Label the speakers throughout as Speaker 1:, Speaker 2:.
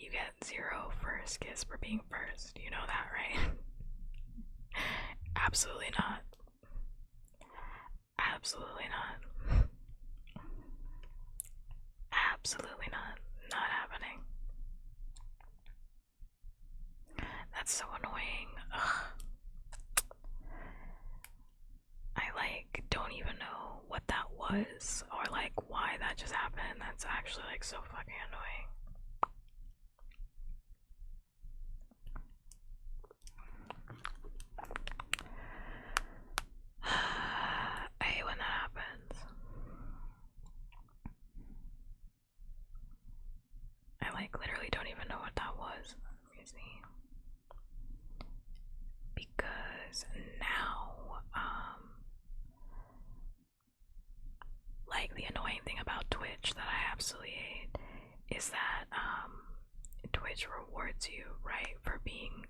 Speaker 1: you get 0 first kiss for being first. You know that, right? Absolutely not. Absolutely not. Absolutely not. Not happening. That's so annoying. Ugh. I like don't even know what that was or like why that just happened. That's actually like so fucking annoying. I hate when that happens. I like literally don't even know what that was. Let me see. Because now, like the annoying thing about Twitch that I absolutely hate is that Twitch rewards you, right, for being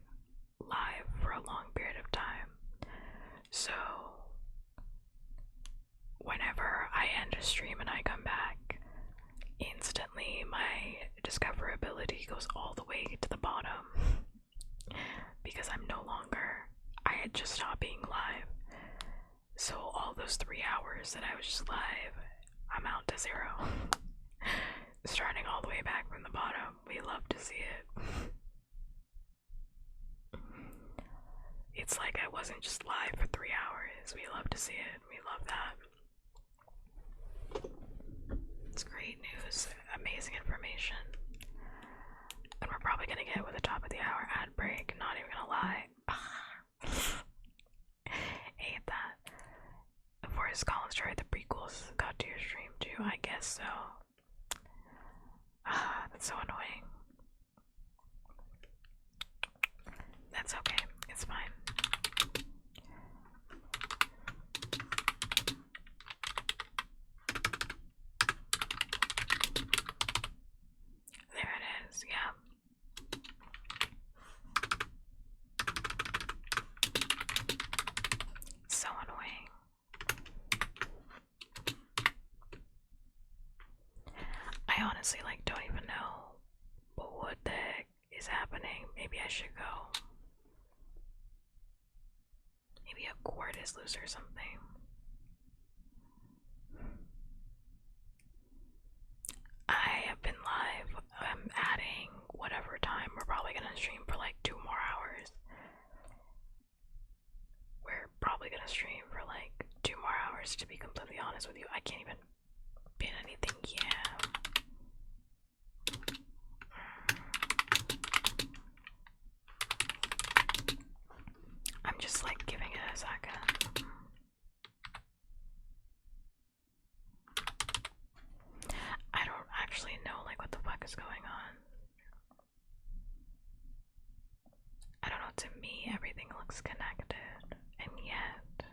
Speaker 1: live for a long period of time. So whenever I end a stream and I come back, instantly my discoverability goes all the way to the bottom because I'm no longer, I had just stopped being live. So all those 3 hours that I was just live, I'm out to 0. Starting all the way back from the bottom. We love to see it. It's like I wasn't just live for 3 hours. We love to see it. We love that. It's great news, amazing information. And we're probably gonna get with the top of the hour ad break, not even gonna lie. Hate that. Forrest Collins tried the prequels, got to your stream too, I guess so. That's so annoying. That's okay, it's fine. There it is, yeah. So annoying. I honestly like don't even know what the heck is happening. Maybe I should go. Maybe a cord is loose or something. I have been live. I'm adding whatever time. We're probably gonna stream for like 2 more hours. We're probably gonna stream for like 2 more hours, to be completely honest with you. I can't even pin anything yet. I'm just like giving it a second. I don't actually know like what the fuck is going on. I don't know, to me everything looks connected, and yet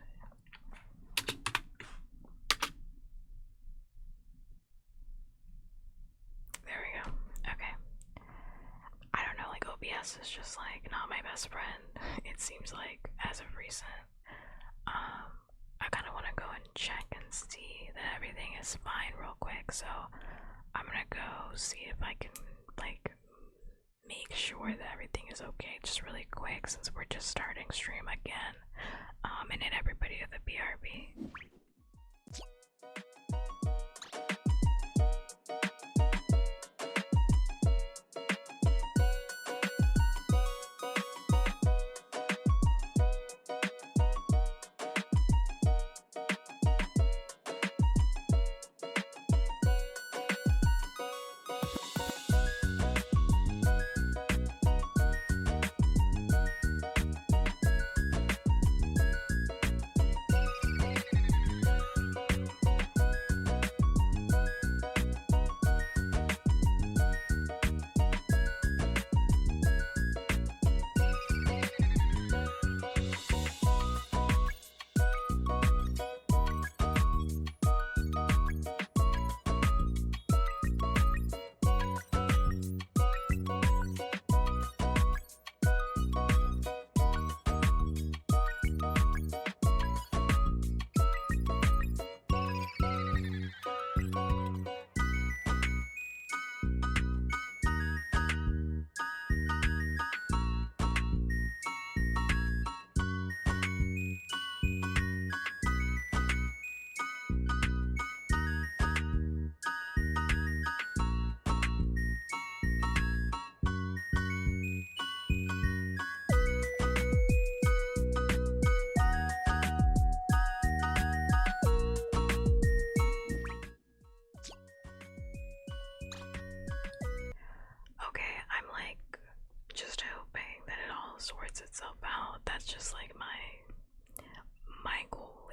Speaker 1: there we go. Okay. I don't know, like OBS is just like not my best friend. It seems like as of recent. I kind of want to go and check and see that everything is fine real quick. So I'm gonna go see if I can like make sure that everything is okay just really quick since we're just starting stream again. And hit everybody with a BRB.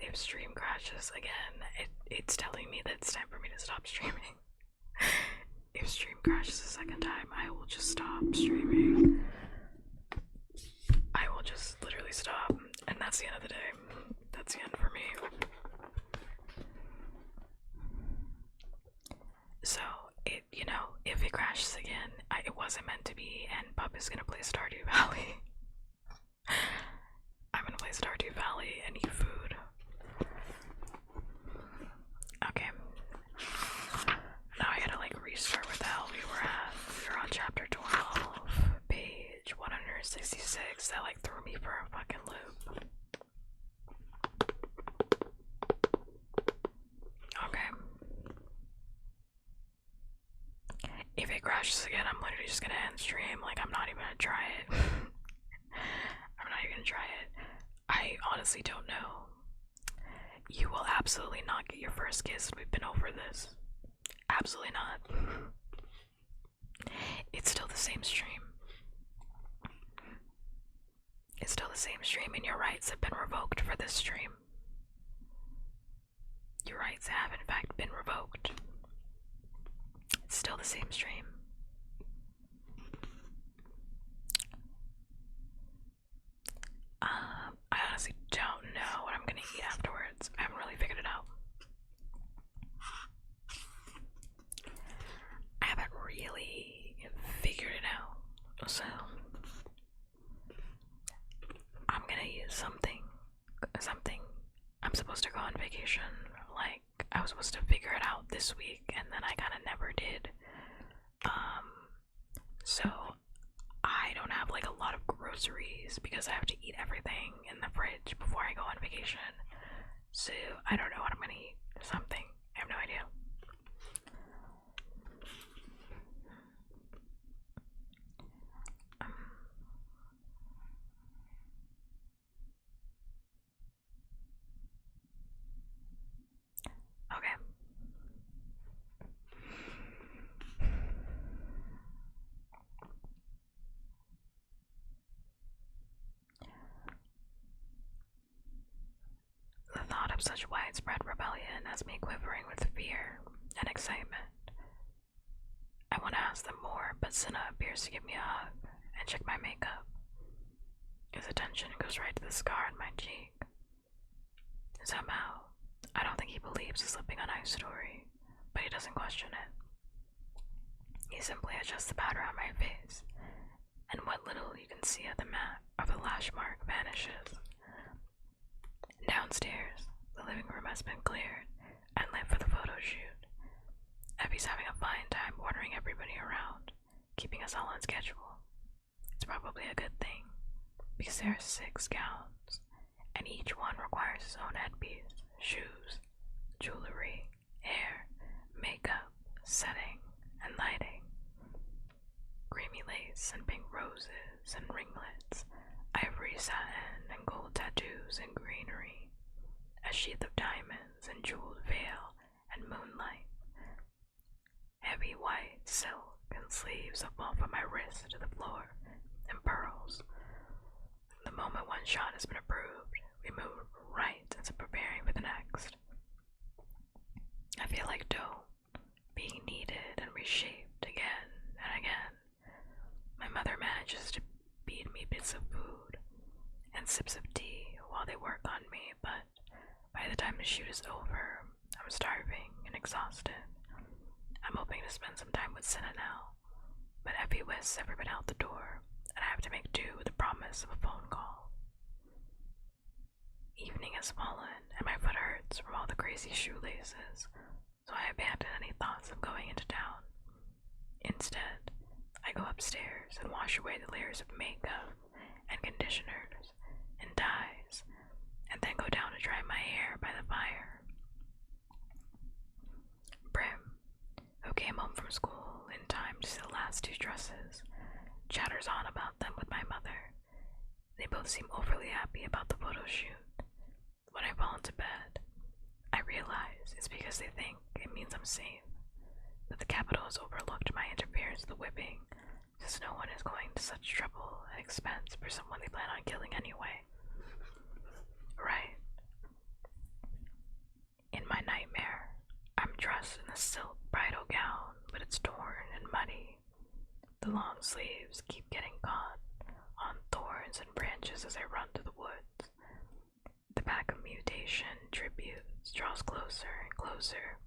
Speaker 1: if stream crashes again, it's telling me that it's time for me to stop streaming. If stream crashes a second time, I will just stop streaming. I will just literally stop, and that's the end of the day. That's the end for me. So, if it crashes again, it wasn't meant to be, and Pup is gonna play Stardew Valley. I'm gonna play Stardew Valley and eat food. Okay. Now I gotta restart where the hell we were at. We were on chapter 12, page 166. That threw me for a fucking loop. Okay. If it crashes again, I'm literally just gonna end stream. I'm not even gonna try it. I'm not even gonna try it. I honestly don't know. You will absolutely not get your first kiss. We've been over this. Absolutely not. It's still the same stream. It's still the same stream, and your rights have been revoked for this stream. Your rights have, in fact, been revoked. It's still the same stream. I honestly don't know what I'm gonna eat afterwards. I haven't really figured it out. I haven't really figured it out. So I'm gonna use something. I'm supposed to go on vacation. I was supposed to figure it out this week, and then I kind of never did. So I don't have a lot of groceries because I have to eat everything in the fridge before I go on vacation. So I don't know what I'm gonna eat. Something. I have no idea. Okay. The thought of such widespread rebellion has me quivering with fear and excitement. I want to ask them more, but Cinna appears to give me a hug and check my makeup. His attention goes right to the scar on my cheek. Somehow, I don't think he believes the slipping on ice story, but he doesn't question it. He simply adjusts the powder on my face, and what little you can see of the lash mark vanishes. Downstairs, the living room has been cleared and lit for the photo shoot. Effie's having a fine time ordering everybody around, keeping us all on schedule. It's probably a good thing, because there are 6 gowns, and each one requires his own headpiece, shoes, jewelry, hair, makeup, setting, and lighting. Creamy lace and pink roses and ringlets, ivory satin and gold tattoos and greenery, a sheath of diamonds and jeweled veil and moonlight. Heavy white silk and sleeves that fall from my wrist to the floor, and pearls. The moment one shot has been approved, we move right into preparing for the next. I feel like dough, being kneaded and reshaped again and again. My mother manages to feed me bits of food and sips of tea while they work on me, but by the time the shoot is over, I'm starving and exhausted. I'm hoping to spend some time with Cinna now, but Effie whisks everybody out the door, and I have to make do with the promise of a phone call. Evening has fallen, and my foot hurts from all the crazy shoelaces, so I abandon any thoughts of going into town. Instead, I go upstairs and wash away the layers of makeup and conditioners and dyes, and then go down to dry my hair by the fire. Brim, who came home from school in time to see the last 2 dresses, chatters on about them with my mother. They both seem overly happy about the photo shoot. When I fall into bed, I realize it's because they think it means I'm safe, that the Capitol has overlooked my interference with the whipping, since no one is going to such trouble and expense for someone they plan on killing anyway. Right. dressed in a silk bridal gown, but it's torn and muddy. The long sleeves keep getting caught on thorns and branches as I run to the woods. The pack of mutation tributes draws closer and closer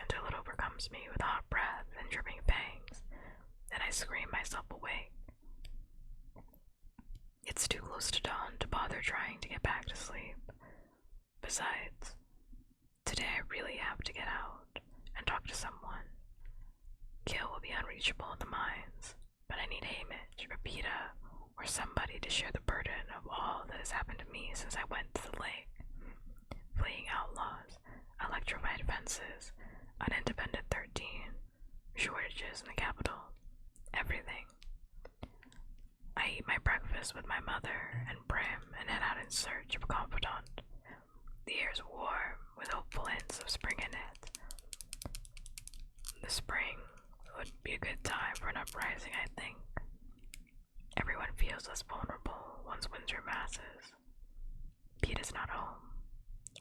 Speaker 1: until it overcomes me with hot breath and dripping fangs, and I scream myself awake. It's too close to dawn to bother trying to get back to sleep. Besides, today I really have to get out and talk to someone. Gil will be unreachable in the mines, but I need Hamish or Peta or somebody to share the burden of all that has happened to me since I went to the lake. Fleeing outlaws, electrified fences, an independent 13, shortages in the capital, everything. I eat my breakfast with my mother and Brim and head out in search of a confidant. The air's warm with hopeful hints of spring in it. The spring would be a good time for an uprising, I think. Everyone feels less vulnerable once winter passes. Pete is not home.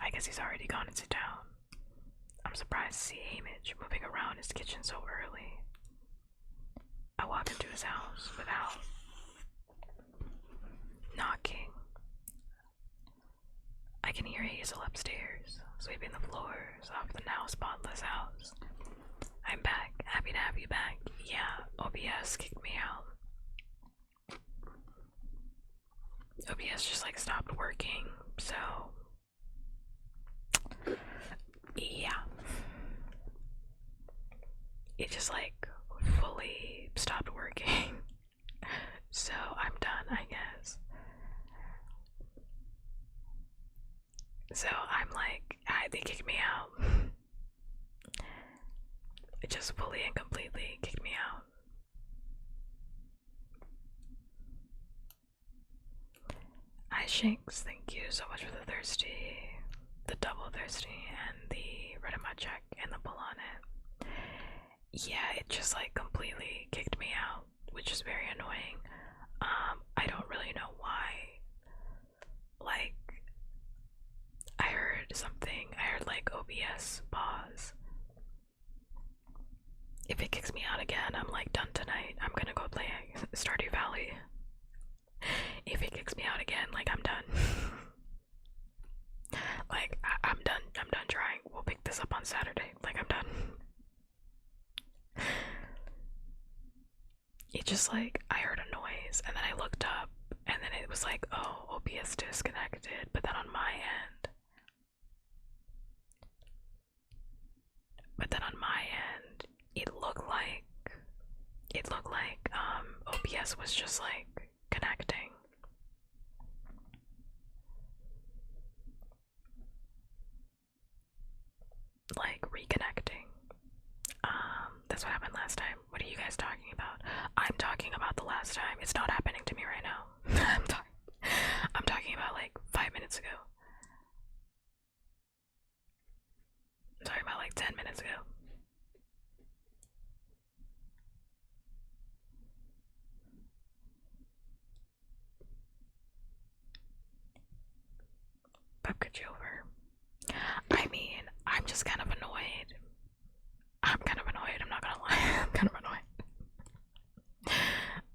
Speaker 1: I guess he's already gone into town. I'm surprised to see Hamish moving around his kitchen so early. I walk into his house without knocking. I can hear Hazel upstairs, sweeping the floors off the now spotless house. I'm back. Happy to have you back. Yeah, OBS kicked me out. OBS just stopped working, so yeah. It just fully stopped working. So I'm done, I guess. So I'm they kicked me out. It just fully and completely kicked me out. Hi Shanks, thank you so much for the thirsty, the double thirsty, and the red of my check and the pull on it. Yeah, it just completely kicked me out, which is very annoying. I don't really know why. I heard something. I heard OBS pause. If it kicks me out again, I'm done tonight. I'm gonna go play Stardew Valley. If it kicks me out again, I'm done. I'm done. I'm done trying. We'll pick this up on Saturday. I'm done. It just I heard a noise and then I looked up and then it was oh, OBS disconnected, but then on my end, it looked like OBS was just connecting. Reconnecting. That's what happened last time. What are you guys talking about? I'm talking about the last time. It's not happening to me right now. I'm talking about 5 minutes ago. I'm talking about 10 minutes ago. Puppkats over. I mean, I'm just kind of annoyed. I'm not gonna lie. I'm kind of annoyed.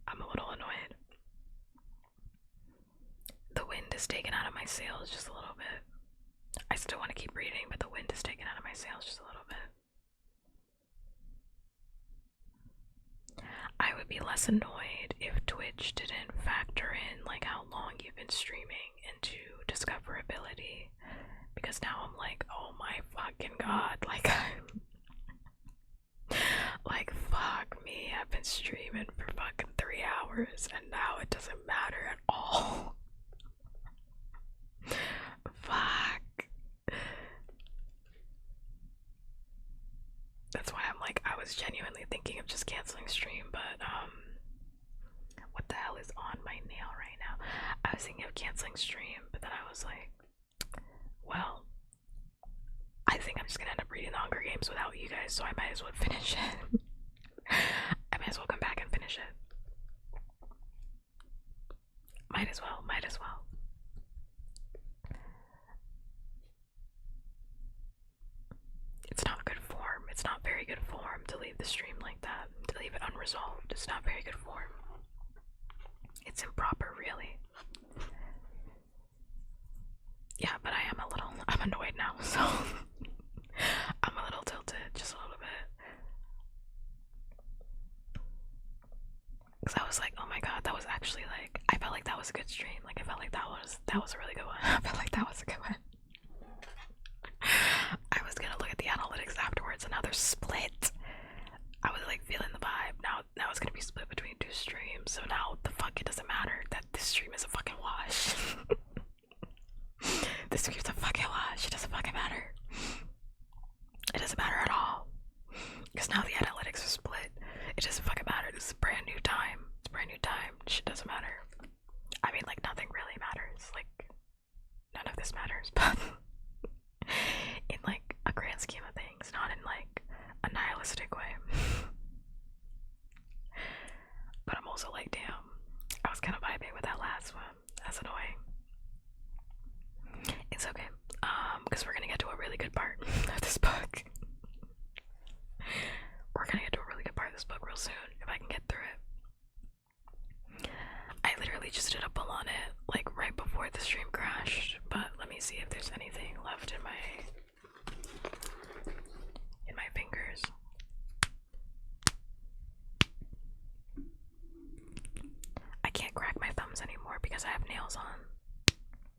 Speaker 1: I'm a little annoyed. The wind is taken out of my sails just a little bit. I still want to keep reading, but the wind is taken out of my sails just a little bit. I would be less annoyed if Twitch didn't factor in how long you've been streaming into discoverability, because now I'm oh my fucking god, fuck me, I've been streaming for fucking 3 hours and now it doesn't matter at all. Fuck. That's why I'm I was genuinely thinking of just canceling stream, but what the hell is on my nail right now? I was thinking of canceling stream, but then I was well, I think I'm just gonna end up reading the Hunger Games without you guys, so I might as well finish it. I might as well come back and finish it. Might as well. It's not good form. the stream like that, to leave it unresolved. It's not very good form. It's improper, really. Yeah, but I'm annoyed now, so I'm a little tilted, just a little bit. Because I was like, oh my god, that was actually like, I felt like that was a good stream. Like, I felt like that was a really good one. I felt like that was a good one. I was gonna look at the analytics afterwards, and now they're split. I was like feeling the vibe. Now it's gonna be split between two streams. So now the fuck, it doesn't matter that this stream is a fucking wash. This stream's a fucking wash. It doesn't fucking matter. It doesn't matter at all. Because now the analytics are split. It doesn't fucking matter. This is a brand new time. It's brand new time. Shit doesn't matter. I mean, like, nothing really matters. Like, none of this matters. But in, like, a grand scheme of things, not in, like, a nihilistic way. But I'm also like, damn, I was kind of vibing with that last one. That's annoying. It's okay. Because we're gonna get to a really good part of this book. We're gonna get to a really good part of this book real soon, if I can get through it. I literally just did a pull on it, like, right before the stream crashed, but let me see if there's anything left in my fingers. I can't crack my thumbs anymore because I have nails on.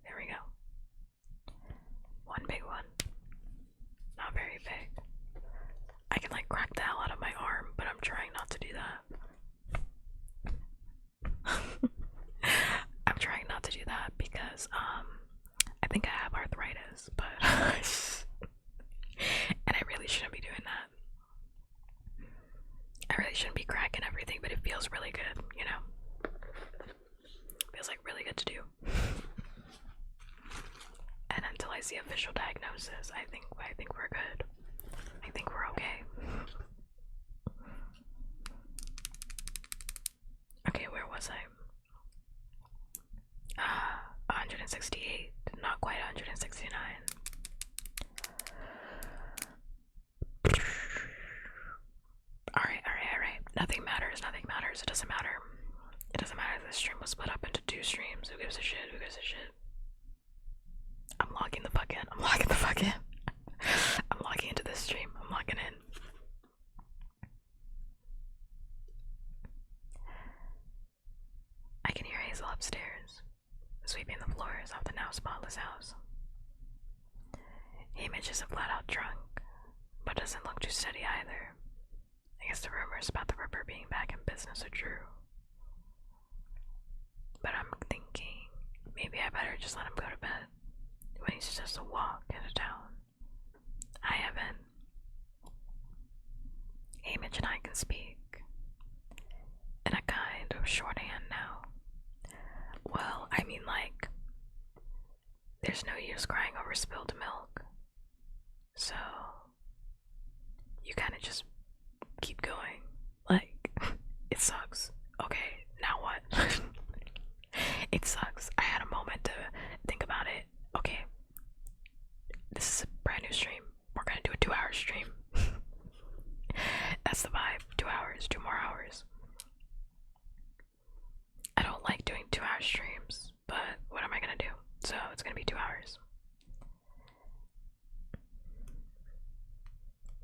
Speaker 1: There we go. One big one. Not very big. I can like crack the hell out of my arm, but I'm trying not to do that. I'm trying not to do that because I think I have arthritis, but and I really shouldn't be doing that. I really shouldn't be cracking everything, but it feels really good, you know? Feels like really good to do. And until I see official diagnosis, I think we're good. I think we're okay. Okay, where was I? 168, not quite 169. Alright. Nothing matters. It doesn't matter. It doesn't matter if this stream was split up into two streams. Who gives a shit? I'm logging the fuck in. I'm logging into this stream. I'm logging in. I can hear Hazel upstairs, sweeping the floors off the now spotless house. Hamish isn't flat out drunk, but doesn't look too steady either. I guess the rumors about the Ripper being back in business are true. But I'm thinking, maybe I better just let him go to bed when he's just a walk into town. Hi, Evan. Hamish and I can speak in a kind of shorthand now. Well, I mean, like, there's no use crying over spilled milk. So, you kind of just keep going. Like, it sucks. Okay, now what? It sucks. I had a moment to think about it. Okay, this is a brand new stream. We're gonna do a 2-hour stream. That's the vibe. 2 hours, 2 more hours. I don't like doing 2-hour streams, but what am I gonna do? So it's gonna be 2 hours.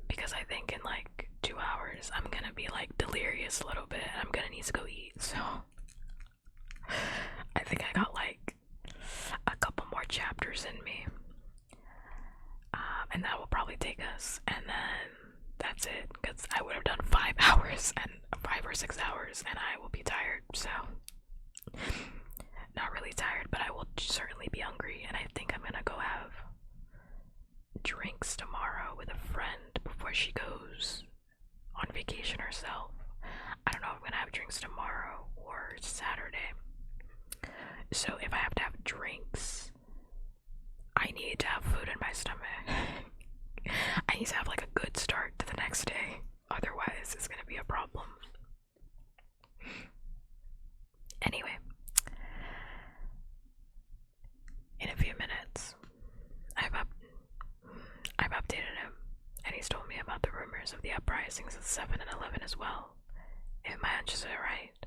Speaker 1: Because I think in like 2 hours I'm gonna be like delirious a little bit and I'm gonna need to go eat, so I think I got like a couple more chapters in me. And that will probably take us, and then that's it, because I would have done 5 hours and 5 or 6 hours and I will be tired. So not really tired, but I will certainly be hungry, and I think I'm gonna go have drinks tomorrow with a friend before she goes on vacation herself. I don't know if I'm gonna have drinks tomorrow or Saturday. So if I have to have drinks, I need to have food in my stomach. I need to have like a good start to the next day. Otherwise, it's gonna be a problem. Anyway, in a few minutes, I've updated him, and he's told me about the rumors of the uprising risings at 7 and 11 as well. If my hunches are right,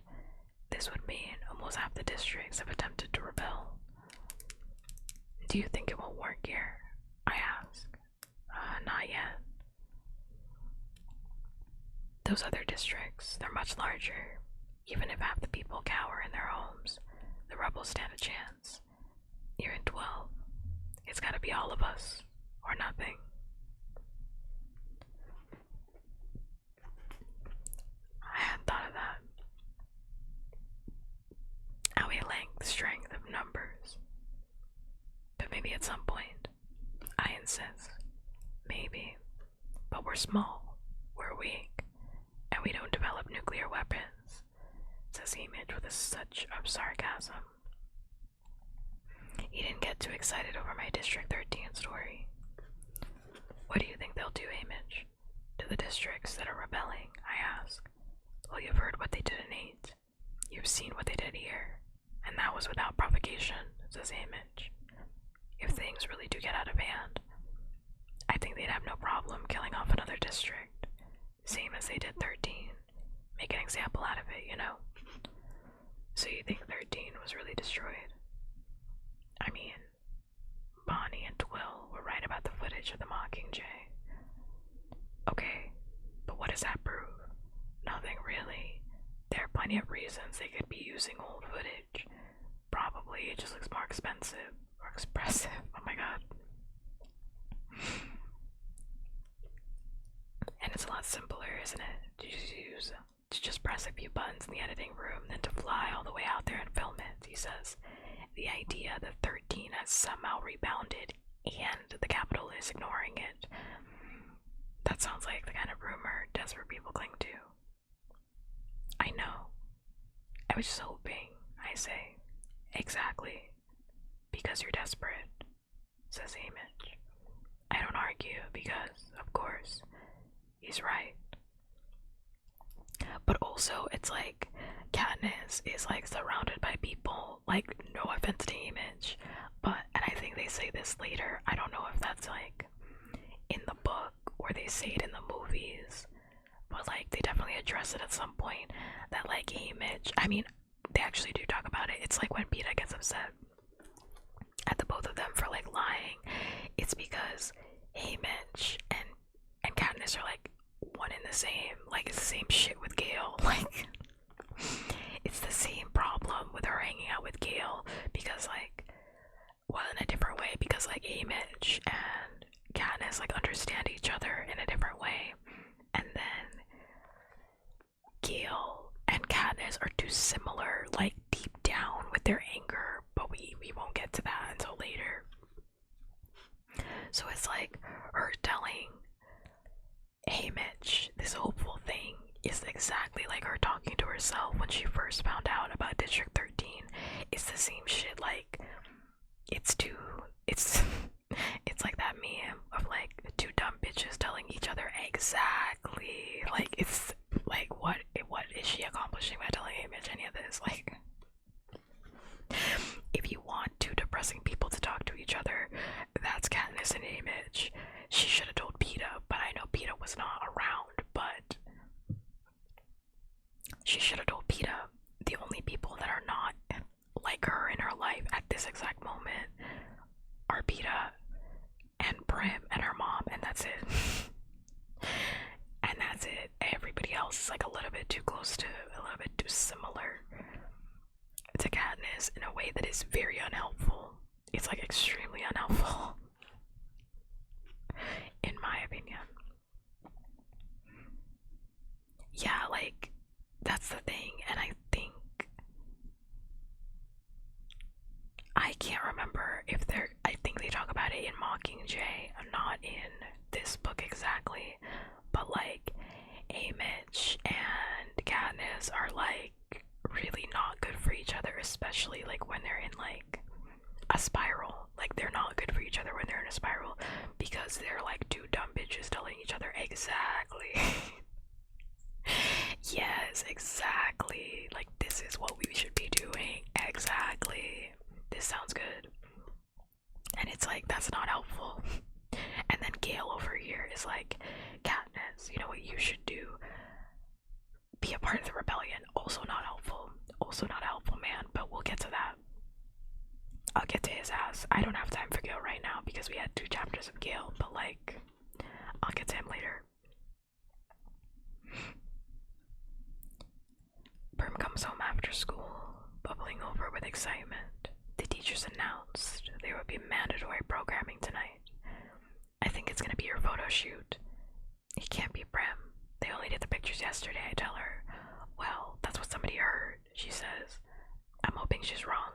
Speaker 1: this would mean almost half the districts have attempted to rebel. Do you think it will work here? I ask. Not yet. Those other districts, they're much larger. Even if half the people cower in their homes, the rebels stand a chance. You're in 12. It's gotta be all of us, or nothing. I hadn't thought of that. How we link the strength of numbers. But maybe at some point, I insist. Maybe. But we're small, we're weak, and we don't develop nuclear weapons, says Image with a touch of sarcasm. He didn't get too excited over my District 13 story. What do you think they'll do, Image? To the districts that are rebelling, I ask. Well, you've heard what they did in 8. You've seen what they did here. And that was without provocation, says Image. If things really do get out of hand, I think they'd have no problem killing off another district. Same as they did 13. Make an example out of it, you know? So you think 13 was really destroyed? I mean, Bonnie and Twill were right about the footage of the Mockingjay. Okay, but what does that prove? Nothing really. There are plenty of reasons they could be using old footage. Probably it just looks more expensive or expressive. Oh my god. And it's a lot simpler, isn't it? To just press a few buttons in the editing room than to fly all the way out there and film it, he says. The idea that 13 has somehow rebounded and the Capitol is ignoring it. That sounds like the kind of rumor desperate people cling to. I know. I was just hoping, I say. Exactly. Because you're desperate, says Image. I don't argue because, of course, he's right. But also, it's like Katniss is like surrounded by people, like, no offense to Image, but, and I think they say this later, I don't know if that's like in the book or they say it in the movies, but like they definitely address it at some point that like Image, I mean, they actually do talk about it. It's like when Peeta gets upset at the both of them for like lying, it's because Image and Katniss are like one in the same, like it's the same shit with Gale, like it's the same problem with her hanging out with Gale, because like, well, in a different way, because like Image and Katniss like understand each other in a different way, and then Gale and Katniss are too similar, like deep down with their anger, but we won't get to that until later. So it's like her telling Image this hopeful thing is exactly like her talking to herself when she first found out about District 13. It's the same shit, like it's like that meme of like two dumb bitches telling each other exactly, like it's like what is she accomplishing by telling Image any of this? Like, if you want two depressing people to talk to each other, that's Katniss and Image. She should have told Peeta, but I know Peeta was not around, but she should have told Peeta. The only people that are not like her in her life at this exact moment are Peeta and Prim and her mom, and that's it. And that's it. Everybody else is like a little bit too close to, a little bit too similar to Katniss in a way that is very unhelpful. It's like extremely unhelpful, in my opinion. Yeah, like, that's the thing, and I can't remember if I think they talk about it in Mockingjay, not in this book exactly, but like, Image and Katniss are like really not good for each other, especially like when they're in like a spiral. Like, they're not good for each other when they're in a spiral because they're like two dumb bitches telling each other exactly. Yes, exactly. Like, this is what we should be doing. Exactly. This sounds good. And it's like, that's not helpful. And then Gail over here is like, Katniss, you know what you should do? Be a part of the rebellion. Also not helpful. Also not helpful, man, but we'll get to that. I'll get to his ass. I don't have time for Gale right now because we had 2 chapters of Gale, but like, I'll get to him later. Perm comes home after school, bubbling over with excitement. The teachers announced there would be mandatory programming tonight. I think it's gonna be your photo shoot. It can't be Brim. They only did the pictures yesterday, I tell her. Well, that's what somebody heard, she says. I'm hoping she's wrong.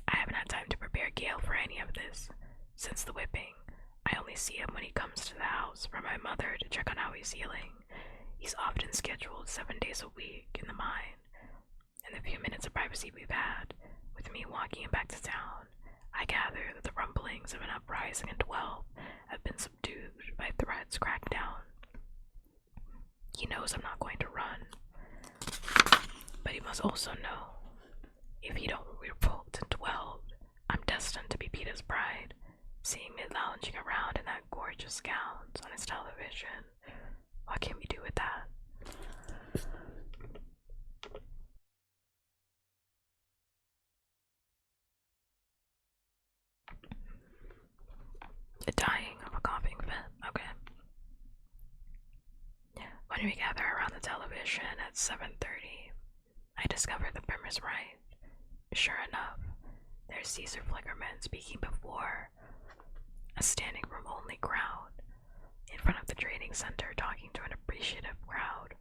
Speaker 1: I haven't had time to prepare Gale for any of this. Since the whipping, I only see him when he comes to the house for my mother to check on how he's healing. He's often scheduled 7 days a week in the mine. In the few minutes of privacy we've had, with me walking him back to town, I gather that the rumblings of an uprising in 12 have been subdued by threats cracked down. He knows I'm not going to run, but he must also know if he don't revolt in 12, I'm destined to be Peeta's bride, seeing me lounging around in that gorgeous gowns on his television. What can we do with that? The dying of a coughing fit, okay. When we gather around the television at 7:30, I discover the Prim is right. Sure enough, there's Caesar Flickerman speaking before a standing room only crowd in front of the training center, talking to an appreciative crowd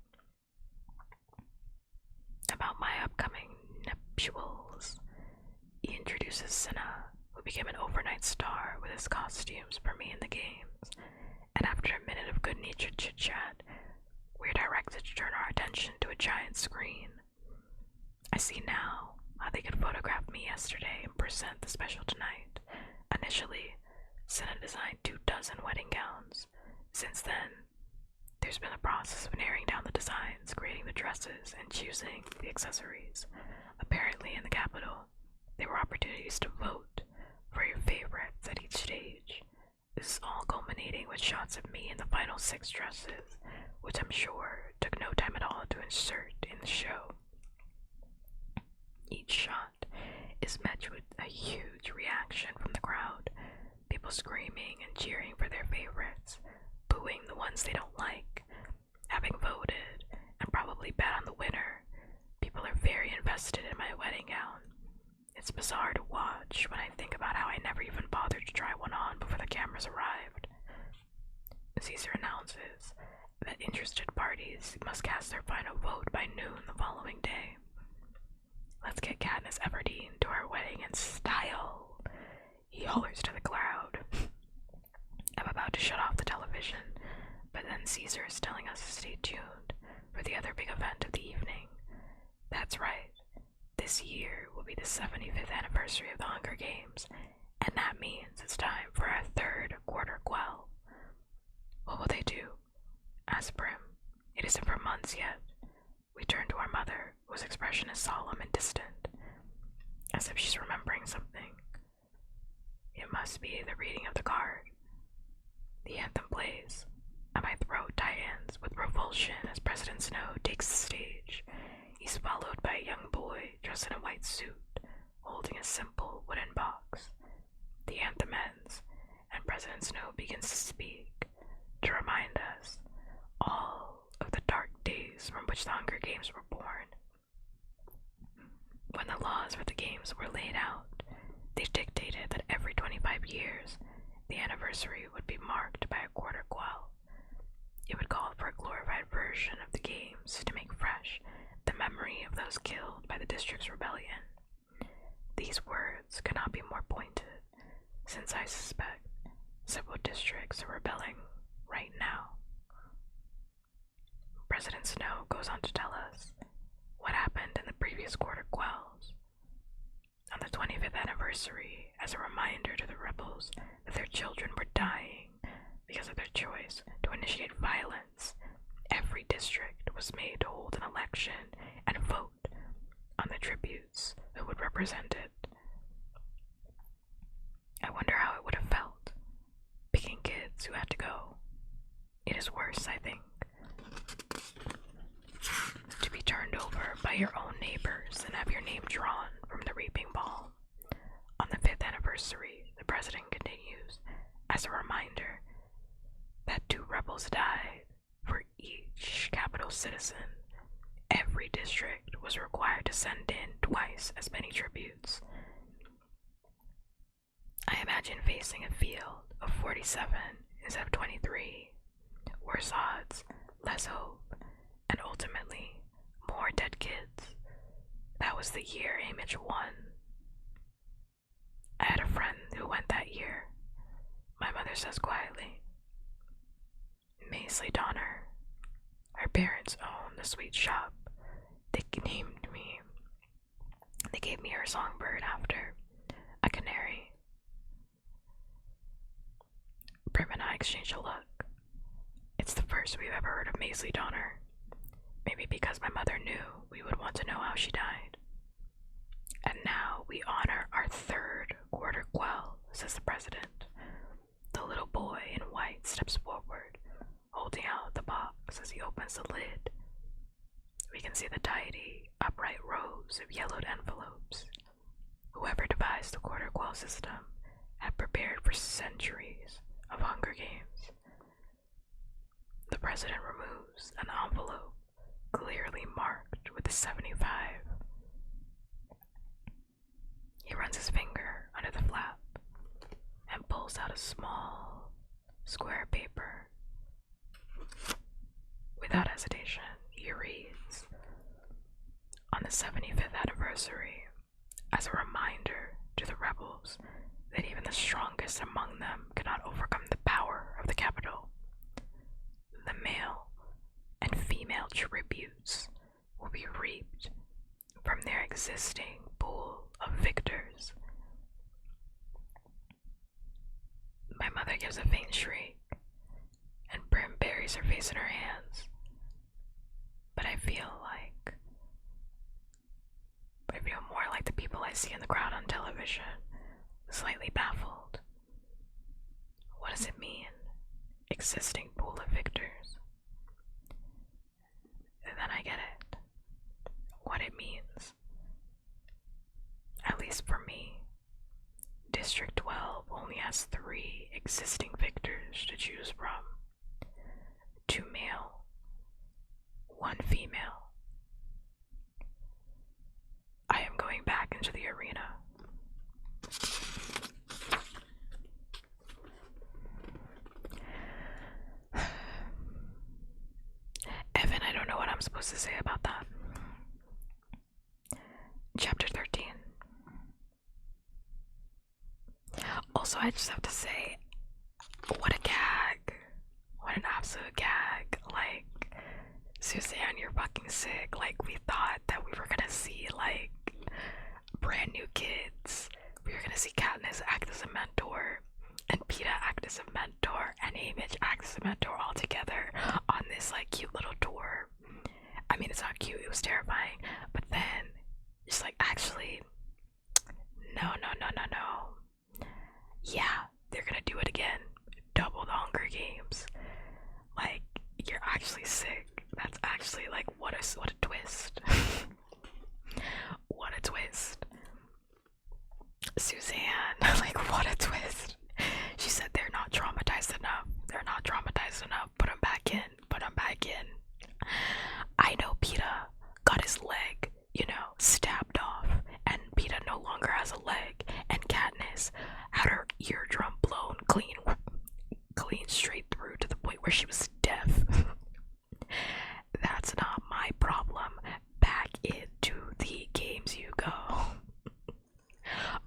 Speaker 1: about my upcoming nuptials. He introduces Cinna, who became an overnight star with his costumes for me in the games, and after a minute of good-natured chit-chat, we're directed to turn our attention to a giant screen. I see now how they could photograph me yesterday and present the special tonight. Initially, Cinna designed 24 wedding gowns. Since then, there's been a process of narrowing down the designs, creating the dresses, and choosing the accessories. Apparently, in the capital, there were opportunities to vote for your favorites at each stage. This is all culminating with shots of me in the final 6 dresses, which I'm sure took no time at all to insert in the show. Each shot is met with a huge reaction from the crowd, people screaming and cheering for their favorites, booing the ones they don't like. Having voted and probably bet on the winner, people are very invested in my wedding gown. It's bizarre to watch when I think about how I never even bothered to try one on before the cameras arrived. Caesar announces that interested parties must cast their final vote by noon the following day. Let's get Katniss Everdeen to our wedding in style, he hollers to the crowd. I'm about to shut off the television, but then Caesar is telling us to stay tuned for the other big event of the evening. That's right, this year will be the 75th anniversary of the Hunger Games, and that means it's time for our 3rd quarter quell. What will they do? Asked Brim. It isn't for months yet. We turn to our mother, whose expression is solemn and distant, as if she's remembering something. It must be the reading of the card. The anthem plays, and my throat tightens with revulsion as President Snow takes the stage. He's followed by a young boy dressed in a white suit, holding a simple wooden box. The anthem ends, and President Snow begins to speak, to remind us all of the dark days from which the Hunger Games were born. When the laws for the games were laid out, they dictated that every 25 years, the anniversary would be marked by a quarter quell. It would call for a glorified version of the games to make fresh the memory of those killed by the district's rebellion. These words could not be more pointed, since I suspect several districts are rebelling right now. President Snow goes on to tell us what happened in the previous quarter quells. On the 25th anniversary, as a reminder to the rebels that their children were dying because of their choice to initiate violence, every district was made to hold an election and vote on the tributes who would represent it. I wonder how it would have felt, picking kids kids who had to go. It is worse, I think, to be turned over by your own neighbors and have your name drawn from the reaping ball. On the 5th anniversary, the president continues, as a reminder that 2 rebels died for each capital citizen. Every district was required to send in twice as many tributes. I imagine facing a field of 47 instead of 23. Worse odds, less hope, and ultimately, more dead kids. That was the year Image won. I had a friend who went that year. My mother says quietly. Maisley Donner. Her parents own the sweet shop. They named me. They gave me her songbird after a canary. Prim and I exchanged a look. It's the first we've ever heard of Maisley Donner. Maybe because my mother knew we would want to know how she died. And now we honor our 3rd quarter quell, says the president. The little boy in white steps forward, holding out the box as he opens the lid. We can see the tidy, upright rows of yellowed envelopes. Whoever devised the quarter quell system had prepared for centuries of Hunger Games. The president removes an envelope clearly marked with a 75. He runs his finger under the flap and pulls out a small square paper. Without hesitation, he reads, "On the 75th anniversary, as a reminder to the rebels that even the strongest among them cannot overcome the power of the capital, the male and female tributes will be reaped from their existing pool of victors." My mother gives a faint shriek, and Prim buries her face in her hands. But I feel more like the people I see in the crowd on television, slightly baffled. What does it mean, existing pool of victors? And then I get it. What it means. At least for me, District 12 only has 3 existing victors to choose from. 2 male, 1 female. I am going back into the arena. Evan, I don't know what I'm supposed to say about that. Chapter 13. Also, I just have to say, what a gag. What an absolute gag. Like, Suzanne, you're fucking sick. Like, we thought that we were gonna see, like, brand new kids. We were gonna see Katniss act as a mentor, and Peeta act as a mentor, and Haymitch act as a mentor all together on this, like, cute little tour. I mean, it's not cute, it was terrifying. But then, just like, actually, no. Yeah, they're gonna do it again. Double the Hunger Games. Like, you're actually sick. That's actually, like, what a twist. What a twist. Suzanne, like, what a twist. She said they're not traumatized enough. Put them back in. I know Peeta got his leg, stabbed off, and Peeta no longer has a leg, and Katniss had her eardrum blown clean straight through to the point where she was deaf. That's not my problem. Back into the games you go.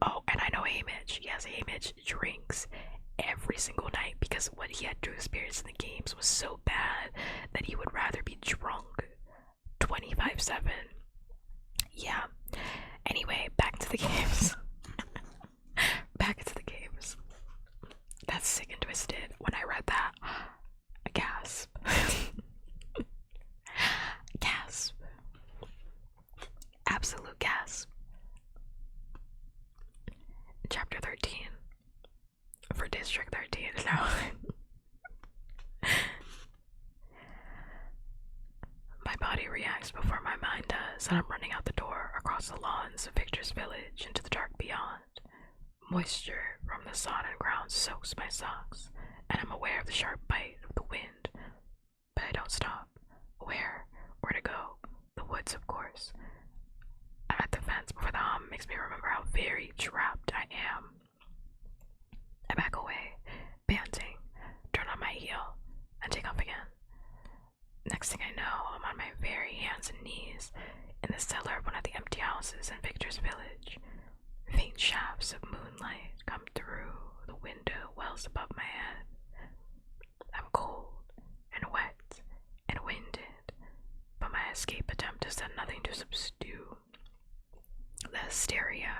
Speaker 1: Oh, and I know Haymitch. Yes, Haymitch drinks every single night because what he had to experience in the games was so bad that he would rather be drunk 25/7. Yeah. Anyway, back to the games. Back into the games. That's sick and twisted. When I read that, a gasp. Gasp. Absolute gasp. Chapter 13. For District 13. No. So I'm running out the door, across the lawns of Victor's village, into the dark beyond. Moisture from the sodden ground soaks my socks, and I'm aware of the sharp bite of the wind. But I don't stop. Where to go? The woods, of course. I'm at the fence before the hum makes me remember how very trapped I am. I back away, panting, turn on my heel, and take off again. Next thing I know, I'm on my very hands and knees in the cellar of one of the empty houses in Victor's village. Faint shafts of moonlight come through the window wells above my head. I'm cold and wet and winded, but my escape attempt has done nothing to subdue the hysteria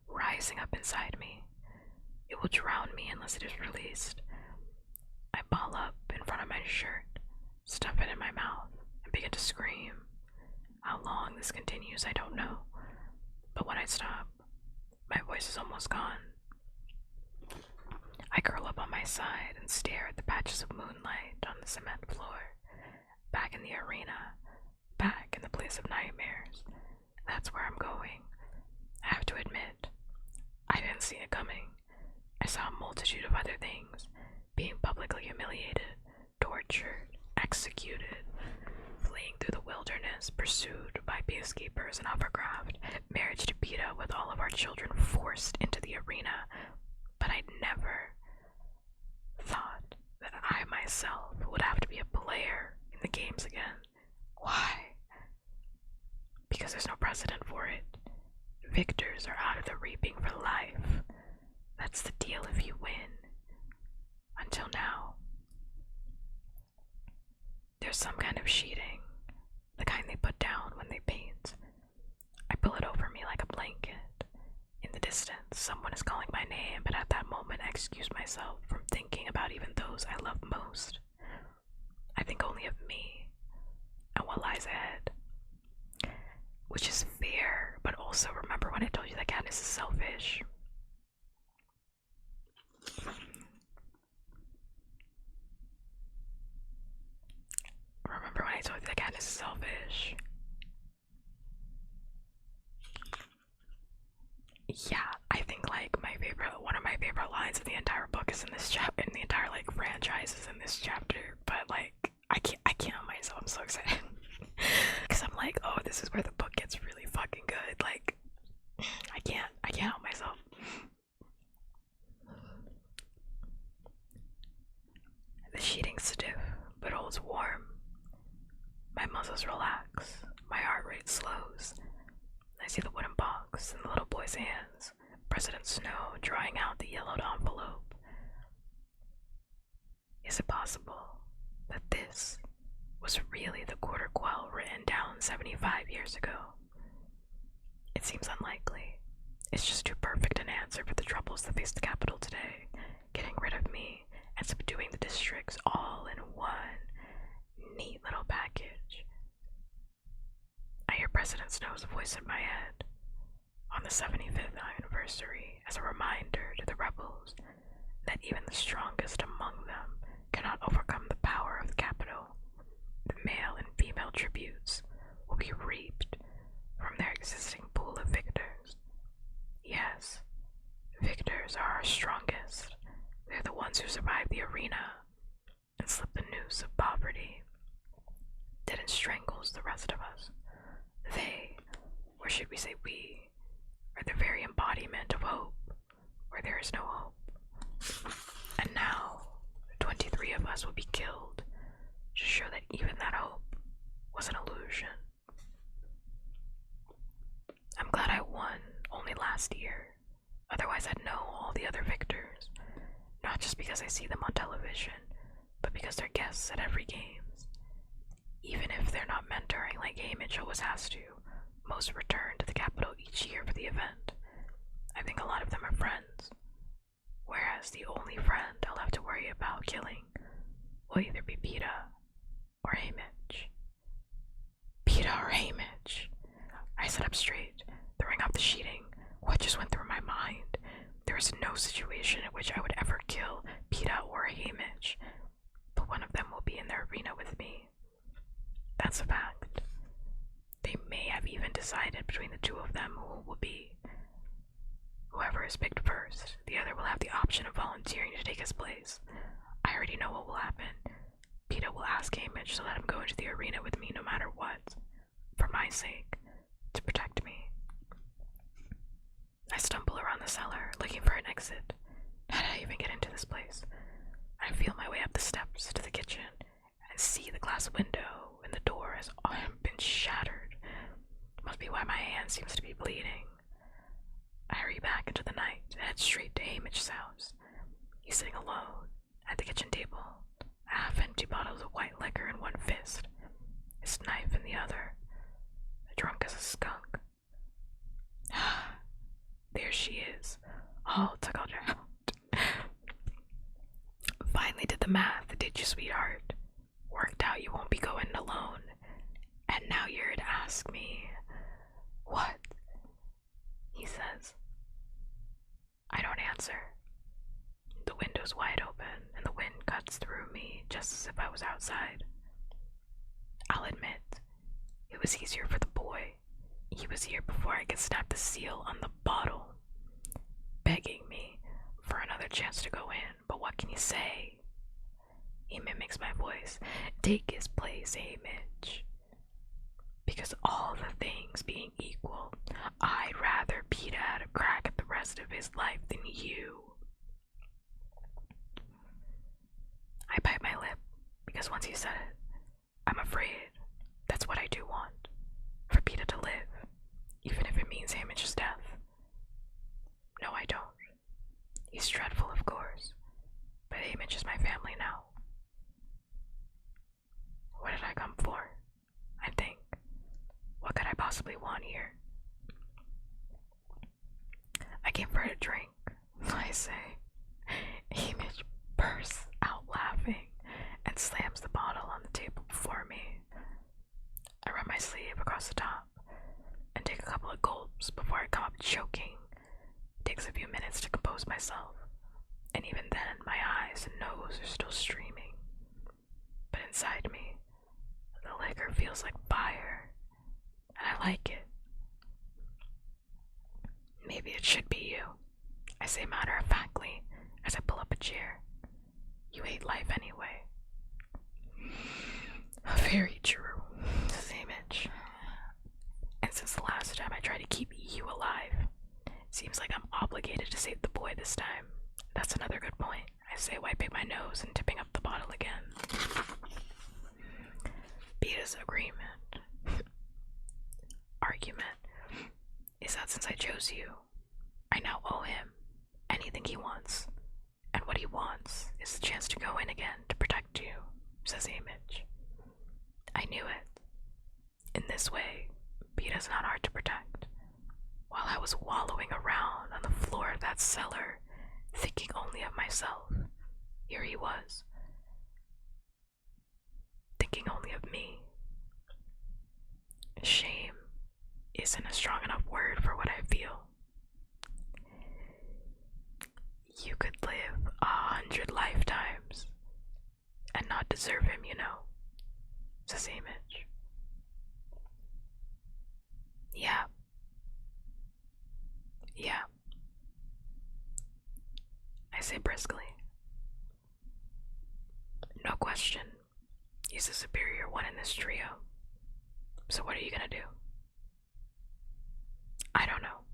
Speaker 1: rising up inside me. It will drown me unless it is released. I ball up in front of my shirt, stuff it in my mouth, and begin to scream. How long this continues, I don't know, but when I stop, my voice is almost gone. I curl up on my side and stare at the patches of moonlight on the cement floor. Back in the arena, back in the place of nightmares. That's where I'm going. I have to admit, I didn't see it coming. I saw a multitude of other things, being publicly humiliated, tortured, executed, fleeing through the wilderness, pursued by peacekeepers and hovercraft, marriage to PETA with all of our children forced into the arena, but I'd never thought that I myself would have to be a player in the games again. Why? Because there's no precedent for it. Victors are out of the reaping for life. That's the deal if you win. Until now. There's some kind of sheeting, the kind they put down when they paint. I pull it over me like a blanket. In the distance, someone is calling my name, but at that moment I excuse myself from thinking about even those I love most. I think only of me and what lies ahead. Which is fair, but also remember when I told you that Katniss is selfish. Remember when I told you that Katniss is selfish? Yeah, I think like one of my favorite lines in the entire book is in this chapter, in the entire like franchise is in this chapter. But like, I can't help myself. I'm so excited because I'm like, oh, this is where the book gets really fucking good. Like, I can't help myself. The sheeting's stiff, but holds warm. My muscles relax. My heart rate slows. I see the wooden box in the little boy's hands. President Snow drawing out the yellowed envelope. Is it possible that this was really the quarter quell written down 75 years ago? It seems unlikely. It's just too perfect an answer for the troubles that face the capital today. Getting rid of me and subduing the districts all in one neat little package. I hear President Snow's voice in my head. On the 75th anniversary, as a reminder to the rebels that even the strongest among them cannot overcome the power of the capital. The male and female tributes will be reaped from their existing pool of victors. Yes, victors are our strongest. They're the ones who survive the arena and slip the noose of poverty that strangles the rest of us. They, or should we say we, are the very embodiment of hope, where there is no hope. And now, 23 of us will be killed to show that even that hope was an illusion. I'm glad I won only last year, otherwise I'd know all the other victors, not just because I see them on television, but because they're guests at every games. Even if they're not mentoring like Haymitch always has to, most return to the capital each year for the event. I think a lot of them are friends, whereas the only friend I'll have to worry about killing will either be PETA or Haymitch. PETA or Haymitch. I sat up straight, throwing off the sheeting. What just went through my mind? There is no situation in which I would ever kill PETA or Haymitch, but one of them will be in the arena with me. That's a fact. They may have even between the two of them who it will be. Whoever is picked first, the other will have the option of volunteering to take his place. I already know what will happen. Peeta will ask Hamish to let him go into the arena with me no matter what. For my sake. To protect me. I stumble around the cellar, looking for an exit. How did I even get into this place? I feel my way up the steps to the kitchen and see the glass window in the door has been shattered. Must be why my hand seems to be bleeding. I hurry back into the night and head straight to Hamish's house. He's sitting alone at the kitchen table, half-empty bottles of white liquor in one fist, his knife in the other, drunk as a skunk. There she is, all tuckled out. Finally did the math, did you, sweetheart? Worked out you won't be going alone. And now you're here to ask me, what? He says. I don't answer. The window's wide open, and the wind cuts through me just as if I was outside. I'll admit, it was easier for the boy. He was here before I could snap the seal on the bottle, begging me for another chance to go in, but what can you say? He mimics my voice. Take his place, Hamish. Because all the things being equal, I'd rather Peeta had a crack at the rest of his life than you. I bite my lip, because once he said it, I'm afraid that's what I do want, for Peeta to live, even if it means Hamish's death. No, I don't. He's dreadful, of course, but Hamish is my family now. What did I come for? I think. What could I possibly want here? I came for a drink, I say. Hamish bursts out laughing and slams the bottle on the table before me. I run my sleeve across the top and take a couple of gulps before I come up choking. It takes a few minutes to compose myself, and even then my eyes and nose are still streaming. But inside me, the liquor feels like fire, and I like it. Maybe it should be you, I say matter-of-factly as I pull up a chair. You hate life anyway. Very true, says Hamish. And since the last time I tried to keep you alive, it seems like I'm obligated to save the boy this time. That's another good point, I say, wiping my nose and tipping up the bottle again. Peeta's argument is that since I chose you, I now owe him anything he wants, and what he wants is the chance to go in again to protect you, says Hamish. I knew it. In this way, Peeta's not hard to protect. While I was wallowing around on the floor of that cellar, thinking only of myself, here he was, thinking only of me. Shame isn't a strong enough word for what I feel. You could live 100 lifetimes and not deserve him, you know, says Hamish. Yeah. I say briskly. No question. He's the superior one in this trio. So what are you gonna do? I don't know.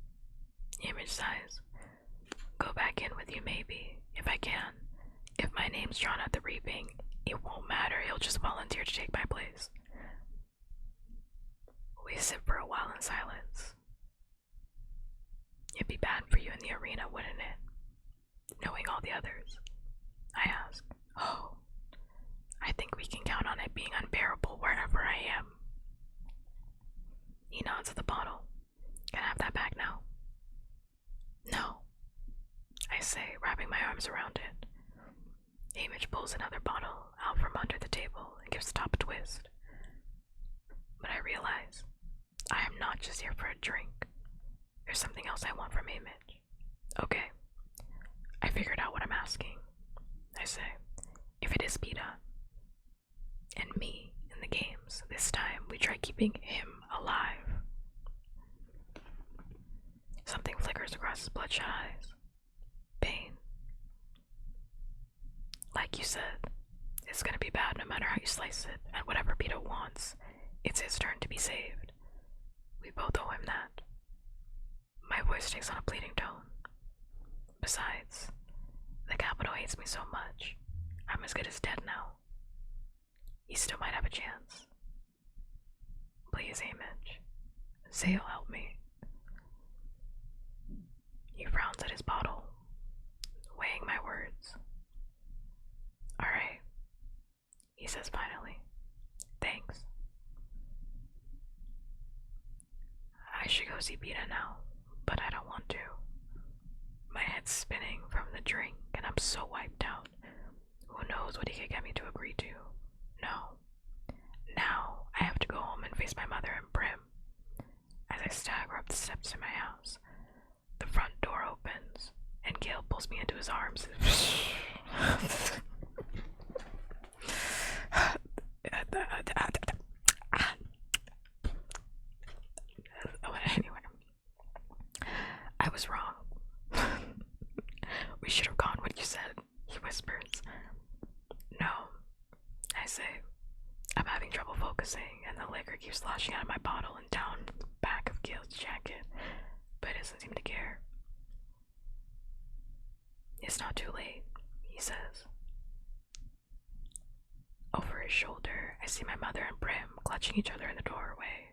Speaker 1: Hamish sighs. Go back in with you maybe, if I can. If my name's drawn at the reaping, it won't matter, he'll just volunteer to take my place. We sit for a while in silence. It'd be bad for you in the arena, wouldn't it? Knowing all the others. I ask. Oh, I think we can count on it being unbearable wherever I am. He nods at the bottle. Can I have that back now? No, I say, wrapping my arms around it. Hamish pulls another bottle out from under the table and gives the top a twist. But I realize I am not just here for a drink. There's something else I want from Hamish. Okay, I figured out what I'm asking. I say, if it is Peeta and me in the games, this time we try keeping him alive. Something flickers across his bloodshot eyes. Pain. Like you said, it's gonna be bad no matter how you slice it, and whatever Peter wants, it's his turn to be saved. We both owe him that. My voice takes on a pleading tone. Besides, the capital hates me so much, I'm as good as dead now. He still might have a chance. Please, Hamish, say you'll help me. He frowns at his bottle, weighing my words. Alright, he says finally. Thanks. I should go see Peta now, but I don't want to. My head's spinning from the drink, and I'm so wiped out. Who knows what he could get me to agree to? No. Now I have to go home and face my mother and Prim. As I stagger up the steps to my house, the front door opens, and Gale pulls me into his arms. Anyway, I was wrong. We should have gone what you said, he whispers. No, I say. I'm having trouble focusing, and the liquor keeps sloshing out of my bottle and down the back of Gale's jacket, but he doesn't seem to care. It's not too late, he says. Over his shoulder, I see my mother and Prim clutching each other in the doorway.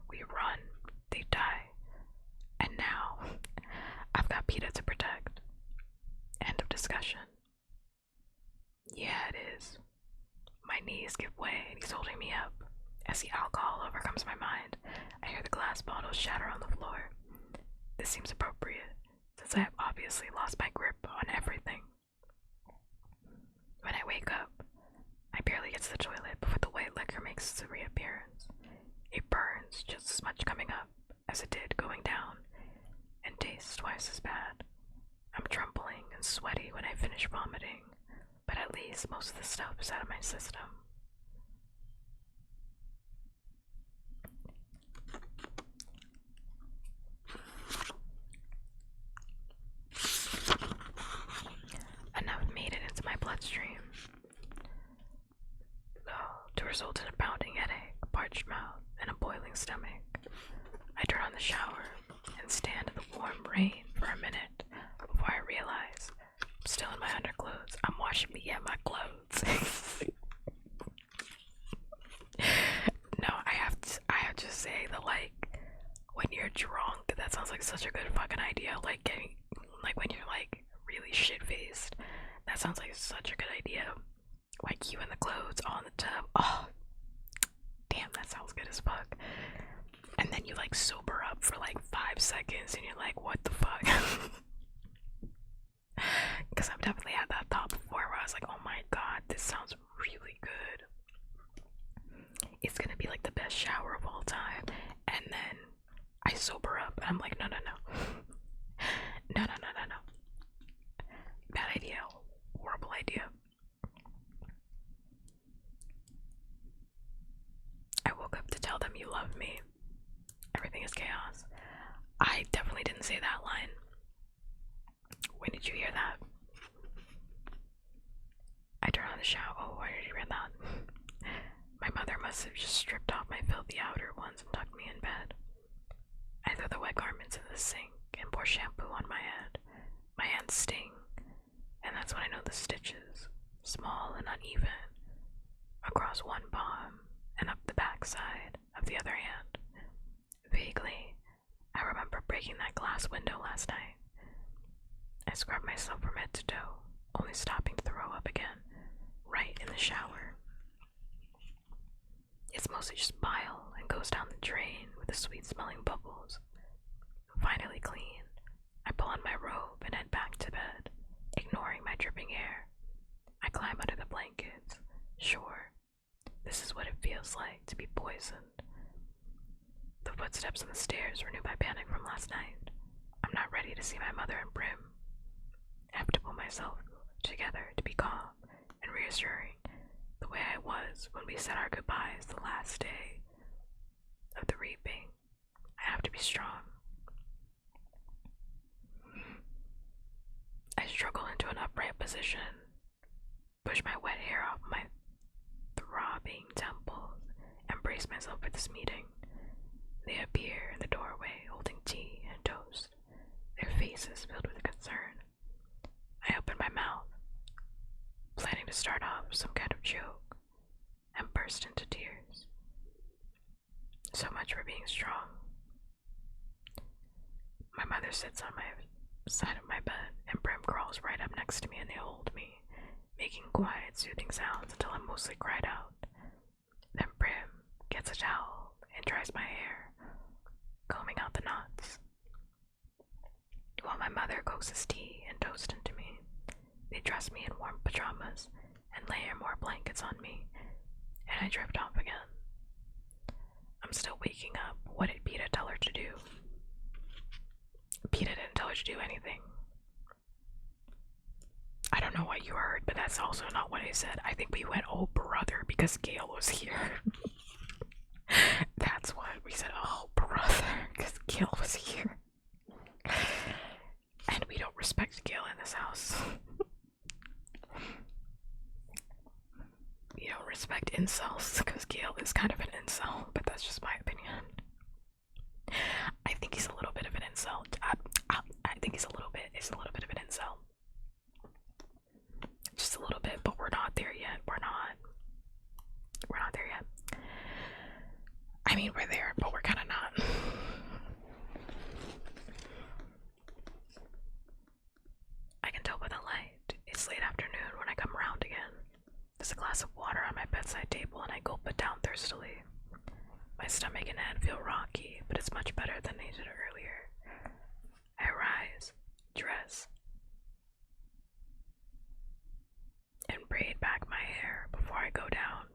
Speaker 1: We run, they die, and now I've got Peta to protect. End of discussion. Yeah, it is. My knees give way and he's holding me up. As the alcohol overcomes my mind, I hear the glass bottles shatter on the floor. This seems appropriate, since I have obviously lost my grip on everything. When I wake up, I barely get to the toilet before the white liquor makes its reappearance. It burns just as much coming up as it did going down, and tastes twice as bad. I'm trembling and sweaty when I finish vomiting, but at least most of the stuff is out of my system. Enough made it into my bloodstream, though, to result in a pounding headache, a parched mouth, and a boiling stomach. I turn on the shower and stand in the warm rain for a minute before I realize I'm still in my underclothes. I'm washing me in my clothes. No, I have to say that, like, when you're drunk, that sounds like such a good fucking idea. Like when you're like really shit faced, that sounds like such a good idea. Like you in the clothes on the tub. Oh, damn, that sounds good as fuck. And then you like sober up for like 5 seconds, and you're like, what the fuck? Because I've definitely had that thought before, where I was like, oh my god, this sounds really good. It's gonna be like the best shower of all time. And then I sober up and I'm like, no. No. Bad idea. Horrible idea. I woke up to tell them you love me. Everything is chaos. I definitely didn't say that line. When did you hear that? I turn on the shower. Oh, why did you hear that? My mother must have just stripped off my filthy outer ones and tucked me in bed. I throw the wet garments in the sink and pour shampoo on my head. My hands sting, and that's when I know the stitches, small and uneven, across one palm and up the backside of the other hand. Vaguely, I remember breaking that glass window last night. I scrubbed myself from head to toe, only stopping to throw up again, right in the shower. It's mostly just bile and goes down the drain with the sweet-smelling bubbles. Finally clean, I pull on my robe and head back to bed, ignoring my dripping hair. I climb under the blankets. Sure, this is what it feels like to be poisoned. The footsteps on the stairs renew my panic from last night. I'm not ready to see my mother and Prim. I have to pull myself together to be calm and reassuring, the way I was when we said our goodbyes the last day of the reaping. I have to be strong. position, push my wet hair off my throbbing temples, and brace myself for this meeting. They appear in the doorway holding tea and toast, their faces filled with concern. I open my mouth, planning to start off some kind of joke, and burst into tears. So much for being strong. My mother sits on my side of my bed, and Brim crawls right up next to me and they hold me, making quiet, soothing sounds until I'm mostly cried out. Then Brim gets a towel and dries my hair, combing out the knots. While my mother coaxes tea and toast into me, they dress me in warm pajamas and layer more blankets on me, and I drift off again. I'm still waking up. What did Peta tell her to do? Peta didn't tell her to do anything. I don't know what you heard, but that's also not what I said. I think we went, oh brother, because Gail was here. That's what we said, oh brother, because Gail was here. And we don't respect Gail in this house. We don't respect incels, because Gail is kind of an incel, but that's just my opinion. I think he's a little bit of an incel. I think he's a little bit of an incel. Just a little bit, but we're not there yet. We're not there yet. I mean, we're there, but we're kind of not. I can tell by the light. It's late afternoon when I come around again. There's a glass of water on my bedside table and I gulp it down thirstily. My stomach and head feel rocky, but it's much better than they did earlier. I rise, dress, and braid back my hair before I go down.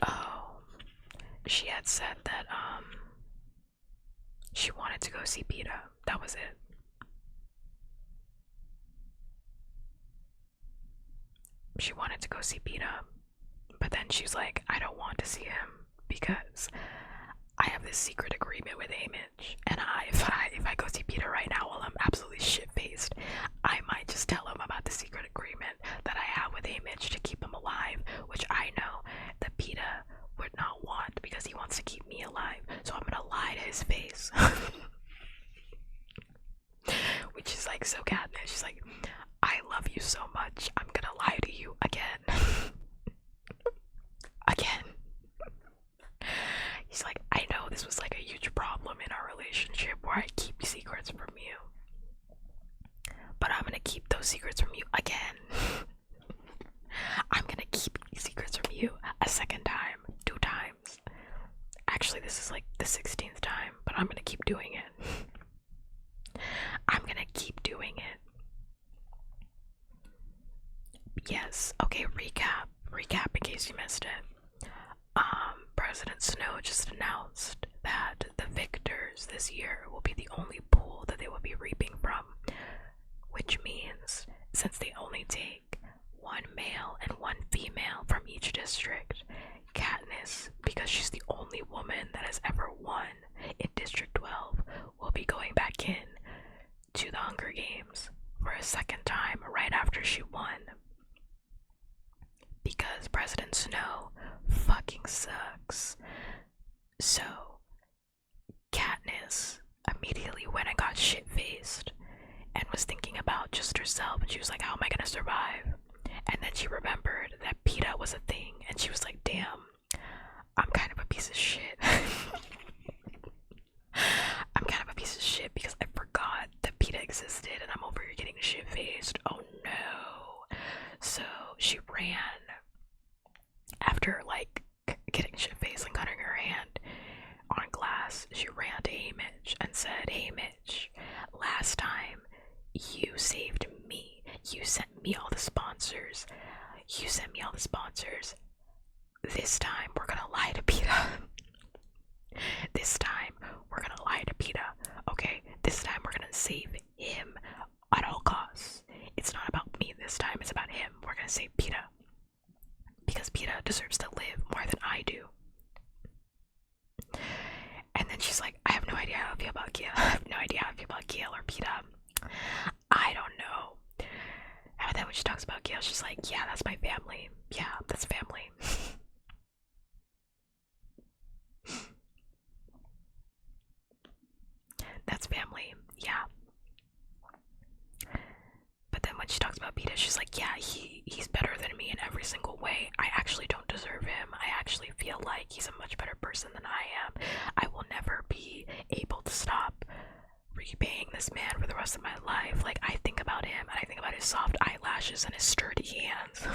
Speaker 1: Oh, she had said that, she wanted to go see Peta. That was it. She wanted to go see Peta, but then she's like, I don't want to see him because I have this secret agreement with Image, and if I go see Peta right now while I'm absolutely shit-faced, I might just tell him about the secret agreement that I have with Image to keep him alive, which I know that Peta would not want because he wants to keep me alive, so I'm gonna lie to his face. Which is like so Katniss. She's like, I love you so much, I'm gonna lie to you again. Again. He's like, I know this was like a huge problem in our relationship where I keep secrets from you, but I'm gonna keep those secrets from you again. I'm gonna keep secrets from you a second time, 2 times. Actually, this is like the 16th time, but I'm gonna keep doing it. I'm gonna keep doing it. Yes, okay, recap in case you missed it. President Snow just announced that the victors this year will be the only pool that they will be reaping from, which means since they only take 1 male and 1 female from each district, Katniss, because she's the only woman that has ever won in District 12, will be going back in to the Hunger Games for a second time right after she won. Because President Snow fucking sucks. So, Katniss immediately went and got shit-faced and was thinking about just herself, and she was like, how am I gonna survive? And then she remembered that Peta was a thing, and she was like, damn, I'm kind of a piece of shit. I'm kind of a piece of shit because I forgot that Peta existed and I'm over here getting shit-faced. Oh no. So she ran after like getting shit-faced and cutting her hand on glass. She ran to Haymitch and said, Haymitch, last time you saved me. You sent me all the sponsors. This time we're gonna lie to Peta. This time we're gonna lie to Peta. Okay, this time we're gonna save him at all costs. It's not about me this time, it's about him. We're gonna save Peta. Because Peta deserves to live more than I do. And then she's like, I have no idea how I feel about Gail. I have no idea how I feel about Gail or Peta. I don't know. then when she talks about Gail, she's like, yeah, that's my family. Yeah, that's family. That's family. Yeah. But then when she talks about Peter, she's like, yeah, he's better than me in every single way. I actually don't deserve him. I actually feel like he's a much better person than I am. I will never be able to stop repaying this man for the rest of my life. Like, I think about him and I think about his soft eyelashes and his sturdy hands.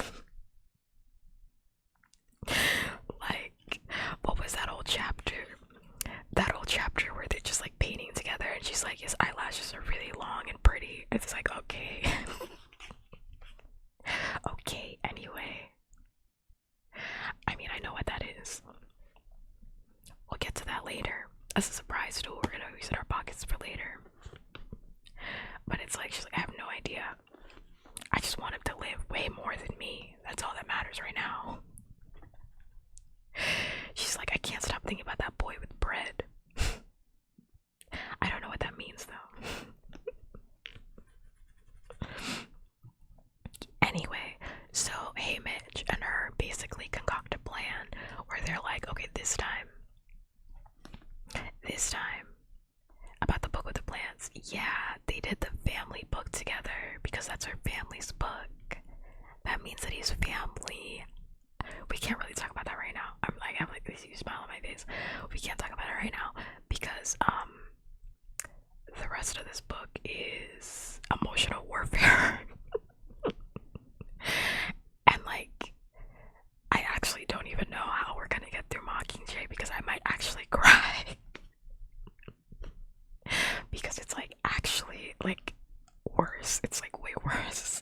Speaker 1: Like, what was that old chapter? That old chapter where they're just like painting together and she's like, his eyelashes are really long and pretty. It's like, okay. Okay, anyway. I mean, I know what that is. We'll get to that later. As a surprise tool, we're gonna use in our pockets for later. But it's like, she's like, I have no idea. I just want him to live way more than me. That's all that matters right now. She's like, I can't stop thinking about that boy with bread. I don't know what that means though. Anyway, so Haymitch and her basically concoct a plan where they're like, okay, this time, about the book with the plants, yeah, they did the family book together because that's her family's book. That means that he's family. We can't really talk about that right now. I have like this huge smile on my face. We can't talk about it right now because the rest of this book is emotional warfare. And like, I actually don't even know how we're gonna get through Mockingjay because I might actually cry. Because it's like actually like worse. It's like way worse.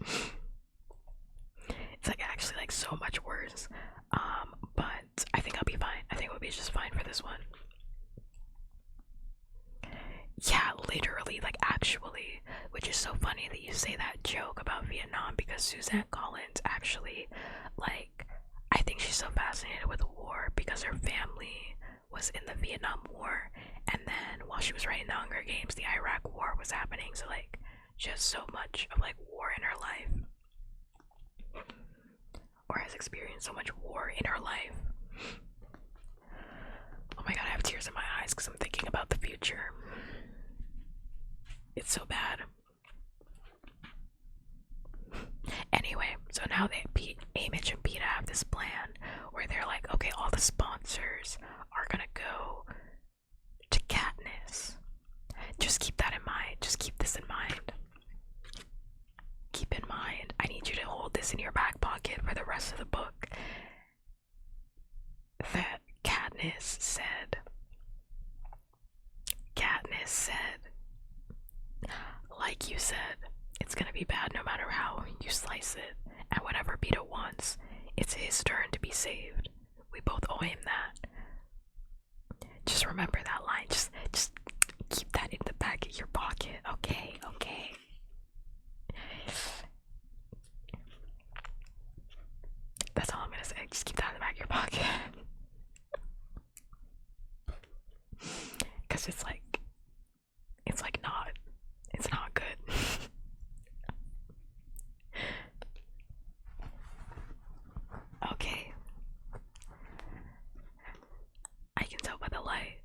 Speaker 1: It's like actually like so much worse. But I think I'll be fine. I think we'll be just fine for this one. Yeah, literally, like actually, which is so funny that you say that joke about Vietnam because Suzanne Collins actually, like, I think she's so fascinated with the war because her family was in the Vietnam War, and then while she was writing the Hunger Games, the Iraq War was happening, so like, she has so much of like war in her life, or has experienced so much war in her life. Oh my god, I have tears in my eyes because I'm thinking about the future. It's so bad. Anyway, so now Haymitch and Peeta have this plan where they're like, okay, all the sponsors are gonna go to Katniss. Just keep that in mind. Just keep this in mind. Keep in mind, I need you to hold this in your back pocket for the rest of the book. That Katniss said, like you said, it's gonna be bad no matter how you slice it, and whatever Peeta wants, it's his turn to be saved. We both owe him that. Just remember that line. Just keep that in the back of your pocket. Okay. That's all I'm gonna say. Just keep that in the back of your pocket. Cause it's not good. Okay. I can tell by the light.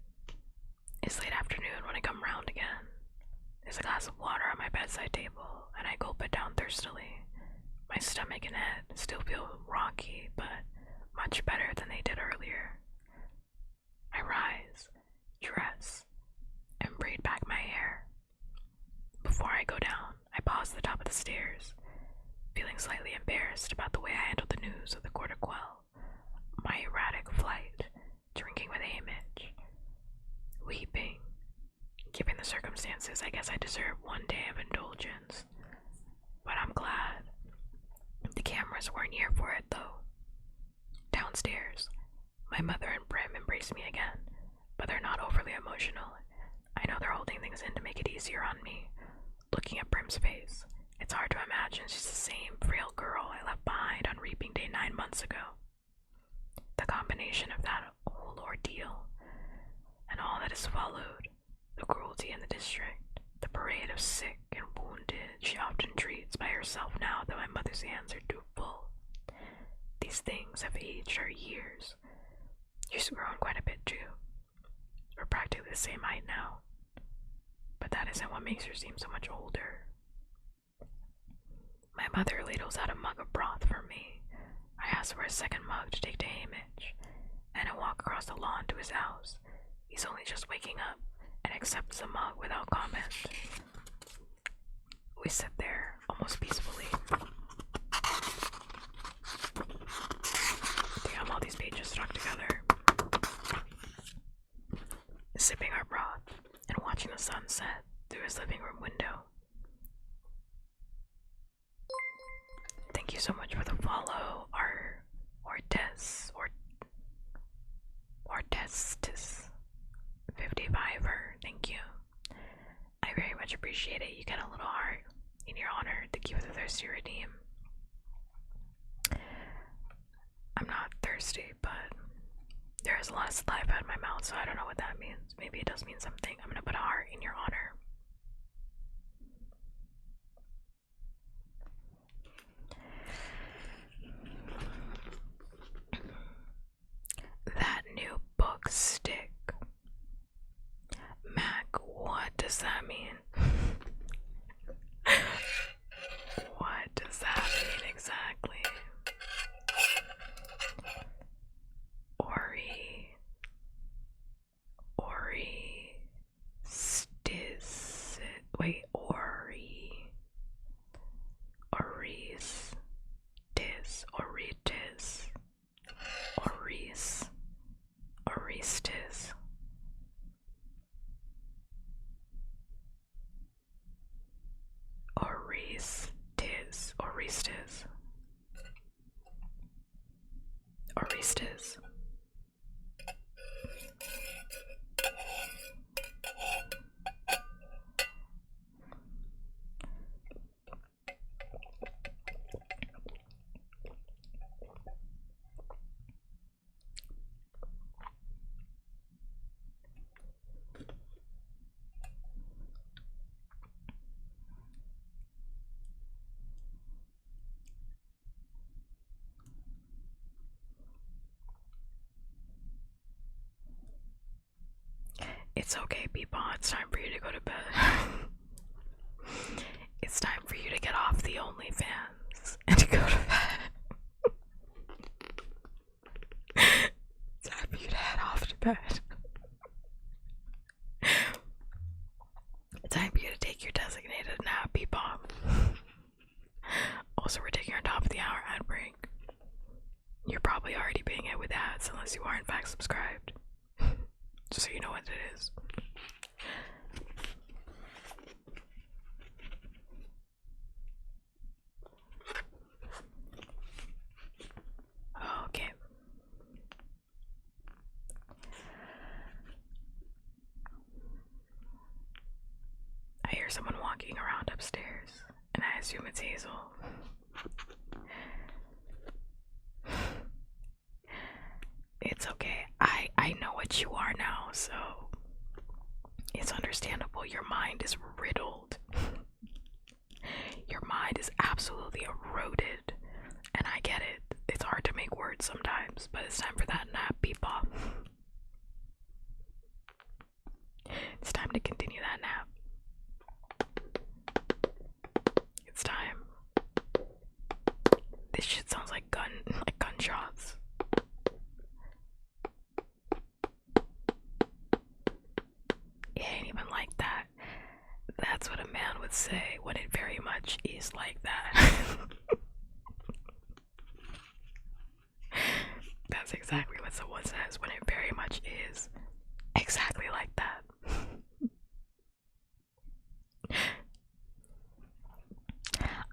Speaker 1: It's late afternoon when I come round again. There's a glass of water on my bedside table, and I gulp it down thirstily. My stomach and head still feel rocky, but much better than they did earlier. I rise, dress, and braid back my hair. Before I go down, I pause at the top of the stairs, feeling slightly embarrassed about the way I handled the news of the Court of Quell, my erratic flight, drinking with Haymitch, weeping. Given the circumstances, I guess I deserve one day of indulgence. But I'm glad. The cameras weren't here for it, though. Downstairs, my mother and Brim embrace me again, but they're not overly emotional. I know they're holding things in to make it easier on me. Looking at Brim's face, it's hard to imagine she's the same frail girl I left behind on Reaping Day 9 months ago. The combination of that whole ordeal, and all that has followed, the cruelty in the district, the parade of sick and wounded she often treats by mother's hands are too full. These things have aged our years. You've grown quite a bit too. We're practically the same height now. But that isn't what makes her seem so much older. My mother ladles out a mug of broth for me. I ask for a second mug to take to Hamish, and I walk across the lawn to his house. He's only just waking up and accepts the mug without comment. We sit there almost peacefully. Damn, all these pages stuck together. Sipping our broth and watching the sun set through his living room window. Thank you so much for the follow, Ortestis 55er. Thank you. I very much appreciate it. You get a little heart in your honor. Thank you for the thirsty redeem. I'm not thirsty, but there is a lot of saliva in my mouth, so I don't know what that means. Maybe it does mean something. I'm gonna put a heart in your honor. That new book stick. Mac, what does that mean? What does that mean exactly? Orestes. It's okay, people. It's time for you to go to bed. It's time for you to get off the OnlyFans and to go to bed. It's time for you to head off to bed. It's time for you to take your designated nap, people. Also, we're taking our top of the hour ad break. You're probably already being hit with ads unless you are in fact subscribed. Just so you know what it is. Okay. I hear someone walking around upstairs, and I assume it's Hazel. It's okay. I know what you are now, so it's understandable. Your mind is riddled. Your mind is absolutely eroded, and I get it. It's hard to make words sometimes, but it's time for that nap, people. It's time to continue that nap. It's time. This shit sounds like gunshots. It ain't even like that. That's what a man would say when it very much is like that. That's exactly what someone says when it very much is exactly like that.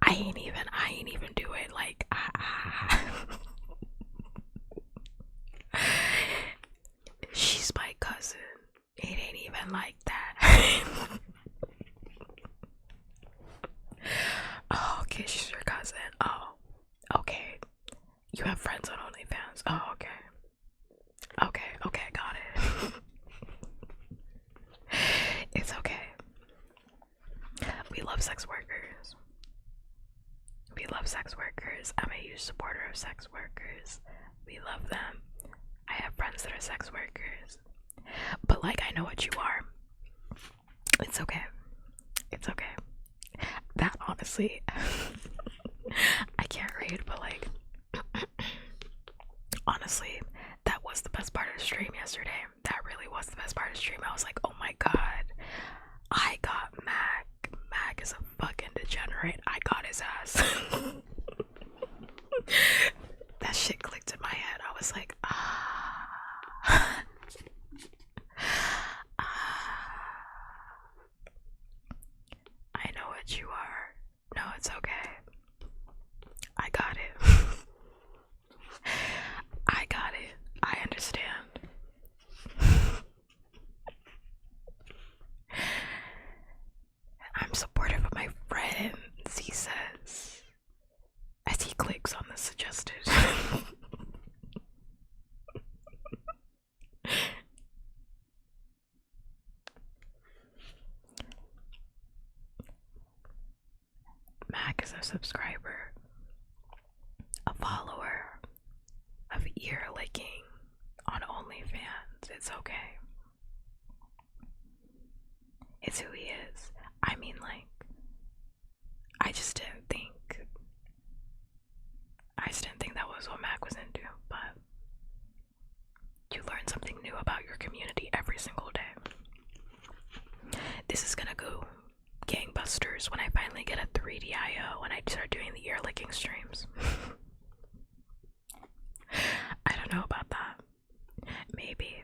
Speaker 1: I ain't even do it like she's my cousin. It ain't even like that. Oh, okay, she's your cousin. Oh, okay. You have friends on OnlyFans. Oh, okay. Okay, got it. love sex workers. I'm a huge supporter of sex workers. We love them. I have friends that are sex workers. But like, I know what you are. It's okay. It's okay. That honestly, I can't read, but like, honestly, that was the best part of the stream yesterday. That really was the best part of the stream. I was like, oh my god, I got Mac. Mac is a fucking degenerate. I got his ass. That shit clicked in my head. I was like, ah. I know what you are. No, it's okay. I got it. I got it. I understand. I'm supportive of my friends, he says, as he clicks on the suggested. Mac is a subscriber, a follower of ear licking on OnlyFans. It's okay. It's who he is. I mean, like, I just didn't think that was what Mac was into, but you learn something new about your community every single day. This is gonna go gangbusters when I finally get a 3DIO and I start doing the ear licking streams. I don't know about that. Maybe.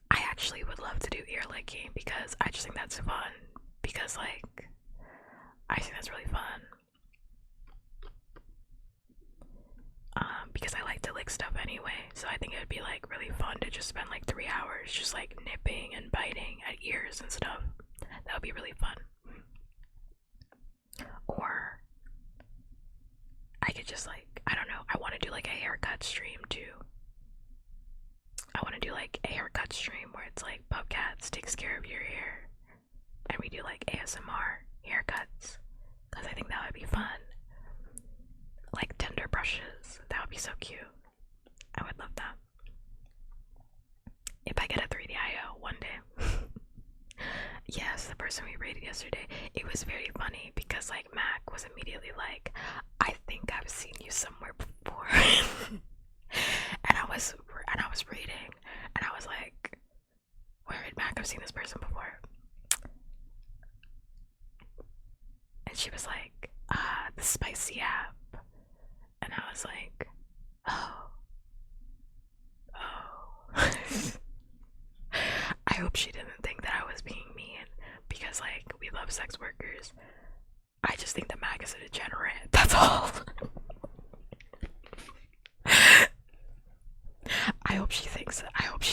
Speaker 1: I actually would love to do ear licking because I just think that's fun. Because, like, I think that's really fun. Because I like to lick stuff anyway, so I think it would be like really fun to just spend like 3 hours just like nipping and biting at ears and stuff. That would be really fun. Or I could just like, I don't know, I want to do like a haircut stream too. I want to do like a haircut stream where it's like puppkats takes care of your hair and we do like ASMR haircuts, because I think that would be fun. Like tender brushes, that would be so cute. I would love that. If I get a 3DIO one day. Yes, the person we rated yesterday, it was very funny because like Mac was immediately like, I think I've seen you somewhere before. and I was reading and I was like, where did Mac have seen this person before? And she was like, the spicy app. And I was like, oh. I hope she didn't think that I was being mean because, like, we love sex workers. I just think that Mag is a degenerate. That's all. I hope she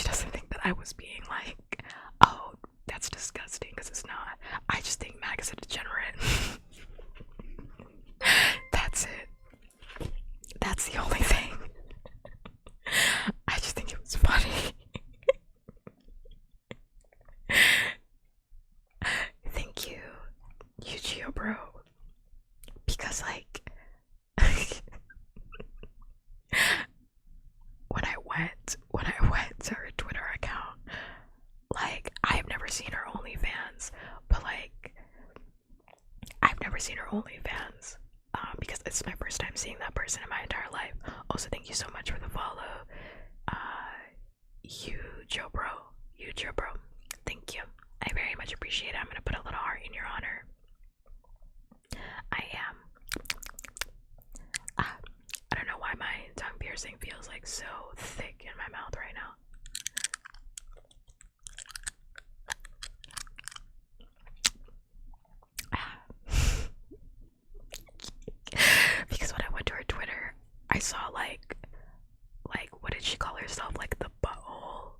Speaker 1: doesn't think that I was being like, oh, that's disgusting, because it's not. I just think Mag is a degenerate. That's it. That's the only thing. I just think it was funny. Thank you, Yu-Gi-Oh bro. Because like when I went to her Twitter account, like I have never seen her OnlyFans, but like I've never seen her OnlyFans. Because it's my first time seeing that person in my entire life. Also, thank you so much for the follow. Yu-Gi-Oh bro. Thank you. I very much appreciate it. I'm gonna put a little heart in your honor. I am. I don't know why my tongue piercing feels like so thick in my mouth right now. Because when I went to her Twitter, I saw like what did she call herself? Like the butthole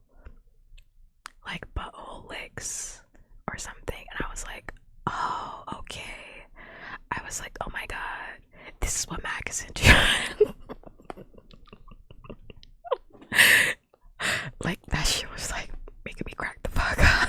Speaker 1: licks or something, and I was like, oh, okay. I was like, oh my god, this is what Mac is into. Like that shit was like making me crack the fuck up.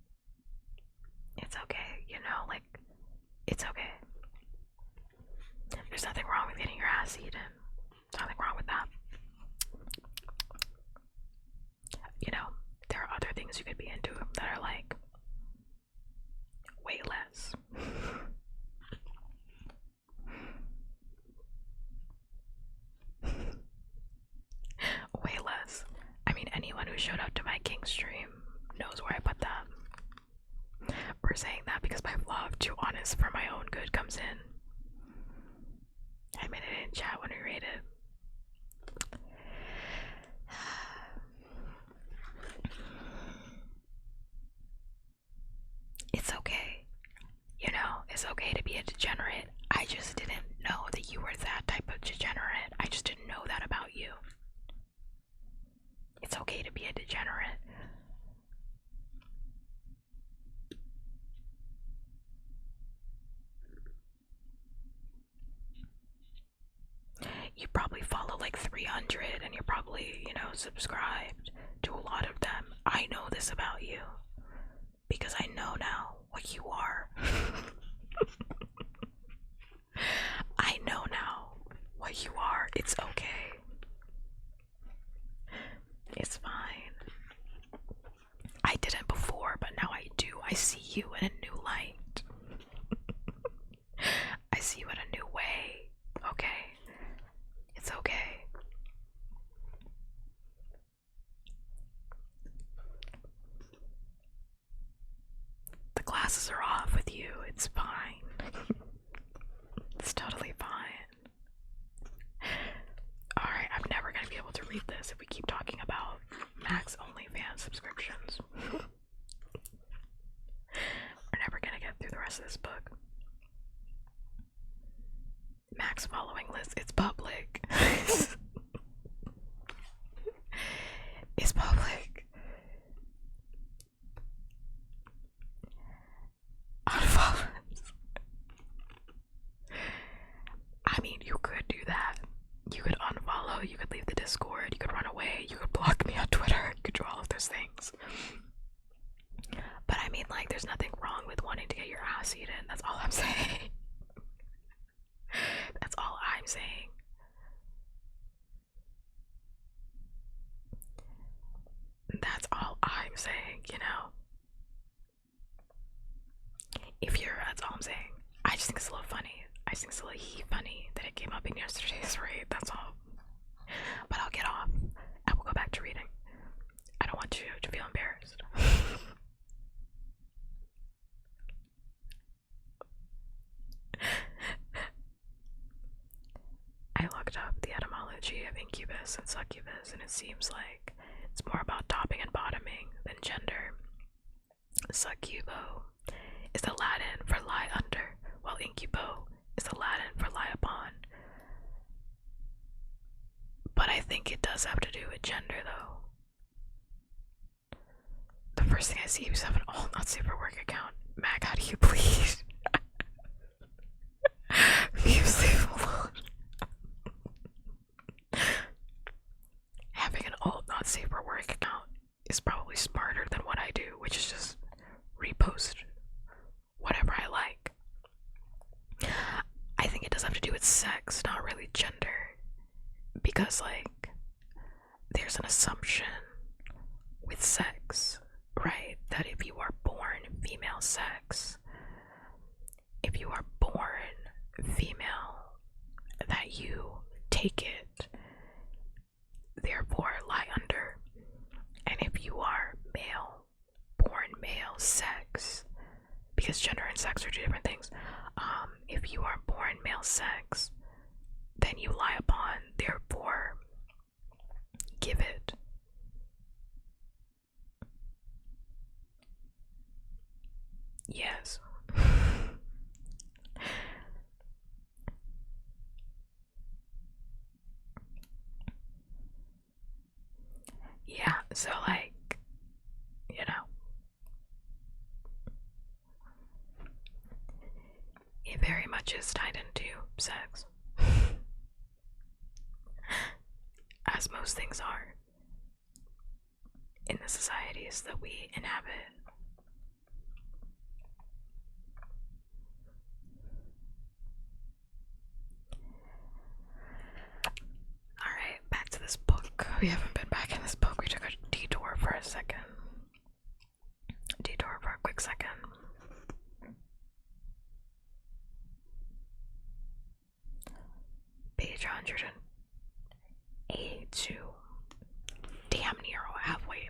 Speaker 1: showed up to my King stream knows where I put that. We're saying that because my flaw of too honest for my own good comes in. I mean it in chat when we read it. It's okay. You know, it's okay to be a degenerate. I just didn't know that you were that type of degenerate. I just didn't know that about you. It's okay to be a degenerate. You probably follow like 300 and you're probably, you know, subscribed to a lot of them. I know this about you because I know now what you are. I know now what you are. It's okay. It's fine. I didn't before, but now I do. I see you in a new light. I see you in a new way. Okay? It's okay. The glasses are off with you. It's fine. It's totally fine. Alright, I'm never gonna be able to read this if we keep talking about Max OnlyFans subscriptions. We're never gonna get through the rest of this book. Max following list, it's public. It's public. Unfollows. I mean, you could do that. You could unfollow, you could leave the Discord, you could run away, you could block me on Twitter, you could do all of those things. But I mean, like, there's nothing wrong with wanting to get your ass eaten. That's all I'm saying. That's all I'm saying. That's all I'm saying, you know? That's all I'm saying. I just think it's a little funny. I just think it's a little funny that it came up in yesterday's raid, that's all. But I'll get off and we'll go back to reading. I don't want you to feel embarrassed. I looked up the etymology of incubus and succubus, and it seems like it's more about topping and bottoming than gender. Succubo is the Latin for lie under, while incubo is the Latin for lie upon. But I think it does have to do with gender, though. The first thing I see is have an all not safe for work account. Mac, how do you please? Please leave alone. Having an alt not safe for work account is probably smarter than what I do, which is just repost whatever I like. I think it does have to do with sex, not really gender. Because, like, there's an assumption with sex, right? That if you are born female sex, if you are born female, that you take it, therefore lie under. And if you are male, born male sex, because gender and sex are two different things, if you are born male sex, then you lie upon, therefore give it. Yes. Yeah, so like, you know, it very much is tied into sex. As most things are in the societies that we inhabit. Alright, back to this book. We haven't been back in this book. We took a detour for a second. Detour for a quick second. Page 182. Damn near halfway.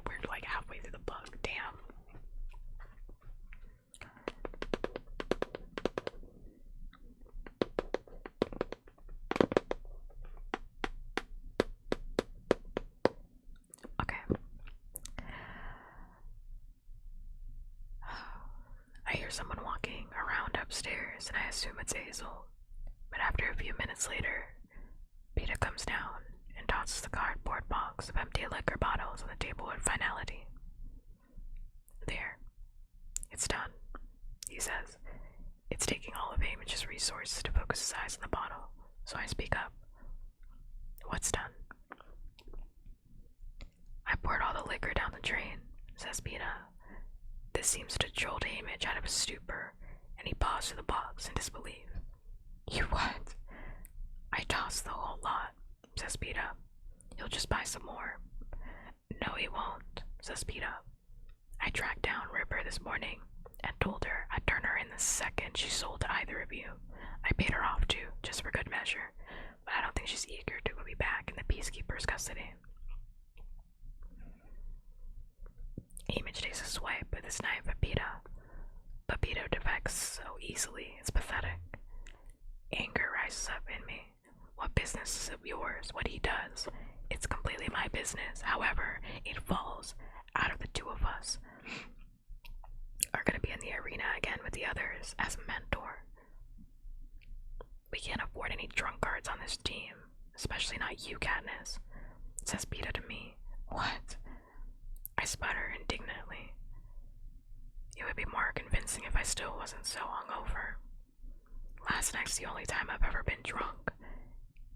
Speaker 1: someone walking around upstairs and I assume it's Hazel. But after a few minutes later, Peter comes down and tosses the cardboard box of empty liquor bottles on the table with finality. There. It's done, he says. It's taking all of Hamich's resources to focus his eyes on the bottle, so I speak up. What's done? I poured all the liquor down the drain, says Peta. This seems to jolt Hamish out of his stupor, and he paws through the box in disbelief. You what? I tossed the whole lot, says Peta. He'll just buy some more. No, he won't, says Peta. I tracked down Ripper this morning and told her I'd turn her in the second she sold to either of you. I paid her off too, just for good measure, but I don't think she's eager to be back in the Peacekeeper's custody. Hamish takes a swipe with his knife at Peta, but Peta defects so easily, it's pathetic. Anger rises up in me. What business is it yours, what he does? It's completely my business. However, it falls out of the two of us are going to be in the arena again with the others as a mentor. We can't afford any drunkards on this team, especially not you, Katniss, says Peta to me. What? I sputter indignantly. It would be more convincing if I still wasn't so hungover. Last night's the only time I've ever been drunk.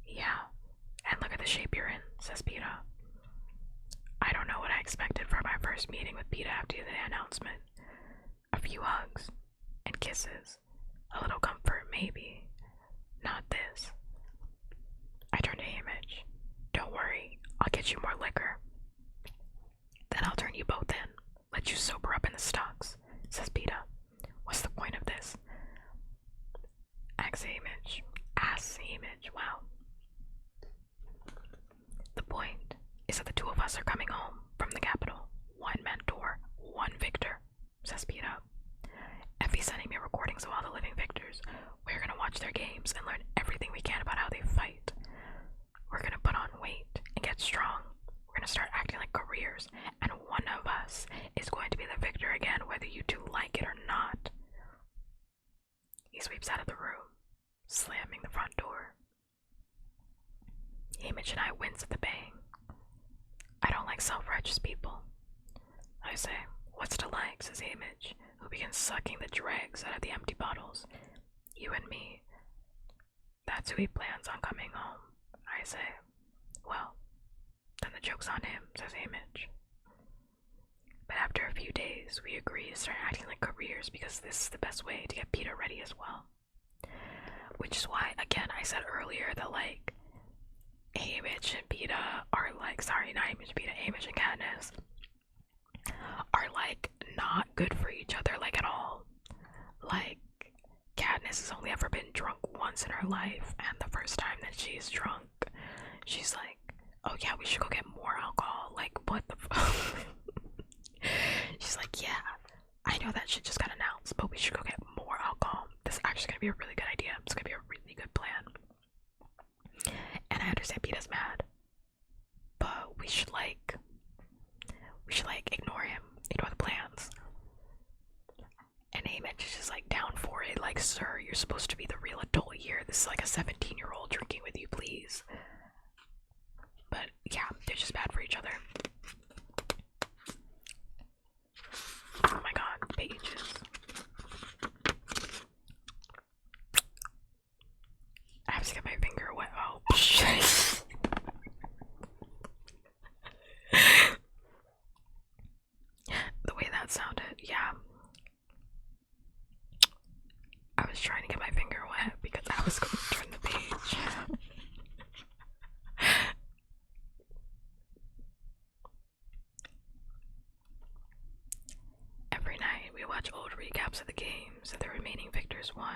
Speaker 1: Yeah, and look at the shape you're in, says Peta. I don't know what I expected for my first meeting with Peta after the announcement. A few hugs and kisses, a little comfort maybe. Not this. I turn to Hamish. Don't worry, I'll get you more liquor. Then I'll turn you both in, let you sober up in the stocks, says Peta. What's the point of this? Asks Hamish, wow. The point is that the two of us are coming home from the capital. One mentor, one victor, says Peta. Effie's sending me recordings of all the living victors. We're gonna watch their games and learn everything we can about how they fight. We're gonna put on weight and get strong. We're gonna start acting like careers, and one of us is going to be the victor again, whether you two like it or not. He sweeps out of the room, slamming the front door. Hamish and I wince at the bang. I don't like self-righteous people. I say, what's to like, says Hamish, who begins sucking the dregs out of the empty bottles. You and me. That's who he plans on coming home. I say, well, then the joke's on him, says Hamish. But after a few days, we agree to start acting like careers because this is the best way to get Peta ready as well. Which is why, again, I said earlier that, like, Hamish and Peta are, like, sorry, not Hamish and Peta, Hamish and Katniss are, like, not good for each other, like, at all. Like, Katniss has only ever been drunk once in her life, and the first time that she's drunk, she's like, oh yeah, we should go get more alcohol. Like, what the fuck? She's like, yeah, I know that shit just got announced, but we should go get more alcohol. This is actually gonna be a really good idea. It's gonna be a really good plan. And I understand Peta's mad, but we should ignore him, ignore the plans. And Hamish is just like down for it, like, sir, you're supposed to be the real adult here. This is like a 17-year-old drinking with you, please. But yeah, they're just bad for each other. Oh my god, pages. I have to get my finger wet. Oh shit. The way that sounded, yeah. I was trying to get my finger wet because I was going to turn the page. Every night we watch old recaps of the games that the remaining victors won.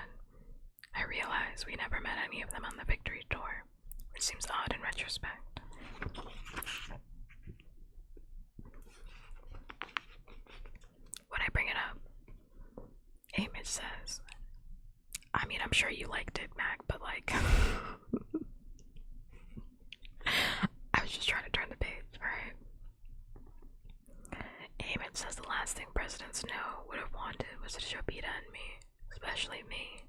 Speaker 1: I realize we never met any of them on the victory tour, which seems odd in retrospect. When I bring it up, Hamish says, I mean, I'm sure you liked it, Mac, but like, I was just trying to turn the page, alright? Hamish says the last thing President Snow would have wanted was was to show Peta and me, especially me,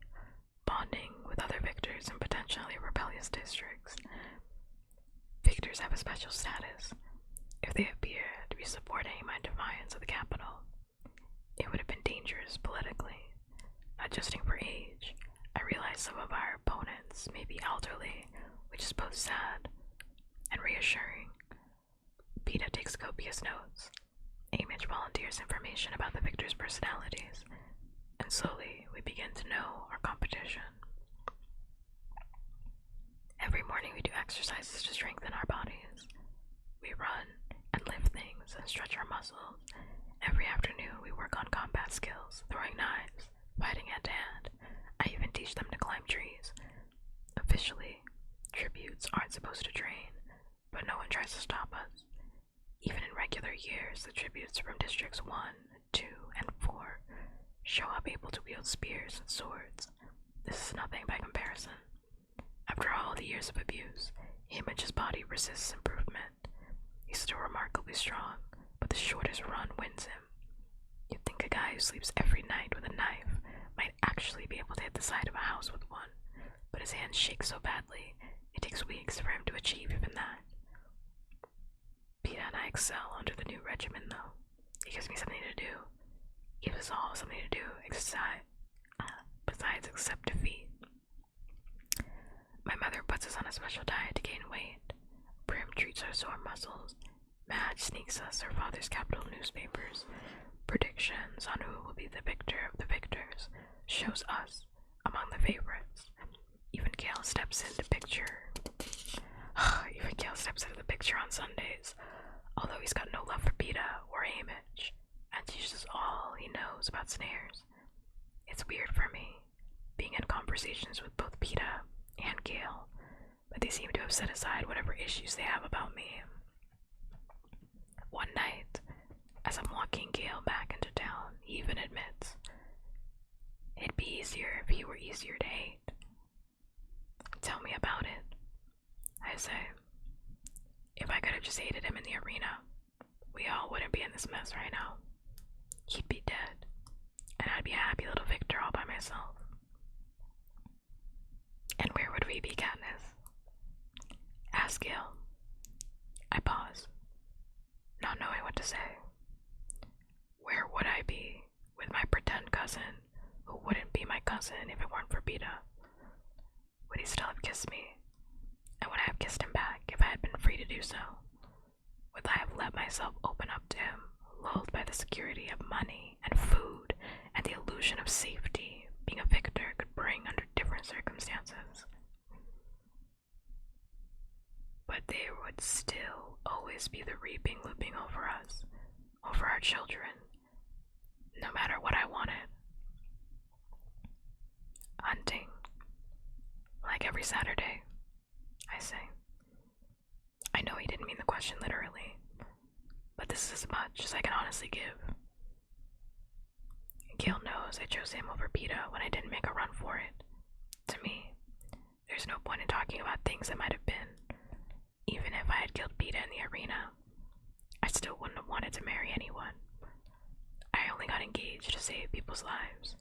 Speaker 1: bonding with other victors in potentially rebellious districts. Victors have a special status. If they appear to be supporting my defiance of the capital, it would have been dangerous politically. Adjusting for age, I realized some of our opponents may be elderly, which is both sad and reassuring. Peta takes copious notes. Amich volunteers information about the victors' personalities, and slowly we begin to know our competition. Every morning we do exercises to strengthen our bodies. We run and lift things and stretch our muscles. Every afternoon we work on combat skills, throwing knives, fighting hand to hand. I even teach them to climb trees. Officially, tributes aren't supposed to train, but no one tries to stop us. Even in regular years, the tributes from Districts 1, 2, and 4 show up able to wield spears and swords. This is nothing by comparison. After all the years of abuse, Image's body resists improvement. He's still remarkably strong, but the shortest run wins him. You'd think a guy who sleeps every night with a knife might actually be able to hit the side of a house with one, but his hands shake so badly, it takes weeks for him to achieve even that. Peta and I excel under the new regimen, though. It gives me something to do. Gives us all something to do, besides accept defeat. My mother puts us on a special diet to gain weight. Prim treats our sore muscles. Madge sneaks us her father's capital newspapers. Predictions on who will be the victor of the victors shows us among the favorites. Even Gale steps into the picture on Sundays, although he's got no love for Peta or Amich, and teaches all he knows about snares. It's weird for me, being in conversations with both Peta and Gale, but they seem to have set aside whatever issues they have about me. One night, as I'm walking Gale back into town, he even admits, it'd be easier if he were easier to hate. Tell me about it, I say. If I could have just hated him in the arena, we all wouldn't be in this mess right now. He'd be dead, and I'd be a happy little victor all by myself. And where would we be, Katniss? Ask Gale. I pause, not knowing what to say. Where would I be with my pretend cousin, who wouldn't be my cousin if it weren't for Peta? Would he still have kissed me? And would I have kissed him back if I had been free to do so? Would I have let myself open up to him, lulled by the security of money and food and the illusion of safety being a victor could bring under different circumstances? But there would still always be the reaping looping over us, over our children, no matter what I wanted. Hunting, like every Saturday, I say. I know he didn't mean the question literally, but this is as much as I can honestly give. Gale knows I chose him over Peta when I didn't make a run for it. To me, there's no point in talking about things that might have been. Even if I had killed Peta in the arena, I still wouldn't have wanted to marry anyone. I only got engaged to save people's lives,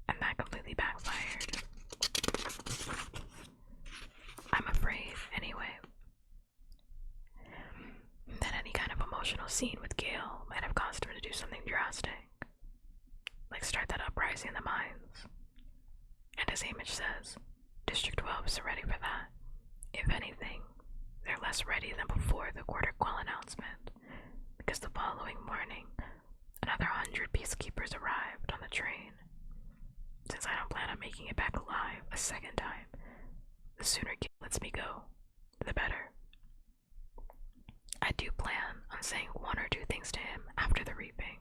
Speaker 1: and that completely backfired. I'm afraid, anyway, that any kind of emotional scene with Gale might have caused him to do something drastic, like start that uprising in the mines. And as Amich says, District 12 is ready for that. If anything, they're less ready than before the Quarter Quell announcement, because the following morning, another 100 peacekeepers arrived on the train. Since I don't plan on making it back alive a second time, the sooner Gale lets me go, the better. I do plan on saying one or two things to him after the reaping,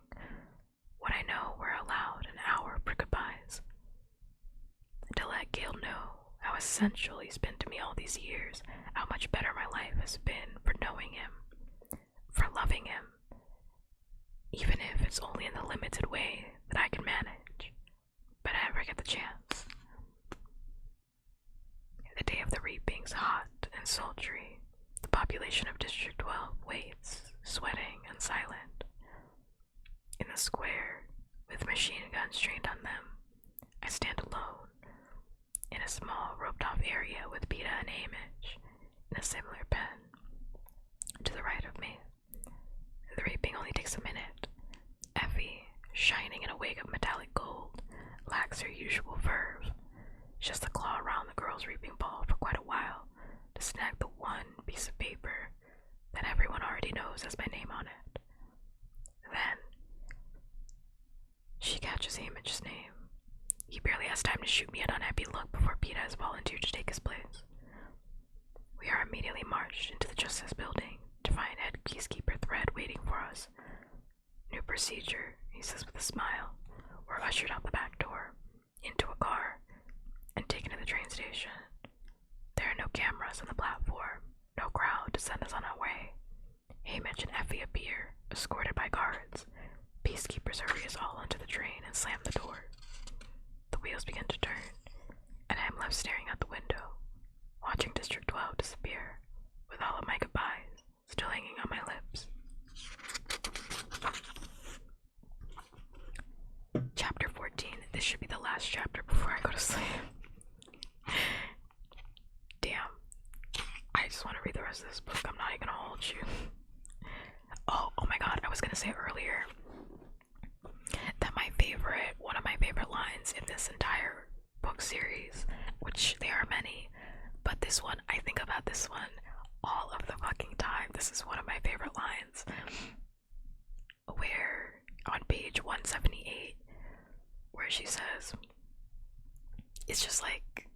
Speaker 1: when I know we're allowed an hour for goodbyes. To let Gale know how essential he's been to me all these years, how much better my life has been for knowing him, for loving him, even if it's only in the limited way that I can manage, but I never get the chance. The day of the reaping's hot and sultry. The population of District 12 waits, sweating and silent. In the square, with machine guns trained on them. I stand alone in a small roped-off area with Peta and Hamish in a similar pen to the right of me. The reaping only takes a minute. Effie, shining in a wake of metallic gold, lacks her usual verve. Just to claw around the girl's reaping ball for quite a while to snag the one piece of paper that everyone already knows has my name on it. Then, she catches Hamich's name. He barely has time to shoot me an unhappy look before Peta has volunteered to take his place. We are immediately marched into the Justice Building to find Head Peacekeeper Thread waiting for us. New procedure, he says with a smile. We're ushered out the back door, into a car, and taken to the train station. There are no cameras on the platform, no crowd to send us on our way. Hamish and Effie appear, escorted by guards. Peacekeepers hurry us all into the train and slam the door. The wheels begin to turn, and I am left staring out the window, watching District 12 disappear, with all of my goodbyes still hanging on my lips. Chapter 14. This should be the last chapter before I go to sleep. Damn. I just want to read the rest of this book. I'm not even gonna hold you. Oh my god, I was gonna say earlier that one of my favorite lines in this entire book series, which there are many, but this one, I think about this one all of the fucking time. This is one of my favorite lines, where on page 178, where she says, it's just like,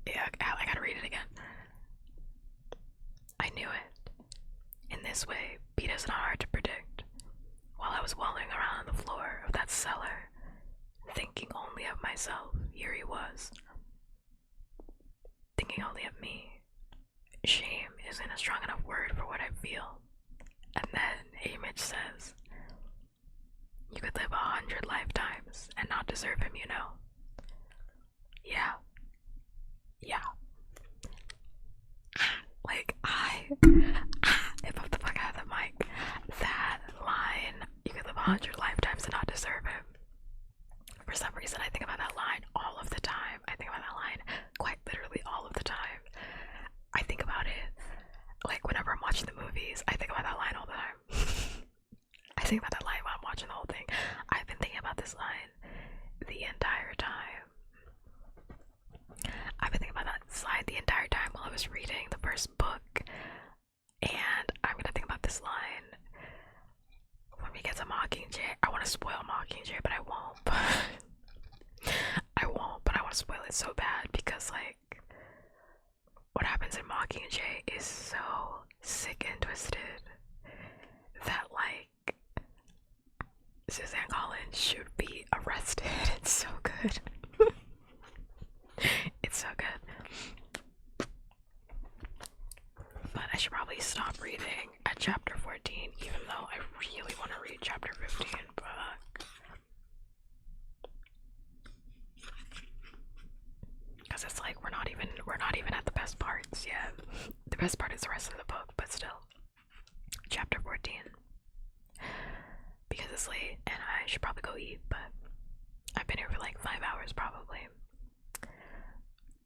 Speaker 1: yeah, I gotta read it again. I knew it. In this way, Peta's not hard to predict. While I was walling around on the floor of that cellar, thinking only of myself, here he was, thinking only of me. Shame isn't a strong enough word for what I feel. And then Hamish says, you could live 100 lifetimes and not deserve him, you know. Yeah. Like, if I'm the fuck out of the mic, that line, you could live 100 lifetimes and not deserve him. For some reason, I think about that line all of the time. I think about that line quite literally all of the time. I think about it, like, whenever I'm watching the movies, I think about that line all the time. I think about that line while I'm watching the whole thing. I've been thinking about this line the entire time. I've been thinking about that slide the entire time while I was reading the first book, and I'm gonna think about this line when we get to Mockingjay. I want to spoil Mockingjay, but I won't. I won't, but I want to spoil it so bad because, like, what happens in Mockingjay is so sick and twisted that, like, Suzanne Collins should be arrested. It's so good. It's so good. But I should probably stop reading at chapter 14, even though I really want to read chapter 15, but because it's like we're not even at the best parts yet. The best part is the rest of the book, but still. Chapter 14. Because it's late and I should probably go eat, but I've been here for like 5 hours probably.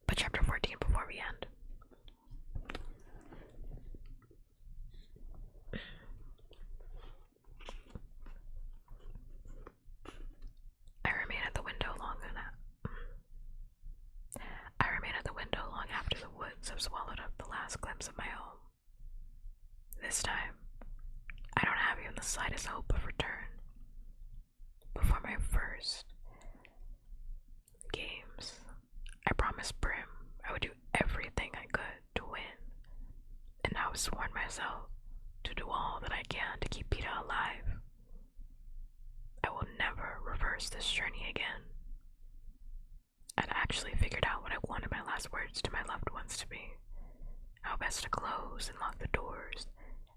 Speaker 1: But chapter 14 before we end. I remain at the window long after the woods have swallowed up the last glimpse of my home. This time, I don't have even the slightest hope of return. Before my first games, I promised Brim I would do everything I could to win, and I have sworn myself to do all that I can to keep Peta alive. I will never reverse this journey again. I'd actually figured out what I wanted my last words to my loved ones to be, how best to close and lock the doors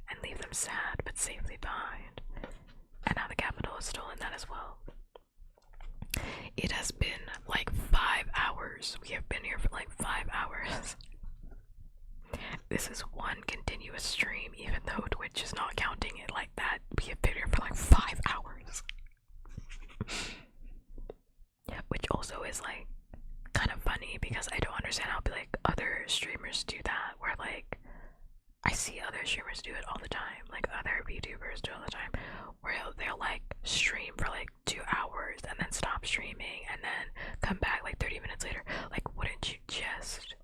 Speaker 1: and leave them sad but safely behind, and how the capital is stolen that as well. It has been like 5 hours. We have been here for like 5 hours. This is one continuous stream, even though Twitch is not counting it like that. We have been here for like 5 hours. YouTubers do it all the time. Like other VTubers do it all the time, where they'll like stream for like 2 hours and then stop streaming and then come back like 30 minutes later. Like, wouldn't you just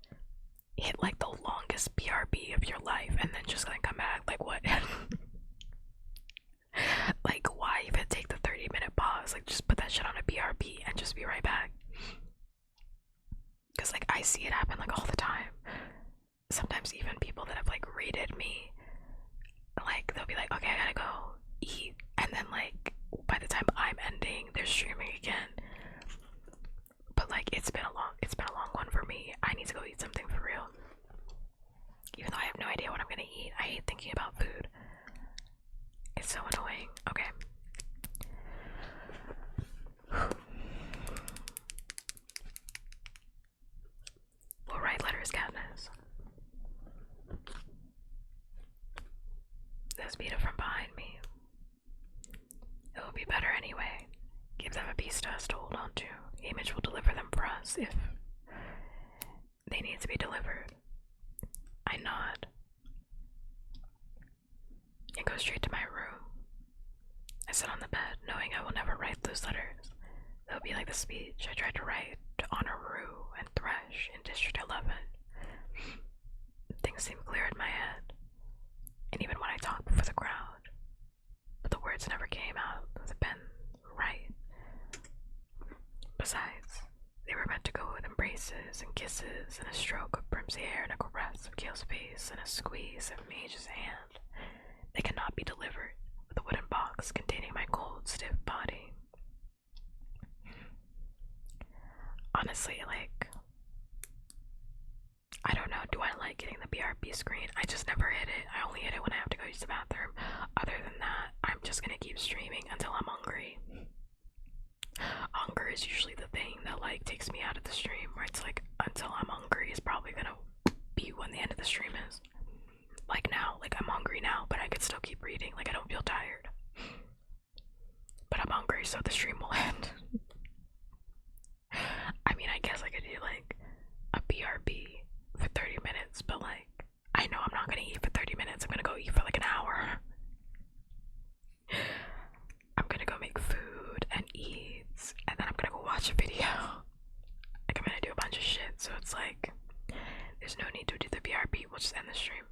Speaker 1: hit like the longest BRB of your life and then just like come back? Like, what? Like, why even take the 30-minute pause? Like, just put that shit on a BRB and just be right back. Because like I see it happen like all the time. Sometimes even people that have like rated me, like they'll be like, okay, I gotta go eat, and then like by the time I'm ending, they're streaming again. But like it's been a long one for me. I need to go eat something for real. Even though I have no idea what I'm gonna eat. I hate thinking about food. It's so annoying. Okay. We'll write letters, Katniss. There's Peeta from behind me. It will be better anyway. Give them a piece to us to hold on to. Image will deliver them for us if they need to be delivered. I nod and go straight to my room. I sit on the bed, knowing I will never write those letters. They'll be like the speech I tried to write to honor Rue and Thresh in District 11. Things seem clear in my head, and even when I talk before the crowd, but the words never came out of the pen right. Besides, they were meant to go with embraces and kisses and a stroke of Brim's hair and a caress of Kale's face and a squeeze of Mage's hand. They cannot be delivered with a wooden box containing my cold, stiff body. Honestly, like, I don't know, do I like getting the BRB screen? I just never hit it. I only hit it when I have to go use the bathroom. Other than that, I'm just gonna keep streaming until I'm hungry. Hunger is usually the thing that like takes me out of the stream, where it's like until I'm hungry is probably gonna be when the end of the stream is. Like now, like I'm hungry now, but I could still keep reading, like I don't feel tired. But I'm hungry, so the stream will end. I mean, I guess I could do like a BRB for 30 minutes, but like I know I'm not gonna eat for 30 minutes. I'm gonna go eat for like an hour. I'm gonna go make food and eat, and then I'm gonna go watch a video. Like I'm gonna do a bunch of shit, so it's like there's no need to do the BRB. We'll just end the stream.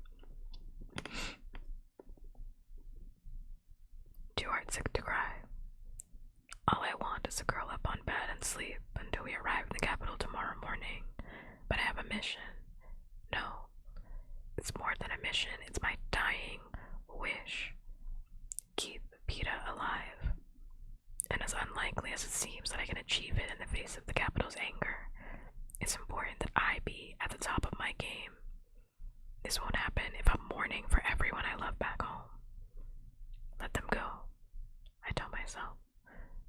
Speaker 1: Too heartsick to cry. All I want is to curl up on bed and sleep until we arrive in the capital tomorrow morning. But I have a mission. No, it's more than a mission. It's my dying wish. Keep Peeta alive. And as unlikely as it seems that I can achieve it in the face of the capital's anger, it's important that I be at the top of my game. This won't happen if I'm mourning for everyone I love back home. Let them go, I tell myself.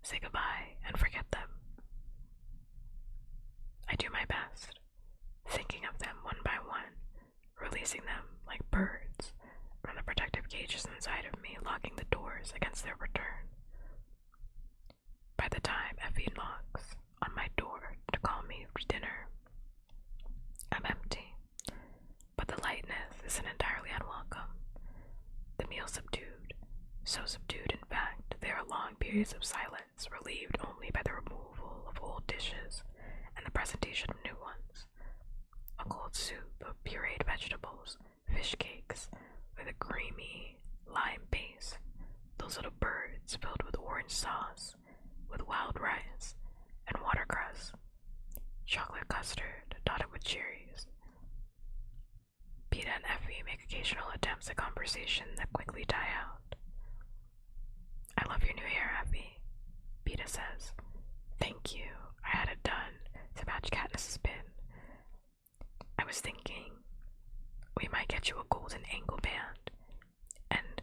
Speaker 1: Say goodbye and forget them. I do my best, thinking of them one by one, releasing them like birds from the protective cages inside of me, locking the doors against their return. By the time Effie knocks on my door to call me for dinner, I'm empty, but the lightness isn't entirely unwelcome. The meal subdued, so subdued in fact, there are long periods of silence, relieved only by the removal of old dishes and the presentation of new ones. A cold soup of pureed vegetables, fish cakes with a creamy lime base, those little birds filled with orange sauce, with wild rice and watercress, chocolate custard dotted with cherries. Peeta and Effie make occasional attempts at conversation that quickly die out. I love your new hair, Effie, Peeta says. Thank you. I had it done to match Katniss's pin. I was thinking we might get you a golden ankle band and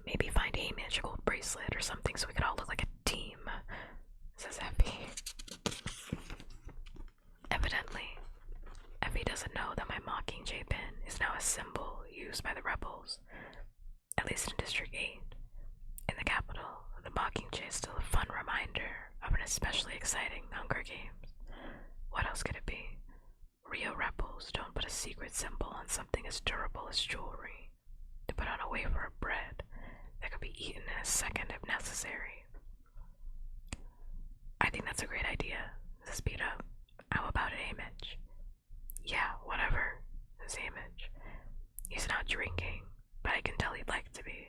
Speaker 1: maybe find Hamish a gold bracelet or something so we could all look like a team, says Effie. Evidently, Effie doesn't know that my Mockingjay pin is now a symbol used by the rebels, at least in District 8. In the capital, the Mockingjay is still a fun reminder of an especially exciting Hunger Games. What else could it be? Real rebels don't put a secret symbol on something as durable as jewelry. a second if necessary. I think that's a great idea, says Peter. How about it, Mitch? Yeah, whatever, says Mitch. He's not drinking, but I can tell he'd like to be.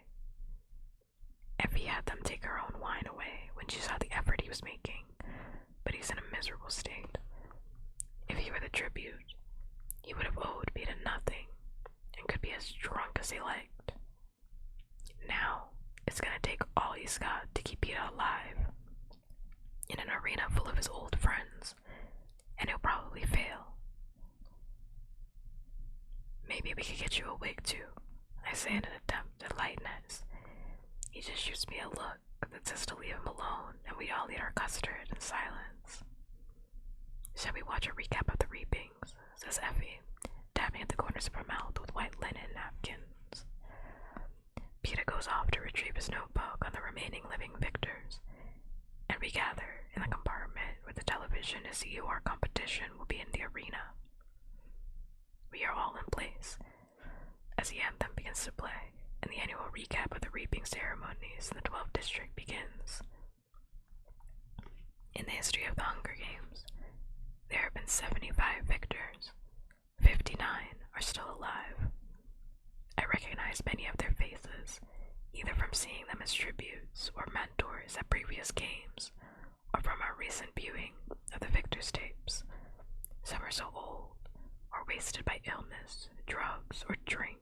Speaker 1: Effie had them take her own wine away when she saw the effort he was making, but he's in a miserable state. If he were the tribute, he would have owed Peter nothing and could be as drunk as he liked. Now, it's gonna take all he's got to keep Peter alive in an arena full of his old friends, and he'll probably fail. Maybe we could get you a wig too, I say in an attempt at lightness. He just shoots me a look that says to leave him alone, and we all eat our custard in silence. Shall we watch a recap of the reapings? Says Effie, tapping at the corners of her mouth with white linen napkins. Peter goes off to retrieve his notebook on the remaining living victors, and we gather in the compartment where the television to see who our competition will be in the arena. We are all in place as the anthem begins to play, and the annual recap of the reaping ceremonies in the 12th district begins. In the history of the Hunger Games, there have been 75 victors. 59 are still alive. I recognize many of their faces, either from seeing them as tributes or mentors at previous games, or from our recent viewing of the victors' tapes. Some are so old, or wasted by illness, drugs, or drink,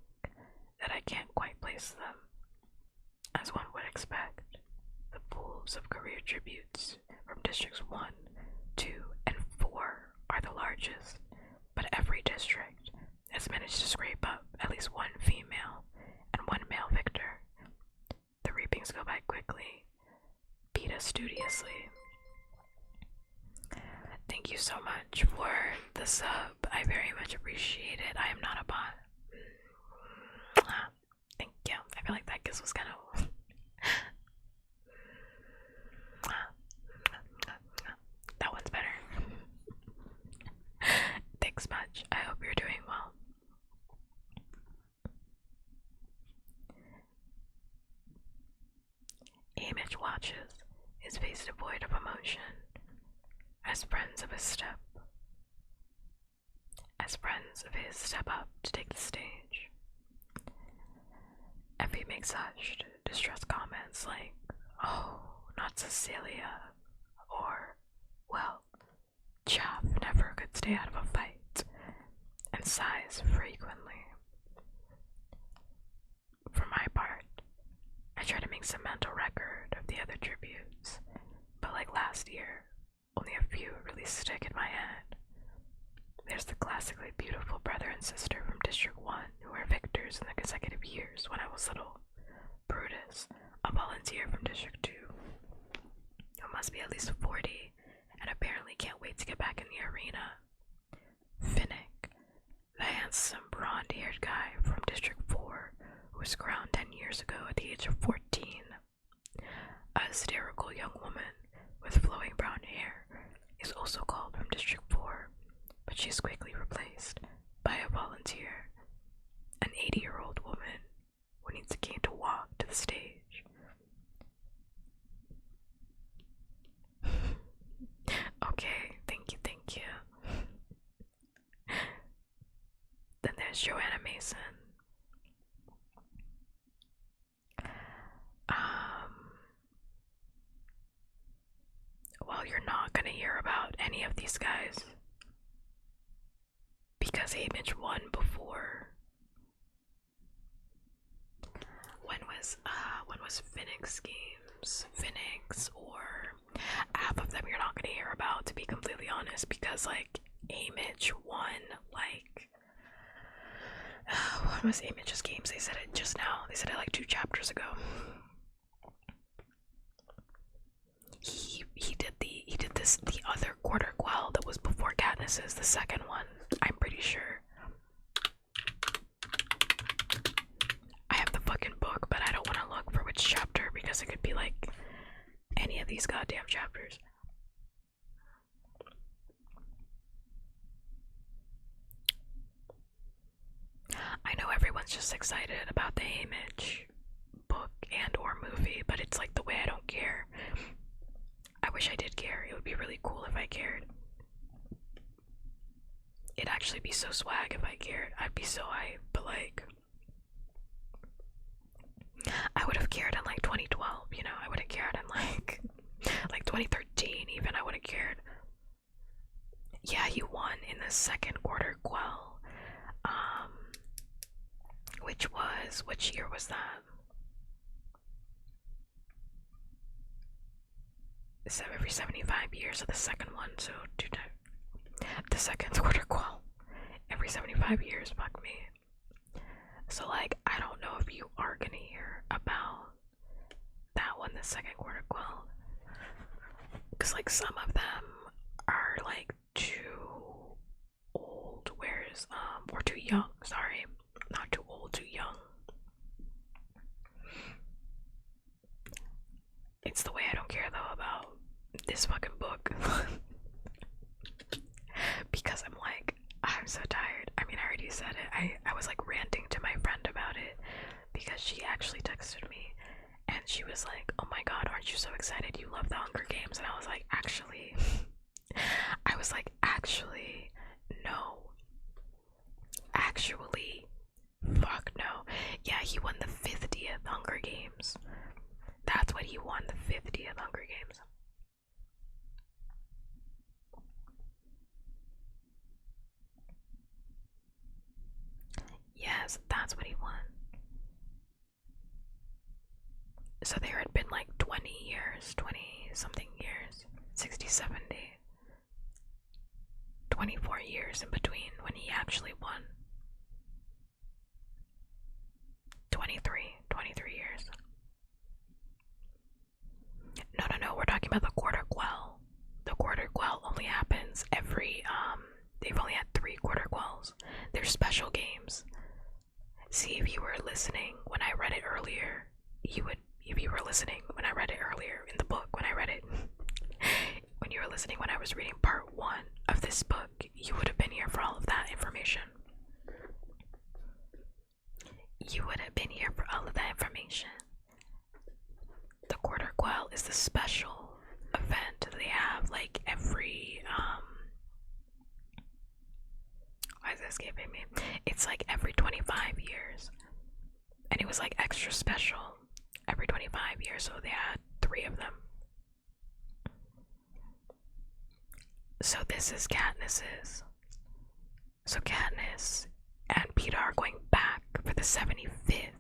Speaker 1: that I can't quite place them. As one would expect, the pools of career tributes from Districts 1, 2, and 4 are the largest, but every district has managed to scrape up at least one female and one male victor. The reapings go by quickly. Peta studiously. Thank you so much for the sub. I very much appreciate it. I am not a bot. Thank you. I feel like that kiss was kind of... That one's better. Thanks much. I hope you're doing well. Image watches, his face devoid of emotion, as friends of his step up to take the stage. Effie makes hushed, distressed comments like, "Oh, not Cecilia," or, "Well, Chaff never could stay out of a fight," and sighs frequently. For my part, I try to make some mental record of the other tributes, but like last year, only a few really stick in my head. There's the classically beautiful brother and sister from District 1 who were victors in the consecutive years when I was little. Brutus, a volunteer from District 2, who must be at least 40 and apparently can't wait to get back in the arena. Finnick, the handsome blonde-haired guy from District 4 who was crowned 10 years ago at the age of 14. A hysterical young woman with flowing brown hair is also called from District 4, but she is quickly replaced by a volunteer, an 80-year-old woman who needs a cane to walk to the stage. Okay, thank you. Then there's Joanna Mason. Well, you're not gonna hear about any of these guys because Image won before. When was Finnick's games? Finnick's, or half of them you're not gonna hear about, to be completely honest, because like Image won like when was Image's games? They said it just now. They said it like 2 chapters ago. He did the other quarter quell that was before Katniss's, the second one, I'm pretty sure. I have the fucking book, but I don't want to look for which chapter because it could be like any of these goddamn chapters. I know everyone's just excited about the Image book and or movie. movie, but it's like the way I don't care. I wish I did care. It would be really cool if I cared. It'd actually be so swag if I cared. I'd be so hype, but like, I would have cared in like 2012, you know? I would have cared in like 2013 even. I would have cared. Yeah, he won in the second quarter quell. Which year was that? So every 75 years of the second one, so two times. The second quarter quell. Every 75 years, fuck me. So like, I don't know if you are gonna hear about that one, the second quarter quell. Because like some of them are like too old, or too young, sorry. Not too old, too young. It's the way I don't care though about this fucking book. Because I'm so tired. I mean, I already said it. I was like ranting to my friend about it because she actually texted me and she was like, oh my god, aren't you so excited? You love the Hunger Games. And I was like, actually, no. Actually, fuck no. Yeah, he won the 50th Hunger Games. That's what he won, the 50th Hunger Games. Yes, that's what he won. So there had been like 20 years, 20 something years, 60, 70, 24 years in between when he actually won. 23 years. No, we're talking about the quarter quell. The quarter quell only happens they've only had 3 quarter quells. They're special games. See, if you were listening when I read it earlier, if you were listening when I read it earlier in the book, when you were listening when I was reading part 1 of this book, you would have been here for all of that information. You would have been here for all of that information. The quarter quell is the special event they have like every why is it escaping me? It's like every 25 years. And it was like extra special every 25 years, so they had 3 of them. So this is Katniss's. So Katniss and Peeta are going back for the 75th.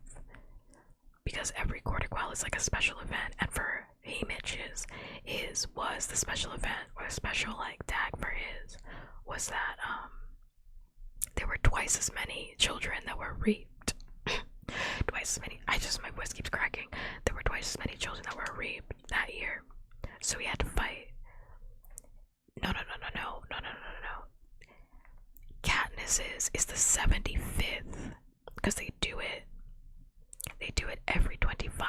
Speaker 1: Because every quarter quell is like a special event, and for Haymitch's, his was the special event, or a special like tag for his was that there were twice as many children that were raped. Twice as many. My voice keeps cracking. There were twice as many children that were raped that year, so he had to fight. No. Katniss's is the 75th because they do it every 25.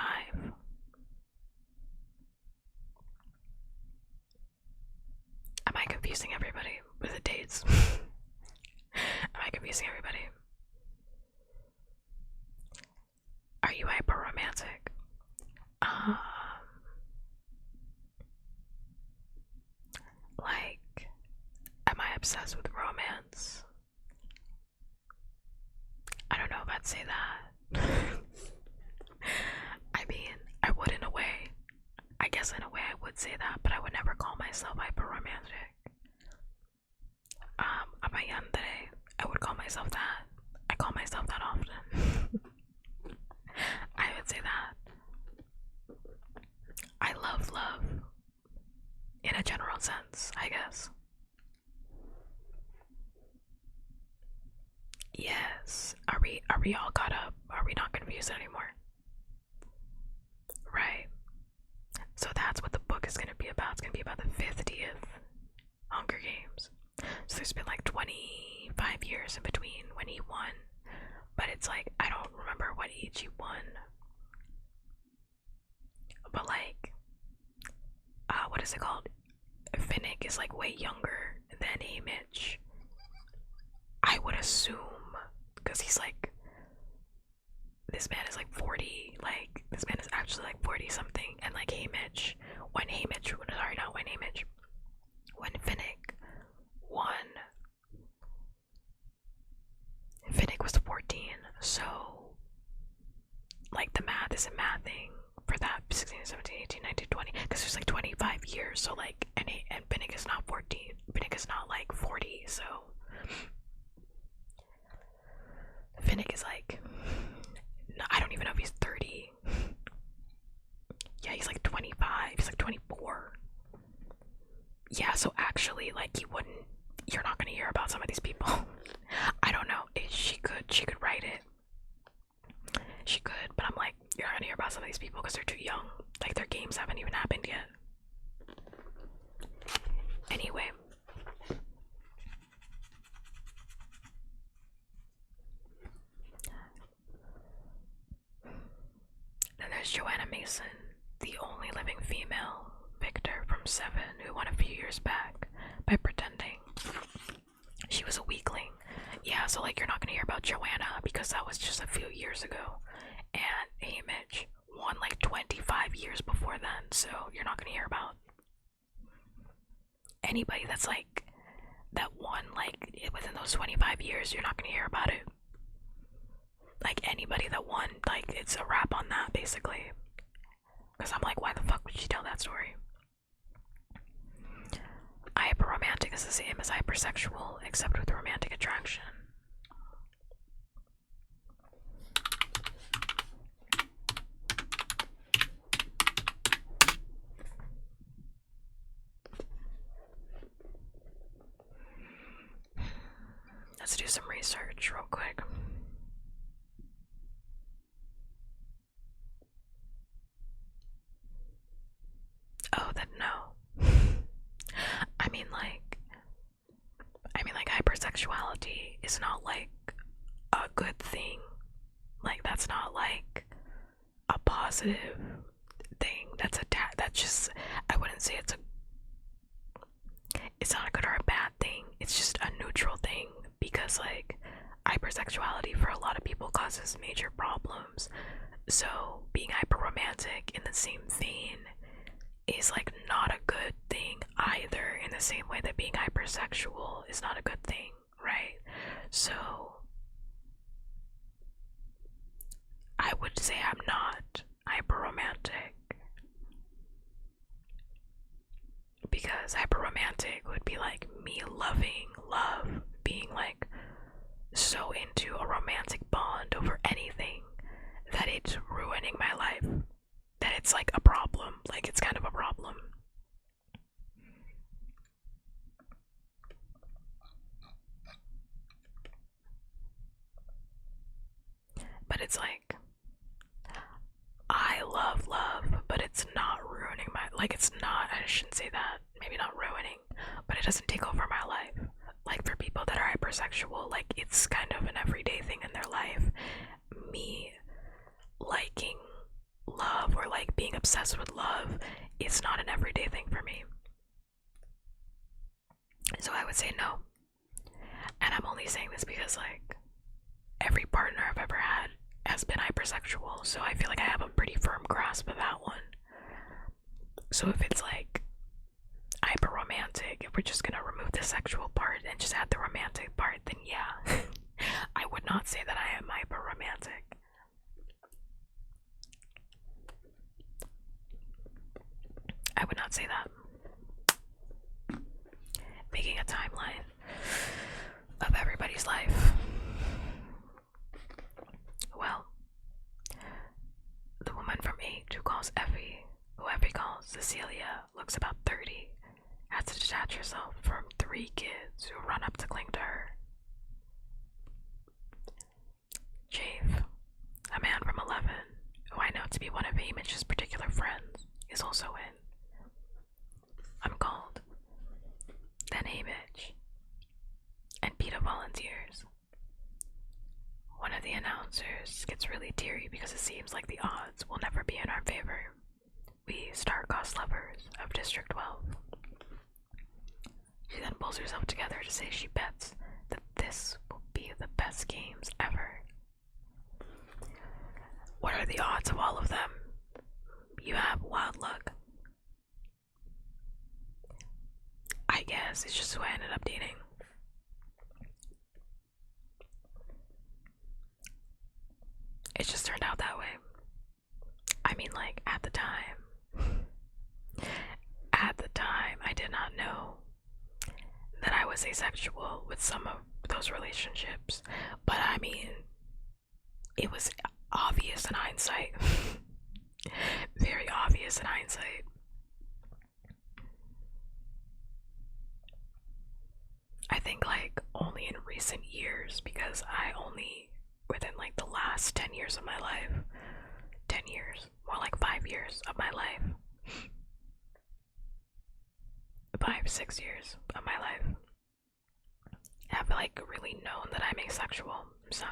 Speaker 1: Am I confusing everybody with the dates? Am I confusing everybody? Are you hyper romantic? Like, am I obsessed with romance? I don't know if I'd say that. I mean, I would in a way. I guess in a way I would say that, but I would never call myself hyper romantic. At my end today, I would call myself that. I call myself that often. I would say that. I love in a general sense, I guess. Yes. Are we all caught up? Are we not confused anymore? Right. So that's what the book is gonna be about. It's gonna be about the 50th Hunger Games. So there's been like 25 years in between when he won. But it's like, I don't remember what age he won. But like, what is it called? Finnick is like way younger than Haymitch. I would assume, because he's like, this man is like 40. Like, this man is actually like 40 something. And like Haymitch, when Finnick won, Finnick was 14. So, like, the math isn't mathing for that 16, 17, 18, 19, 20. Because there's like 25 years. So, like, and Finnick is not 14. Finnick is not like 40. So, Finnick is like, I don't even know if he's 30. Yeah, he's like 25. He's like 24. Yeah, so actually, like, you're not gonna hear about some of these people. I don't know. She could write it. She could, but I'm like, you're not gonna hear about some of these people because they're too young. Like, their games haven't even happened yet. Anyway. Then there's Joanna Mason, the only living female victor from Seven who won a few years back by pretending she was a weakling. Yeah, so like you're not gonna hear about Joanna because that was just a few years ago. And Haymitch won like 25 years before then, so you're not gonna hear about anybody that's like that won like within those 25 years. You're not gonna hear about it. Like anybody that won, like it's a wrap on that basically. Because I'm like, why the fuck would she tell that story? Hyperromantic is the same as hypersexual, except with romantic attraction. Let's do some research real quick. Oh, then no. I mean like hypersexuality is not like a good thing. Like that's not like a positive thing. That's just, I wouldn't say it's not a good or a bad thing. It's just a neutral thing because like hypersexuality for a lot of people causes major problems. So being hyperromantic in the same vein is like not a good thing either, in the same way that being hypersexual is not a good thing, right? So I would say I'm not hyperromantic because hyperromantic would be like me loving love, being like so into a romantic bond over anything that it's ruining my life, that it's like a problem, like it's kind of a problem. But it's like, I love love, but it's not ruining my, like it's not, I shouldn't say that, maybe not ruining, but it doesn't take over my life. Like for people that are hypersexual, like it's kind of an everyday thing in their life. Me liking love or like being obsessed with love is not an everyday thing for me. So I would say no. And I'm only saying this because like every partner I've ever had has been hypersexual, so I feel like I have a pretty firm grasp of that one. So if it's like hyperromantic, if we're just gonna remove the sexual part and just add the romantic part, then yeah. I would not say that I am hyperromantic. I would not say that. Making a timeline of everybody's life. Well, the woman from 8 who calls Effie, who Effie calls Cecilia, looks about 30, has to detach herself from 3 kids who run up to cling to her. Jave, a man from 11, who I know to be one of Haymitch's particular friends, is also in. I'm called. Then Haymitch. And PETA volunteers. One of the announcers gets really teary because it seems like the odds will never be in our favor. We star-crossed lovers of District 12. She then pulls herself together to say she bets that this will be the best games ever. What are the odds of all of them? You have wild luck. I guess it's just who I ended up dating. It just turned out that way. I mean, like, at the time, I did not know that I was asexual with some of those relationships. But I mean, it was obvious in hindsight. Very obvious in hindsight. I think, like, only in recent years, because I only, within like the last 10 years of my life, 10 years, more like 5 years of my life, 5, 6 years of my life, have like really known that I'm asexual. So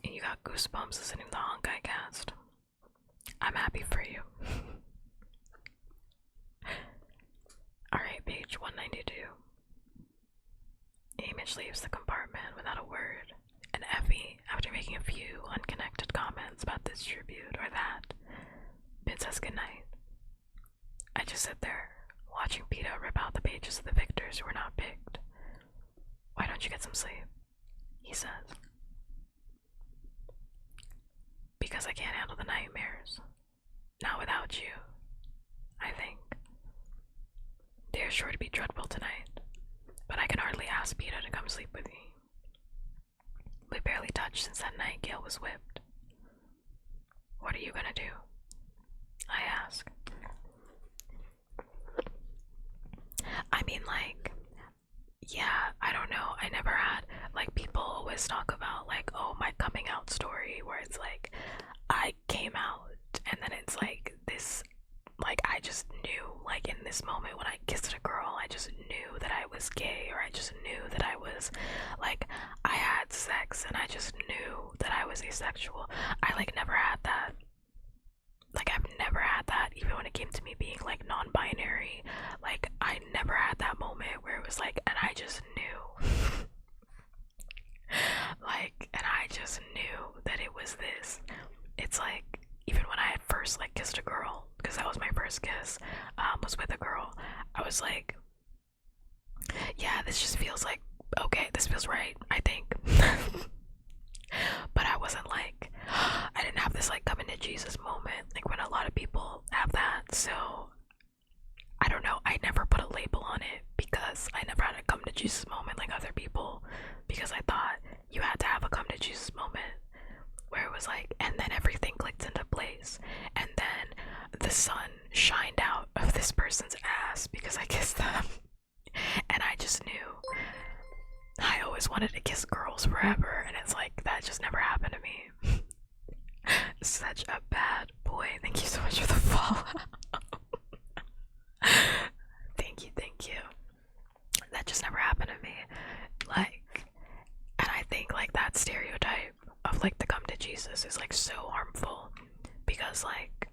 Speaker 1: and you got goosebumps listening to the Honkai cast. I'm happy for you. Alright, page 192. Image leaves the compartment without a word, and Effie, after making a few unconnected comments about this tribute or that, bids us goodnight. I just sit there, watching Peta rip out the pages of the victors who were not picked. Why don't you get some sleep? He says. Because I can't handle the nightmares. Not without you, I think. They are sure to be dreadful tonight, but I can hardly ask Peta to come sleep with me. We barely touched since that night Gail was whipped. What are you gonna do? I ask. I mean, like, yeah, I don't know. I never had, like, people always talk about, like, oh, my coming out story, where it's like, I came out, and then it's like this, like, I just knew, like, in this moment when I kissed a girl, I just knew that I was gay, or I just knew that I was, like, I had sex, and I just knew that I was asexual. I, like, never had that. Like, I've never had that, even when it came to me being, like, non-binary. Like, I never had that moment where it was like, and I just knew. Like, and I just knew that it was this. It's like, even when I had first, like, kissed a girl, because that was my first kiss, was with a girl, I was like, yeah, this just feels like, okay, this feels right, I think. But I wasn't like, I didn't have this, like, coming to Jesus moment, like, when a lot of people have that. So I don't know, I never put a label on it, because I never had a come to Jesus moment like other people, because I thought you had to have a come to Jesus moment where it was like, and then everything clicked into place, and then the sun shined out of this person's ass because I kissed them. And I just knew I always wanted to kiss girls forever, and it's like, that just never happened to me. Such a bad boy. Thank you so much for the follow. Thank you. That just never happened to me. Like, and I think, like, that stereotype of, like, the come to Jesus is, like, so harmful, because, like,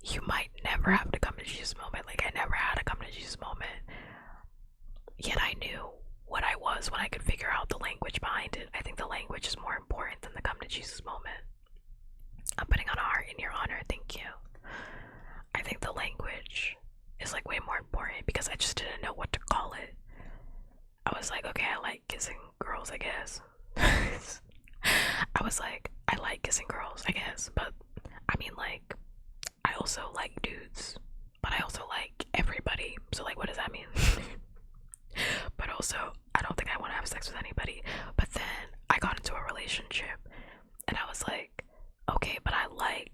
Speaker 1: you might never have to come to Jesus moment. Like, I never had a come to Jesus moment, yet I knew what I was when I could figure out the language behind it. I think the language is more important than the come to Jesus moment. I'm putting on a heart in your honor, thank you. I think the language is, like, way more important, because I just didn't know what to call it. I was like, okay, I like kissing girls, I guess. I was like, I like kissing girls, I guess, but I mean, like, I also like dudes, but I also like everybody, so, like, what does that mean? But also, I don't think I want to have sex with anybody. But then I got into a relationship, and I was like, okay, but I like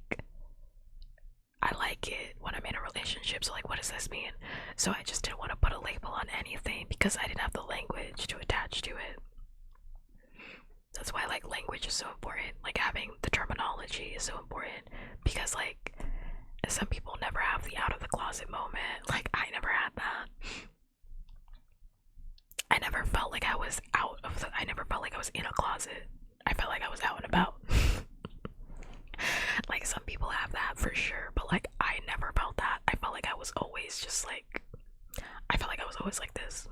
Speaker 1: it when I'm in a relationship, so, like, what does this mean? So I just didn't want to put a label on anything, because I didn't have the language to attach to it. That's why, like, language is so important. Like, having the terminology is so important, because, like, some people never have the out of the closet moment. Like, I never had that. I never felt like I was I never felt like I was in a closet. I felt like I was out and about. Like, some people have that for sure, but, like, I never felt that. was always just like, I felt like I was always like this.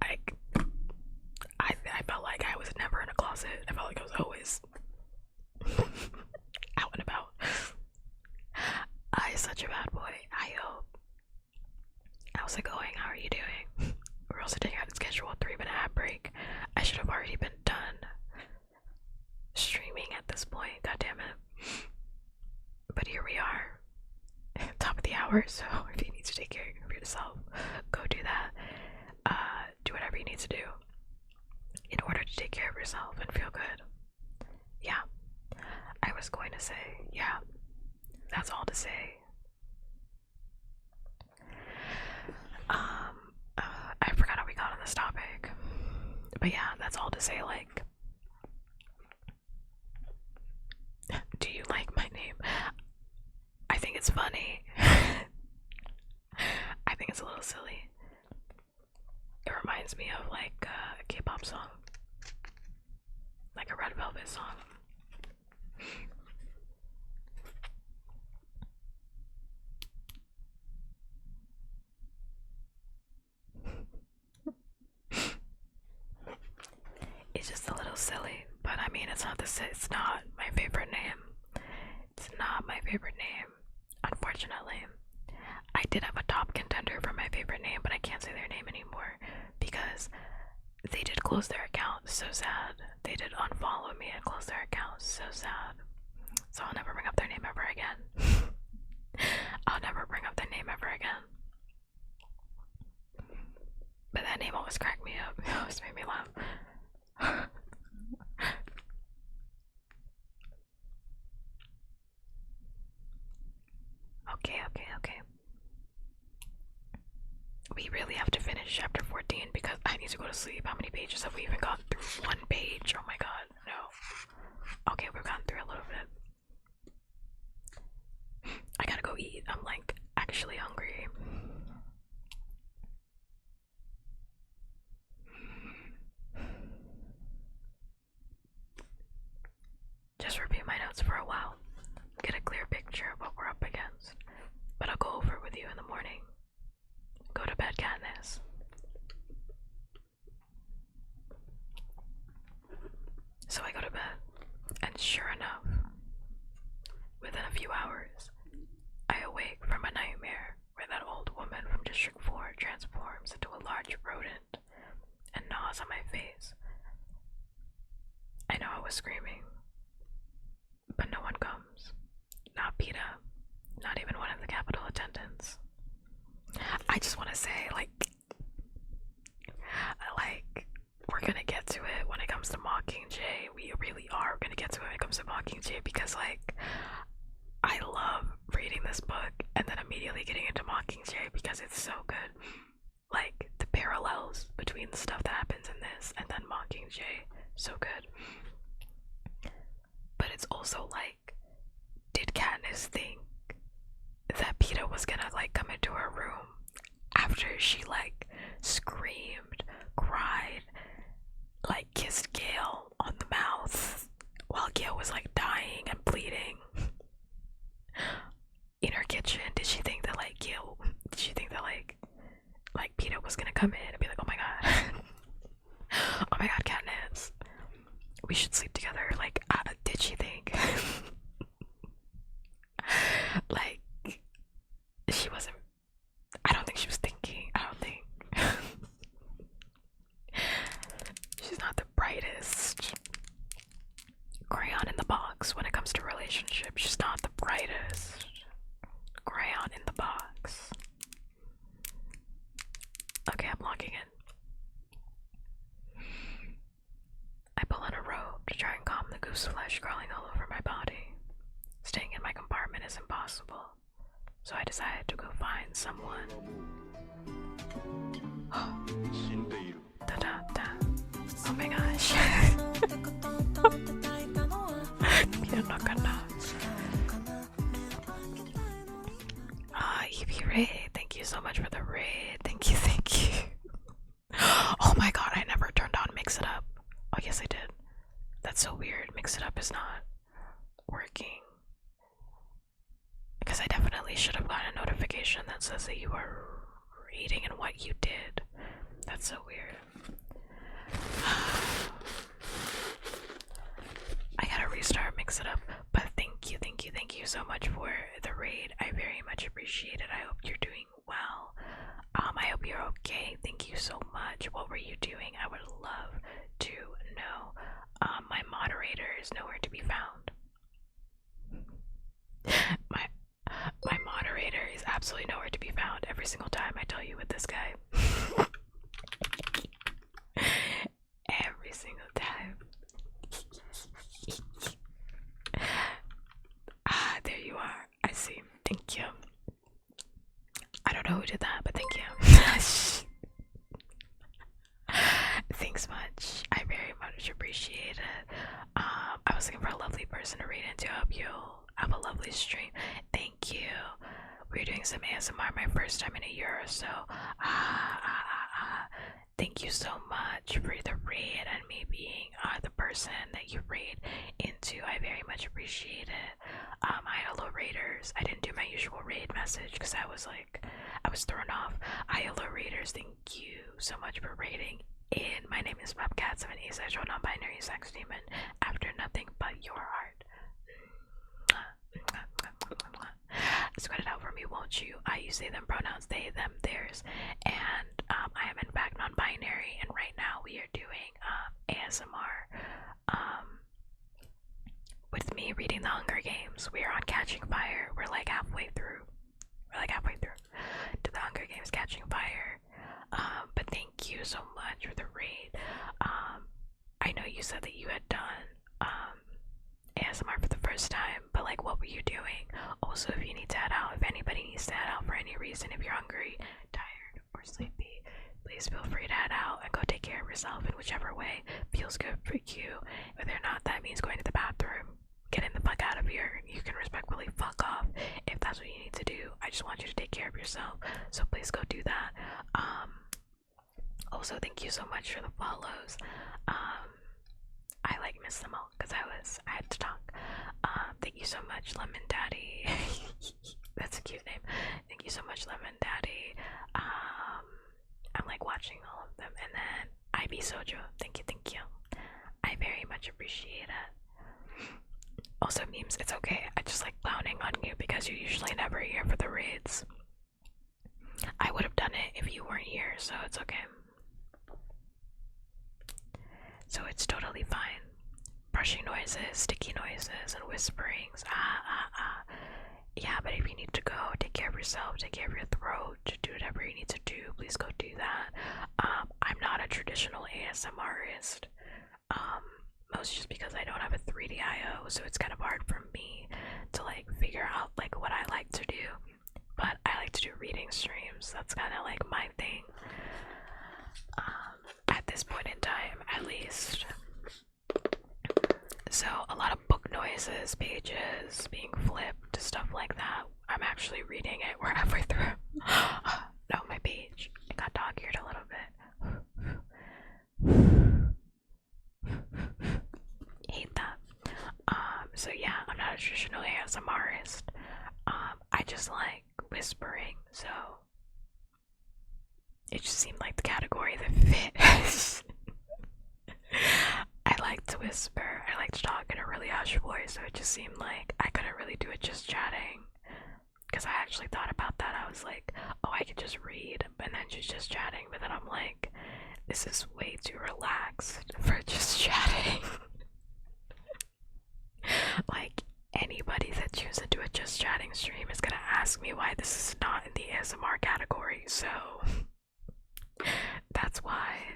Speaker 1: Like, I felt like I was never in a closet. I felt like I was always out and about. I such a bad boy. I hope. How's it going? How are you doing? We're also taking out the scheduled 3-minute ad break. I should have already been done streaming at this point. God damn it. But here we are. Top of the hour, so if you need to take care of yourself, go do that. Do whatever you need to do in order to take care of yourself and feel good. Yeah. I was going to say, yeah. That's all to say. I forgot how we got on this topic. But yeah, that's all to say, like, do you like my name? I think it's funny. I think it's a little silly. It reminds me of like a K-pop song. Like a Red Velvet song. It's just a little silly, but I mean, it's not my favorite name. It's not my favorite name, unfortunately. I did have a top contender for my favorite name, but I can't say their name anymore because they did close their account. So sad. They did unfollow me and close their account. So sad. So I'll never bring up their name ever again. I'll never bring up their name ever again. But that name always cracked me up. It always made me laugh. Okay. We really have to finish chapter 14 because I need to go to sleep. How many pages have we even gone through? 1 page. Oh my god, no. Okay, we've gone through a little bit. I gotta go eat. I'm like actually hungry. Just review my notes for a while. Get a clear picture of what we're up against. But I'll go over it with you in the morning. Go to bed, Katniss. So I go to bed, and sure enough, within a few hours, I awake from a nightmare where that old woman from District 4 transforms into a large rodent and gnaws on my face. I know I was screaming, but no one comes. Not PETA, not even one of the Capitol attendants. I just want to say, like, we're gonna get to it when it comes to Mockingjay. We really are gonna get to it when it comes to Mockingjay because, like, I love reading this book and then immediately getting into Mockingjay because it's so good. Like, the parallels between the stuff that happens in this and then Mockingjay, so good. But it's also like, did Katniss think that PETA was gonna, like, come into her room after she, like, screamed, cried, like, kissed Gale on the mouth while Gale was, like, dying and bleeding in her kitchen? Did she think that, like, PETA was gonna come in and be like, oh my god, Katniss, we should sleep together? Like, did she think? Like, she wasn't, I don't think she was thinking, she's not the brightest crayon in the box when it comes to relationships. She's not the brightest crayon in the box. Okay, I'm logging in. I pull on a robe to try and calm the goose flesh crawling all over my body. Staying in my compartment is impossible, so I decided to go find someone. Da-da-da. Oh my gosh. You're not gonna. EB Raid, thank you so much for the raid. Thank you. Oh my god, I never turned on Mix It Up. Oh, yes, I did. That's so weird. Mix It Up is not working. Because I definitely definitely should have gotten a notification that says that you are reading and what you did. That's so weird. I gotta restart, mix it up. But thank you so much for the raid. I very much appreciate it. I hope you're doing well. I hope you're okay. Thank you so much. What were you doing? I would love to know. My moderator is nowhere to be found. My moderator is absolutely nowhere to be found every single time I tell you with this guy. Every single time. There you are. I see. Thank you. I don't know who did that, but thank you. Thanks much. I very much appreciate it. I was looking for a lovely person to read into. I hope you'll have a lovely stream. Thank you. We're doing some ASMR my first time in a year or so. Thank you so much for the raid and me being the person that you raid into. I very much appreciate it. Hi, hello raiders. I didn't do my usual raid message because I was thrown off. Hi, hello raiders. Thank you so much for raiding in. My name is Puppkats. I'm an asexual non-binary sex demon after nothing but your heart. Spread it out for me, won't you? I use they, them pronouns, they, them, theirs, and I am in fact non-binary, and right now we are doing ASMR with me reading the Hunger Games. We are on Catching Fire. We're like halfway through to the Hunger Games Catching Fire. But thank you so much for the raid. I know you said that you had done ASMR for the first time, but like, what were you doing? Also, if you need to head out, if anybody needs to head out for any reason, if you're hungry, tired, or sleepy, please feel free to head out and go take care of yourself in whichever way feels good for you. Whether or not that means going to the bathroom, getting the fuck out of here, you can respectfully fuck off if that's what you need to do. I just want you to take care of yourself, so please go do that. Also, thank you so much for the follows. I like missed them all because I had to talk. Thank you so much, Lemon Daddy. That's a cute name. Thank you so much, Lemon Daddy. I'm like watching all of them, and then IB Sojo. Thank you. I very much appreciate it. Also, memes, it's okay. I just like clowning on you because you're usually never here for the raids. I would have done it if you weren't here, so it's okay. So it's totally fine. Brushing noises, sticky noises, and whisperings. Yeah, but if you need to go, take care of yourself, take care of your throat, do whatever you need to do, please go do that. I'm not a traditional ASMRist. Mostly just because I don't have a 3D IO, so it's kind of hard for me to like figure out like what I like to do. But I like to do reading streams. That's kind of like my thing. At this point in time, at least. So a lot of book noises, pages being flipped, stuff like that. I'm actually reading it. We're halfway through. No, my page. It got dog-eared a little bit. Hate that. So yeah, I'm not a traditional ASMRist. I just like whispering, so it just seemed like the category that fit. I like to whisper, I like to talk in a really hushed voice, so it just seemed like I couldn't really do it just chatting. Because I actually thought about that. I was like, oh, I could just read and then just chatting, but then I'm like, this is way too relaxed for just chatting. Like, anybody that tunes into a just chatting stream is gonna ask me why this is not in the ASMR category, so that's why.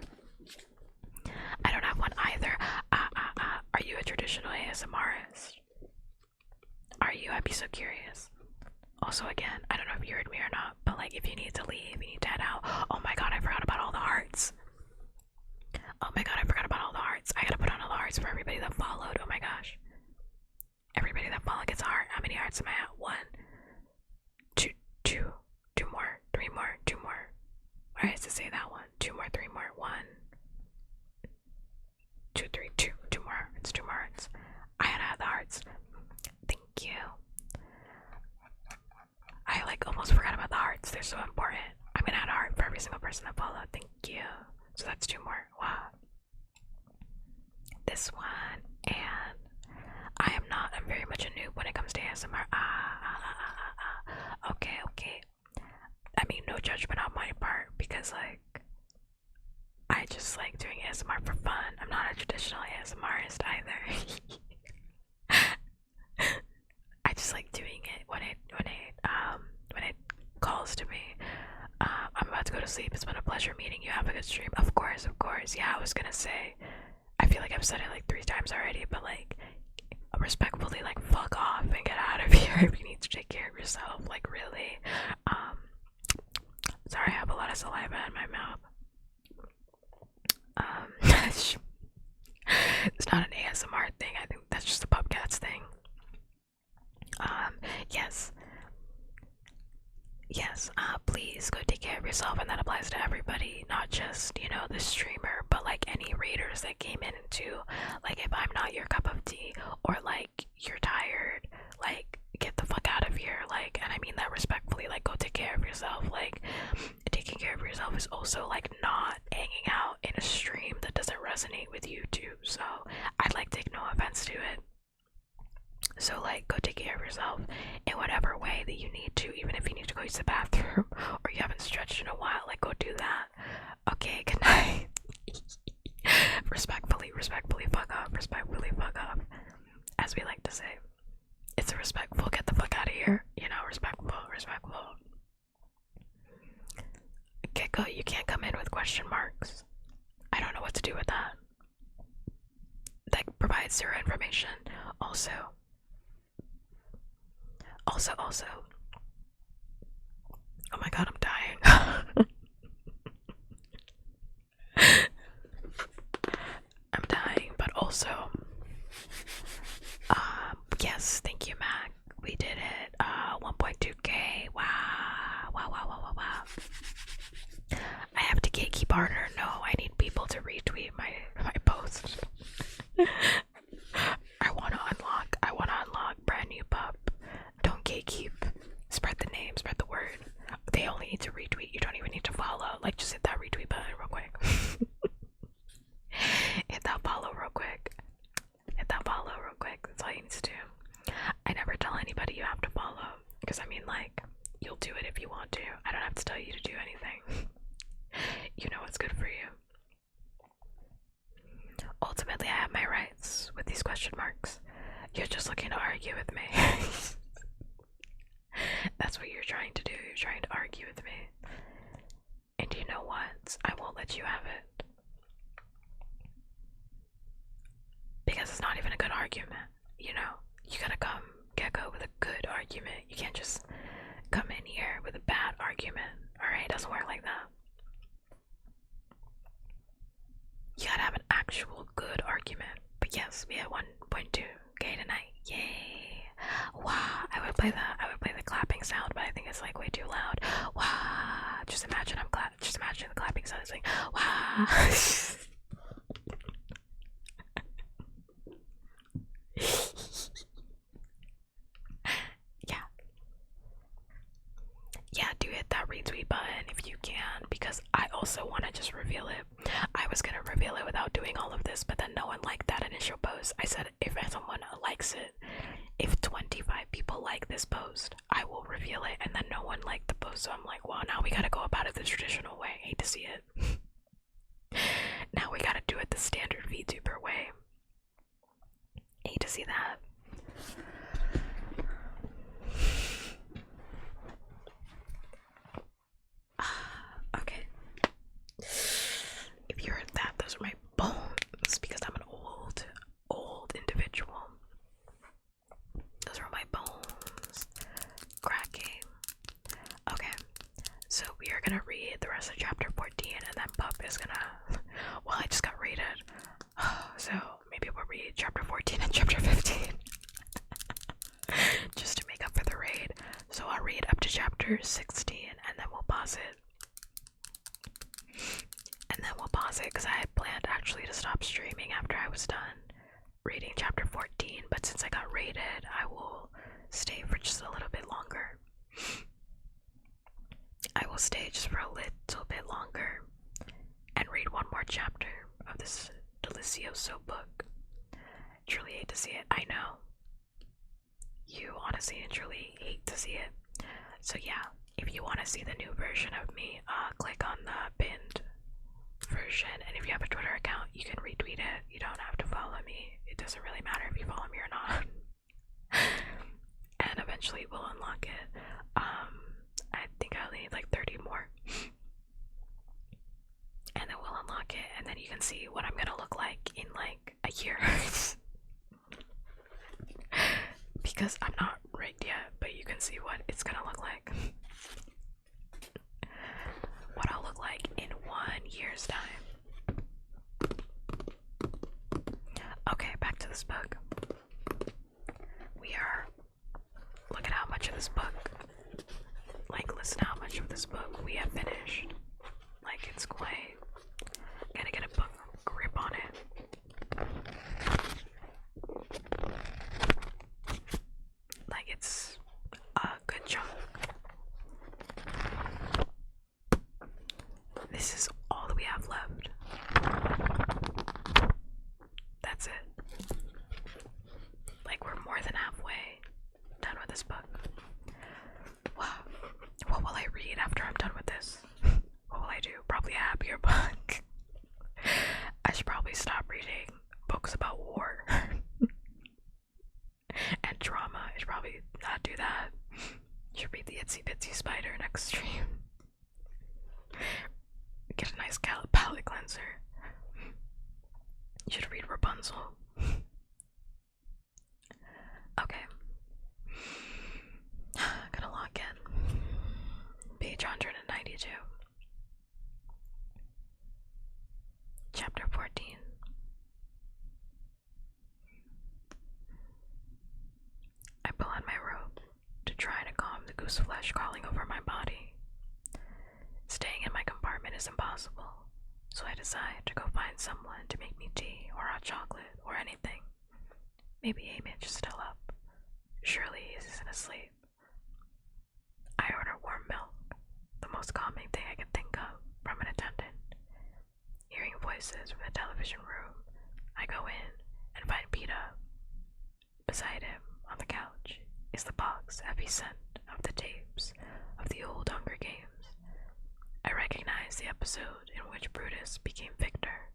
Speaker 1: I don't have one either. Are you a traditional ASMRist? Are you? I'd be so curious. Also, again, I don't know if you heard me or not, but like, if you need to leave, you need to head out. Oh my god, I forgot about all the hearts. Oh my god, I forgot about all the hearts. I gotta put on all the hearts for everybody that followed. Oh my gosh. Everybody that followed gets a heart. How many hearts am I at? 1, 2, 2 more, 3 more, 2 more. Why does it say that one? 2 more, 3 more, 1, 2, 3, 2 more hearts, 2 more hearts. I had the hearts. Thank you. I so important. I'm gonna add a heart for every single person that followed. Thank you. So that's 2 more. Wow. This one, and I'm very much a noob when it comes to ASMR. Okay, okay. I mean, no judgment on my part because, like, I just like doing ASMR for fun. I'm not a traditional ASMRist either. I just like doing it when it calls to me. I'm about to go to sleep. It's been a pleasure meeting you. Have a good stream. Of course, of course. Yeah, I was gonna say. I feel like I've said it like 3 times already, but like, respectfully, like, fuck off and get out of here if you need to take care of yourself. Like, really. Sorry, I have a lot of saliva in my mouth. It's not an ASMR thing. I think that's just a puppkats thing. Yes. Yes, please go take care of yourself, and that applies to everybody, not just, you know, the streamer, but like any raiders that came in into, like, if I'm not your cup of tea, or like you're tired, like, get the fuck out of here, like, and I mean that respectfully, like, go take care of yourself. Like, taking care of yourself is also like not hanging out in a stream that doesn't resonate with you too, so I'd like take no offense to it. So, like, go take care of yourself in whatever way that you need to, even if you need to go use the bathroom or you haven't stretched in a while, like, go do that. Okay, good night. Respectfully, fuck up, as we like to say. It's a respectful, get the fuck out of here, you know, respectful. Gekko, you can't come in with question marks. I don't know what to do with that. That provides zero information. Also, oh my god, I'm dying. I'm dying, but also, yes, thank you, Mac. We did it. 1.2k. Wow. I have to gatekeep harder. No, I need people to retweet my post. I wanna unlock brand new pup. Don't gatekeep. Spread the name, spread the word. They only need to retweet. You don't even need to follow. Like, just hit that retweet button real quick. Hit that follow real quick. That's all you need to do. I never tell anybody you have to follow, because I mean, like, you'll do it if you want to. I don't have to tell you to do anything. You know what's good for you. Ultimately, I have my rights with these question marks. You're just looking to argue with me. That's what you're trying to do. You're trying to argue with me. And you know what? I won't let you have it. Because it's not even a good argument. You know? You gotta come, Gekko, with a good argument. You can't just come in here with a bad argument. Alright? It doesn't work like that. You gotta have an actual good argument. But yes, we had 1.2k tonight. Yay! Wow! I would play the clapping sound, but I think it's like way too loud. Wow! Just imagine the clapping sound is like wow. Yeah, do hit that retweet button if you can, because I also want to just reveal it. I was gonna reveal it without doing all of this, but then no one liked that initial post. I said if someone likes it, if 25 people like this post, I will reveal it, and then no one liked the post, so I'm like, well, now we gotta go about it the traditional way. Hate to see it. Now we gotta do it the standard VTuber way. Hate to see that. Okay. If you heard that, those are my bones, because I'm an old individual. Those are my bones cracking. Okay, so we are gonna read the rest of chapter 14, and then Pup is gonna, well, I just got rated, so maybe we'll read chapter 14 and chapter 15 just to make up for the raid. So I'll read up to chapter 16, and then we'll pause it. Because I had planned actually to stop streaming after I was done reading chapter 14, but since I got rated, I will stay for just a little bit longer. I will stay just for a little bit longer and read one more chapter of this delicioso book. Truly hate to see it, I know. You honestly and truly hate to see it. So yeah, if you want to see the new version of me, click on the pinned version, and if you have a Twitter account, you can retweet it. You don't have to follow me. It doesn't really matter if you follow me or not. And eventually we'll unlock it. I think I need like 30 more. And then we'll unlock it, and then you can see what I'm gonna look like in like a year. Because I'm not rigged yet, but you can see what it's gonna look like. What I'll look like in 1 year's time. Okay, back to this book. Look at how much of this book, like listen how much of this book we have finished. Like it's quite, gotta get a book grip on it. Like it's a good chunk. This is all that we have left. That's it. Like we're more than halfway done with this book. Wow. What will I read after I'm done with this? What will I do? Probably a happier book. I should probably stop reading books about war and drama. I should probably not do that. I should read the Itsy Bitsy Spider next stream. Get a nice palette cleanser. You should read Rapunzel. Okay. Gonna lock in. Page 192. Chapter 14. I pull on my robe to try to calm the goose flesh crawling over my body. Staying in my compartment is impossible, so I decide to go find someone to make me tea or hot chocolate or anything. Maybe Hamish is still up. Surely he isn't asleep. I order warm milk, the most calming thing I could think of, from an attendant. Hearing voices from the television room, I go in and find Pete up. Beside him, on the couch, is the box heavy scent of the tapes of the old Hunger Games. I recognize the episode in which Brutus became victor.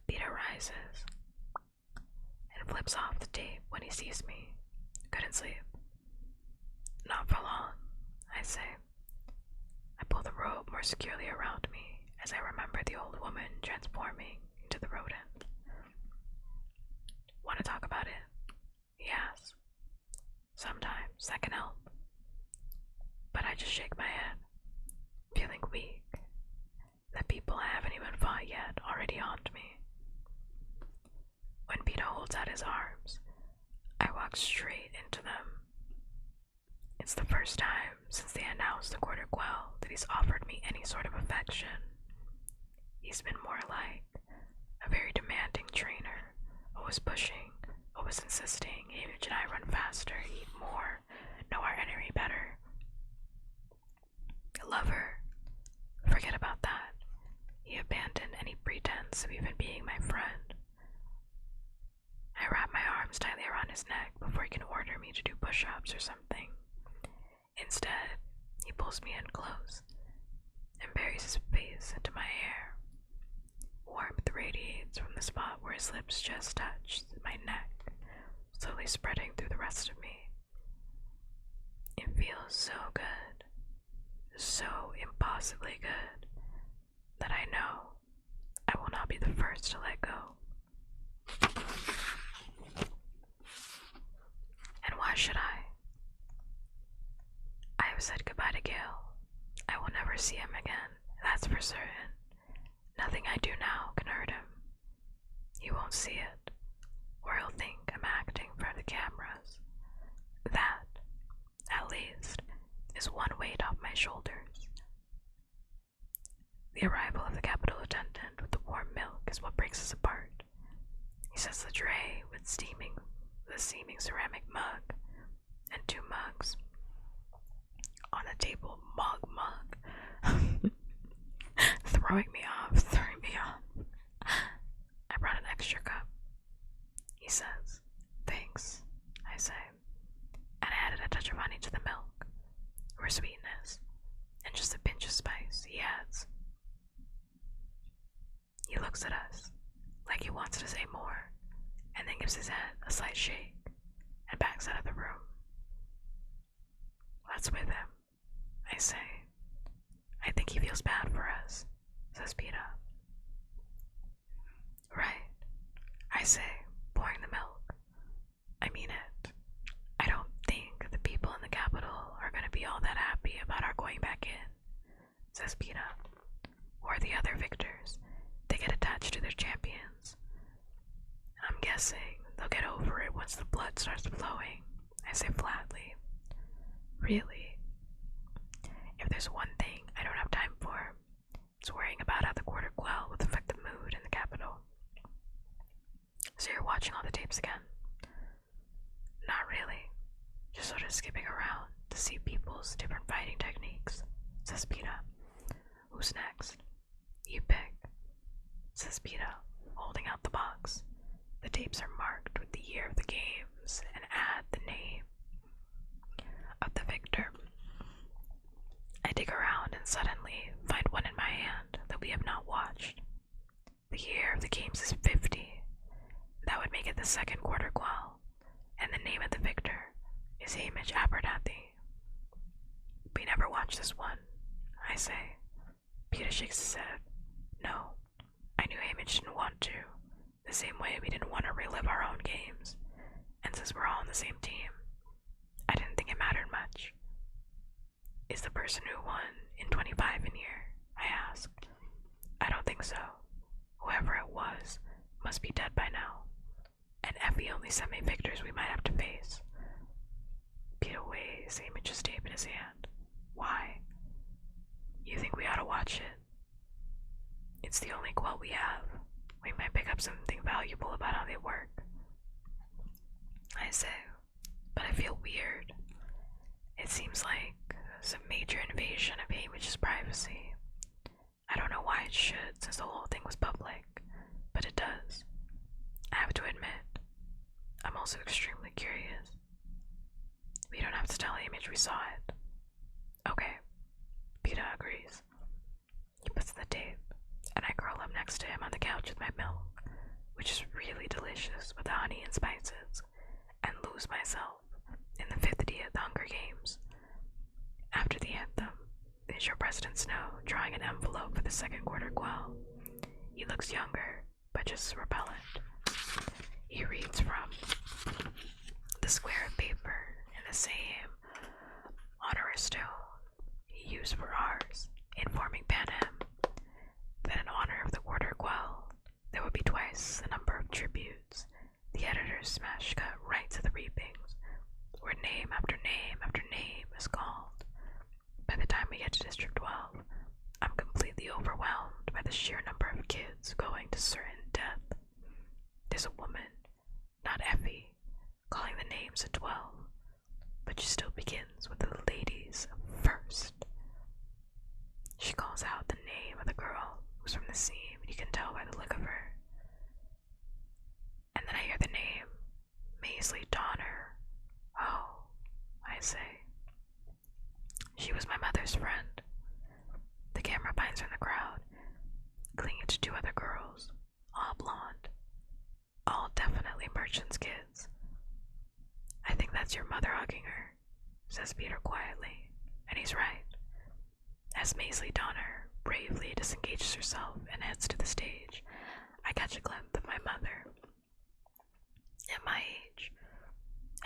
Speaker 1: Peter rises and flips off the tape when he sees me. Couldn't sleep. Not for long, I say. I pull the robe more securely around me as I remember the old woman transforming into the rodent. Want to talk about it? He asks. Sometimes that can help. But I just shake my head, feeling weak. The people I haven't even fought yet already haunt me. When Peter holds out his arms, I walk straight into them. It's the first time since they announced the quarter quell that he's offered me any sort of affection. He's been more like a very demanding trainer, always pushing, always insisting Hamish and I run faster, eat more, know our enemy better. Lover, forget about that. He abandoned any pretense of even being my friend. I wrap my arms tightly around his neck before he can order me to do push-ups or something. Instead, he pulls me in close and buries his face into my hair. Warmth radiates from the spot where his lips just touched my neck, slowly spreading through the rest of me. It feels so good, so impossibly good, that I know I will not be the first to let go. And why should I? I have said goodbye to Gale. I will never see him again, that's for certain. Nothing I do now can hurt him. He won't see it, or he'll think I'm acting for the cameras. That, at least, is one weight off my shoulders. The arrival of the Capitol attendant with the warm milk is what breaks us apart. He sets the tray with the steaming ceramic mug and 2 mugs. throwing me off. I brought an extra cup. He says, thanks, I say, and I added a touch of honey to the milk, for sweetness, and just a pinch of spice, he adds. He looks at us, like he wants to say more, and then gives his head a slight shake, and backs out of the room. What's with him? I say. I think he feels bad for us, says Peta. Right, I say, pouring the milk. I mean it. I don't think the people in the capital are going to be all that happy about our going back in, says Peta. Or the other victors. They get attached to their champions. I'm guessing they'll get over it once the blood starts flowing, I say flatly. Really? If there's one thing I don't have time for, it's worrying about how the quarter quell will affect the mood in the capital. So you're watching all the tapes again? Not really. Just sort of skipping around to see people's different fighting techniques, says Peta. Who's next? You pick, says Peta, holding out the box. The tapes are marked with the year of the games and add the name of the victor. I dig around and suddenly find one in my hand that we have not watched. The year of the games is 50. That would make it the second quarter quell, and the name of the victor is Hamish Abernathy. We never watched this one, I say. Peter shakes his head. No, I knew Hamish didn't want to, the same way we didn't want to relive our own games, and since we're all on the same team, I didn't think it mattered much. Is the person who won in 25 in here? I asked. I don't think so. Whoever it was must be dead by now, and Effie only sent me victors we might have to face. Peter weighs Hamish's tape in his hand. Why? You think we ought to watch it? It's the only quell we have. We might pick up something valuable about how they work. I say, but I feel weird. It seems like some major invasion of Hamish's privacy. I don't know why it should, since the whole thing was public, but it does. I have to admit, I'm also extremely curious. We don't have to tell Hamish we saw it. Okay, Peter agrees. He puts the tape, and I curl up next to him on the couch with my milk, which is really delicious with the honey and spices, and lose myself in the 50th Hunger Games. After the anthem, there's your President Snow drawing an envelope for the second quarter quell. He looks younger, but just as repellent. He reads from the square of paper in the same honorous tone he used for ours, informing Panem that in honor of the quarter quell, there would be twice the number of tributes. The editor's smash cut right to the reapings, where name after name after name is called. By the time we get to District 12, I'm completely overwhelmed by the sheer number of kids going to certain death. There's a woman, not Effie, calling the names at 12, but she still begins with the ladies first. She calls out the name of the girl who's from the scene, and you can tell by the look of her. And then I hear the name, Maisley Donner. Oh, I say. She was my mother's friend. The camera finds her in the crowd, clinging to two other girls, all blonde, all definitely merchants' kids. I think that's your mother hugging her, says Peter quietly, and he's right. As Maisley Donner bravely disengages herself and heads to the stage, I catch a glimpse of my mother. At my age,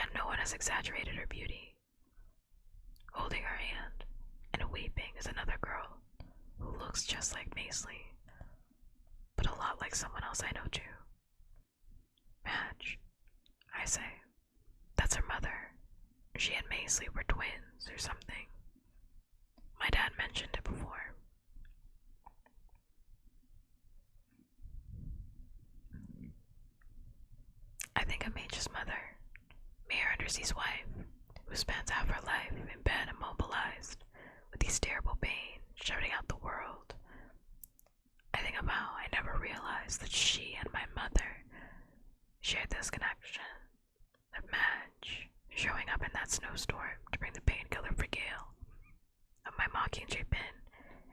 Speaker 1: and no one has exaggerated her beauty. Holding her hand and weeping is another girl who looks just like Maisley, but a lot like someone else I know too. Madge, I say. That's her mother. She and Maisley were twins or something. My dad mentioned it before. I think of Mage's mother, Mayor Undersea's wife, who spends half her life in bed immobilized, with these terrible pains shouting out the world. realized that she and my mother shared this connection of Madge showing up in that snowstorm to bring the painkiller for Gail, of my Mockingjay pin,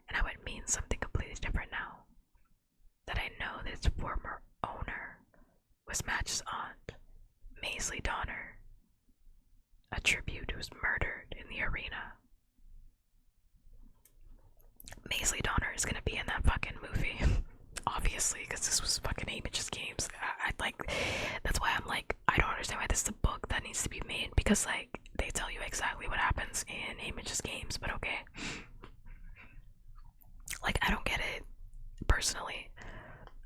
Speaker 1: and how it means something completely different now. That I know that its former owner was Madge's aunt, Maisley Donner, a tribute who was murdered in the arena. Maisley Donner is gonna be in that fucking movie, obviously, because this was fucking Image's Games. That's why I'm like, I don't understand why this is a book that needs to be made, because like they tell you exactly what happens in Image's Games, but okay. Like, I don't get it personally.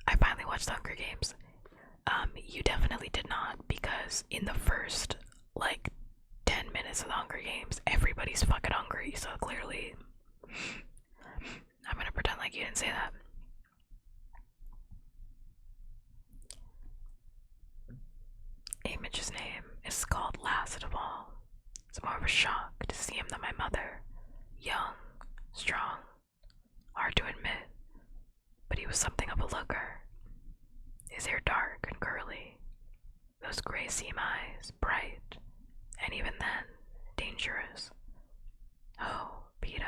Speaker 1: I finally watched Hunger Games. You definitely did not, because in the first like 10 minutes of the Hunger Games, everybody's fucking hungry, so clearly I'm gonna pretend like you didn't say that. Image's name is called last of all. It's more of a shock to see him than my mother. Young, strong, hard to admit, but he was something of a looker. His hair dark and curly, those gray seam eyes bright, and even then, dangerous. Oh, Peter.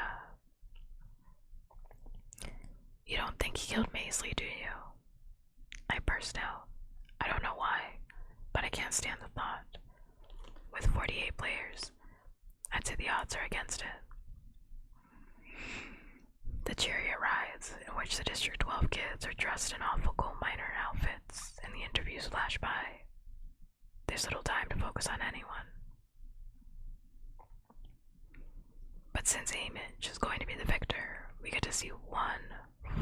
Speaker 1: You don't think he killed Maisley, do you? I burst out. I don't know why, but I can't stand the thought. With 48 players, I'd say the odds are against it. The chariot rides, in which the District 12 kids are dressed in awful coal miner outfits, and the interviews flash by. There's little time to focus on anyone. But since Image is going to be the victor, we get to see one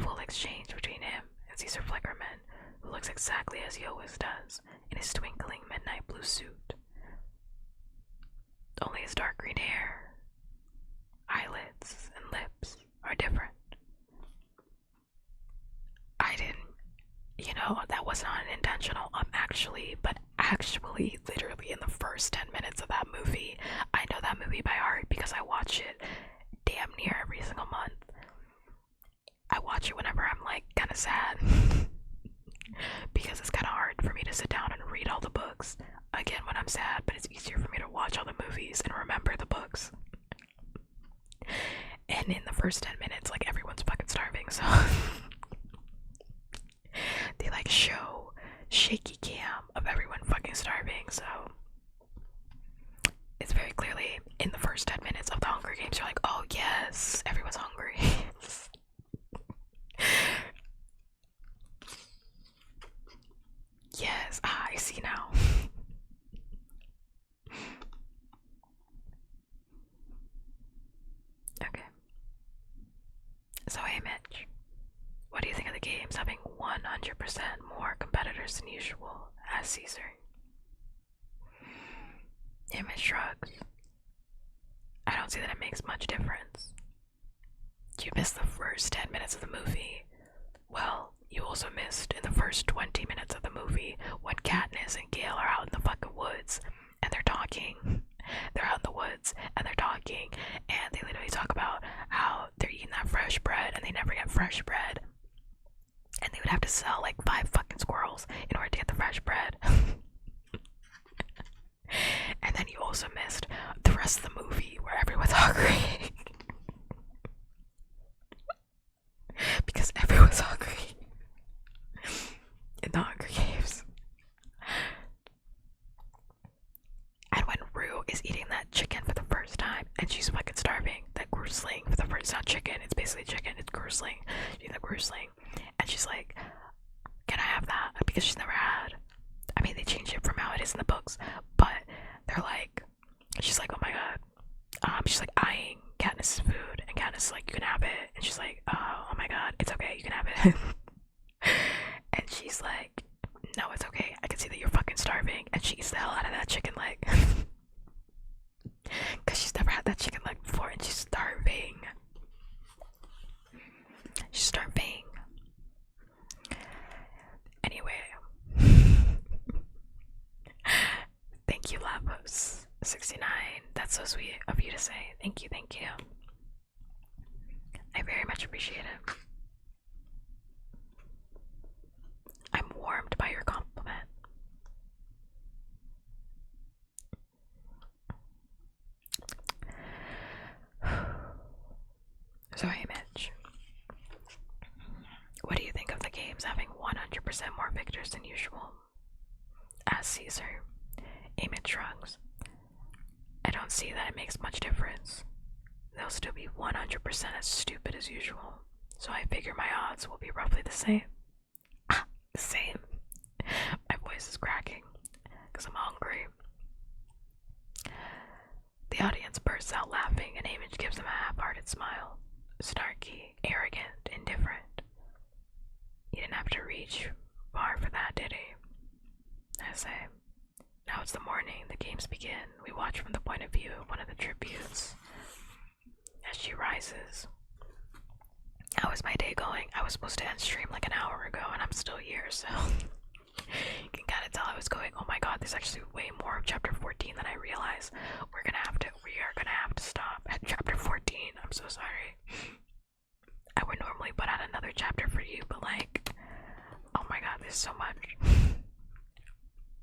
Speaker 1: full exchange between him and Caesar Fleckerman, who looks exactly as he always does, in his twinkling midnight blue suit. Only his dark green hair, eyelids, and lips are different. That was not intentional, actually, literally in the first 10 minutes of that movie, I know that movie by heart because I watch it damn near every single month. I watch it whenever I'm like kind of sad because it's kind of hard for me to sit down and read all the books again when I'm sad, but it's easier for me to watch all the movies and remember the books. And in the first 10 minutes, like, everyone's fucking starving, so they like show shaky cam of everyone fucking starving, so it's very clearly in the first 10 minutes of the Hunger Games, you're like, oh yes, everyone's hungry. Yes, I see now. Okay. So hey Mitch, what do you think of the games having 100% more competitors than usual? Asked Caesar. Image shrugs. I don't see that it makes much difference. You missed the first 10 minutes of the movie. Well, you also missed in the first 20 minutes of the movie when Katniss and Gale are out in the fucking woods and they're talking. They're out in the woods and they're talking, and they literally talk about how they're eating that fresh bread and they never get fresh bread. And they would have to sell like 5 fucking squirrels in order to get the fresh bread. And then you also missed the rest of the movie where everyone's hungry. Because everyone's hungry in the Hunger Games. And when Rue is eating that chicken for the first time and she's fucking starving, that grusling for the first, it's not chicken, it's basically chicken, it's grusling. She's eating the grusling and she's like, can I have that? Because she's never had. I mean, they changed it from how it is in the books, but they're like, she's like, oh my god. She's like eyeing Katniss' food, and Katniss is like, you can have it. And she's like, oh my god, it's okay, you can have it. And she's like, no, it's okay, I can see that you're fucking starving. And she eats the hell out of that chicken leg. Because she's never had that chicken leg before, and she's starving. She's starving. Anyway. Thank you, Lavos69. That's so sweet of you to say. Thank you, thank you. I very much appreciate it. warmed by your compliment. So, hey Mitch, what do you think of the games having 100% more victors than usual? Asked Caesar. Emmett shrugs. I don't see that it makes much difference. They'll still be 100% as stupid as usual, so I figure my odds will be roughly the same. The same. My voice is cracking, because I'm hungry. The audience bursts out laughing, and Emmett gives them a half-hearted smile. Snarky, arrogant, indifferent. He didn't have to reach far for that, did he? I say. Now it's the morning, the games begin. We watch from the point of view of one of the tributes. As she rises. How is my day going? I was supposed to end stream like an hour ago, and I'm still here, so you can kind of tell I was going, oh my god, there's actually way more of chapter 14 than I realized. We are gonna have to stop at chapter 14. I'm so sorry. I would normally put out another chapter for you, but like, oh my god, there's so much.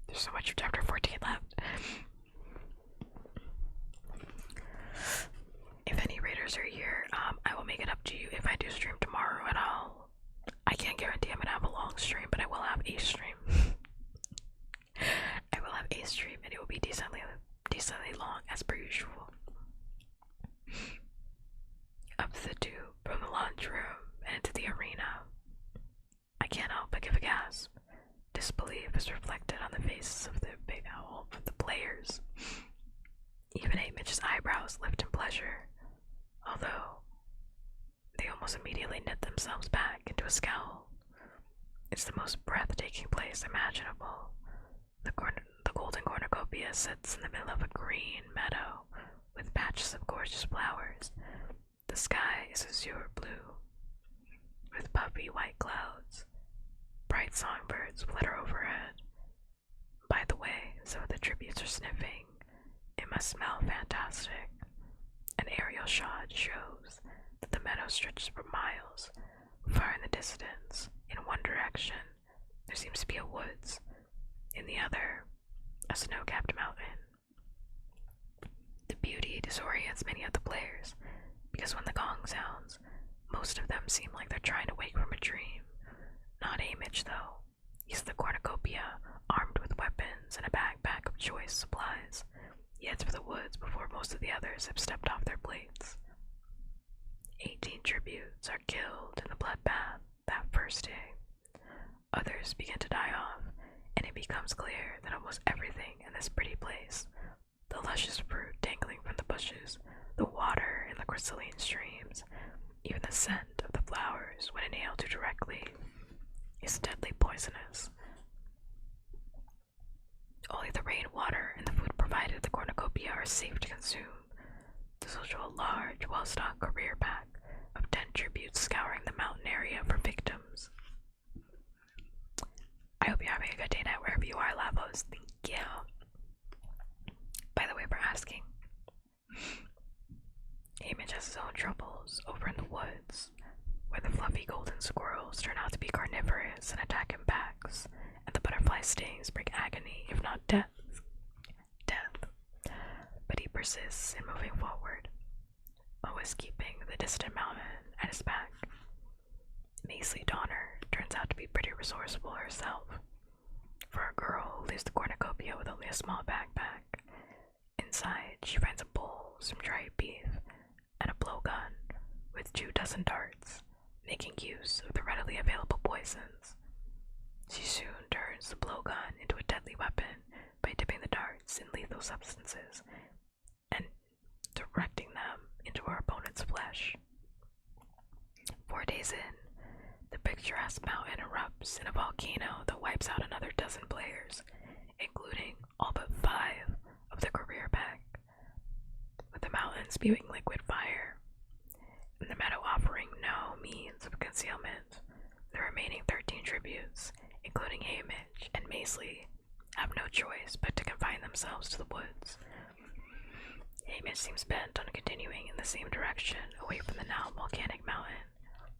Speaker 1: There's so much of chapter 14 left. If any raiders are here, I will make it up to you if I do stream tomorrow, and I can't guarantee I'm gonna have a long stream, but I will have a stream. I will have a stream, and it will be decently long, as per usual. Up to the tube, from the lunchroom, and into the arena. I can't help but give a gasp. Disbelief is reflected on the faces of the big owl of the players. Even Mitch's eyebrows lift in pleasure, although they almost immediately knit themselves back into a scowl. It's the most breathtaking place imaginable. The golden cornucopia sits in the middle of a green meadow with patches of gorgeous flowers. The sky is azure blue, with puffy white clouds. Bright songbirds flitter overhead. By the way, some of the tributes are sniffing. It must smell fantastic. An aerial shot shows that the meadow stretches for miles. Far in the distance, in one direction, there seems to be a woods. In the other, a snow-capped mountain. The beauty disorients many of the players, because when the gong sounds, most of them seem like they're trying to wake from a dream. Not Amish, though. He's the cornucopia, armed with weapons and a backpack of choice supplies. He heads for the woods before most of the others have stepped off their plates. 18 tributes are killed in the bloodbath that first day. Others begin to die off, and it becomes clear that almost everything in this pretty place, the luscious fruit dangling from the bushes, the water in the crystalline streams, even the scent of the flowers when inhaled too directly, is deadly poisonous. Only the rainwater and the food provided at the cornucopia are safe to consume. This will show a large, well-stocked career pack of 10 tributes scouring the mountain area for victims. I hope you're having a good day now wherever you are, Lavos. Thank you. By the way, for asking, Amish has his own troubles over in the woods, where the fluffy golden squirrels turn out to be carnivorous and attack in packs, and the butterfly stings bring agony, if not death. But he persists in moving forward, always keeping the distant mountain at his back. Maisie Donner turns out to be pretty resourceful herself. For a girl who leaves the cornucopia with only a small backpack, inside she finds a bowl, some dried beef, and a blowgun with 24 darts, making use of the readily available poisons. She soon turns the blowgun into a deadly weapon by dipping the darts in lethal substances and directing them into her opponent's flesh. 4 days in, the picturesque mountain erupts in a volcano that wipes out another 12 players, including all but 5 of the career pack, with the mountain spewing liquid fire, and the meadow offering no means of concealment. The remaining 13 tributes, including Hamish and Maisley, have no choice but to confine themselves to the woods. Hamish seems bent on continuing in the same direction away from the now volcanic mountain,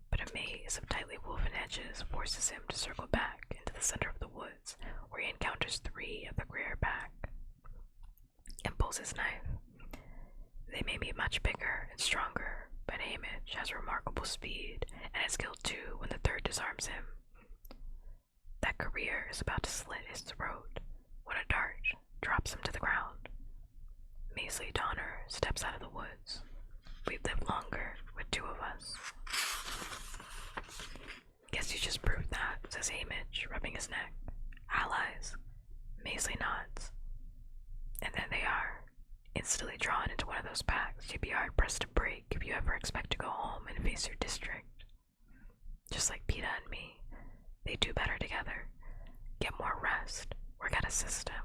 Speaker 1: but a maze of tightly woven edges forces him to circle back into to the center of the woods, where he encounters 3 of the Greer pack and pulls his knife. They may be much bigger and stronger, but Hamish has remarkable speed and is killed 2 when the 3rd disarms him. That career is about to slit his throat when a dart drops him to the ground. Maisie Donner steps out of the woods. We've lived longer with 2 of us. Guess you just proved that, says Hamish, rubbing his neck. Allies. Maisie nods. And then they are, instantly drawn into one of those packs you'd be hard-pressed to break if you ever expect to go home and face your district. Just like Peeta and me, they do better together, get more rest, work out a system,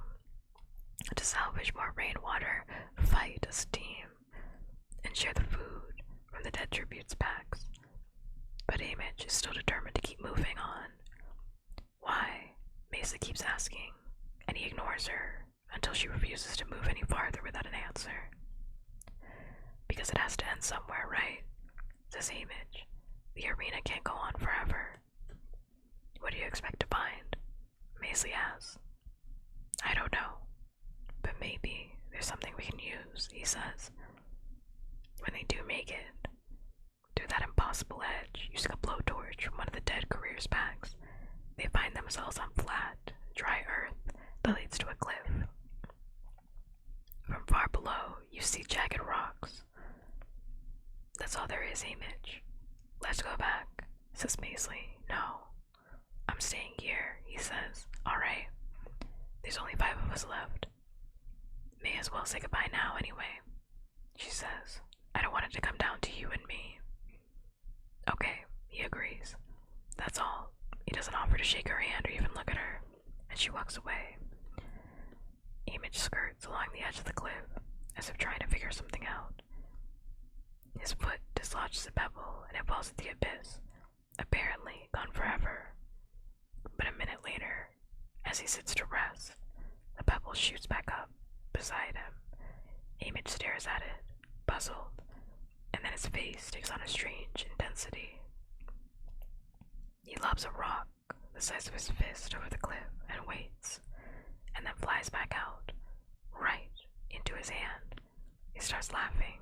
Speaker 1: to salvage more rainwater, fight as a team, and share the food from the dead tributes packs. But Hamish is still determined to keep moving on. Why? Mesa keeps asking, and he ignores her until she refuses to move any farther without an answer. Because it has to end somewhere, right? Says Hamish. The arena can't go on forever. What do you expect to find? Maisie asks. I don't know, but maybe there's something we can use, he says. When they do make it, through that impossible edge, using a blowtorch from one of the dead careers packs, they find themselves on flat, dry earth that leads to a cliff. From far below, you see jagged rocks. That's all there is, Hamish. Let's go back, says Maisie. No. I'm staying here, he says. Alright. There's only 5 of us left. May as well say goodbye now anyway, she says. I don't want it to come down to you and me. Okay, he agrees. That's all. He doesn't offer to shake her hand or even look at her, and she walks away. Hamish skirts along the edge of the cliff, as if trying to figure something out. His foot dislodges a pebble, and it falls into the abyss, apparently gone forever. But a minute later, as he sits to rest, the pebble shoots back up beside him. Hamish stares at it, puzzled, and then his face takes on a strange intensity. He lobs a rock the size of his fist over the cliff and waits, and then flies back out, right into his hand. He starts laughing.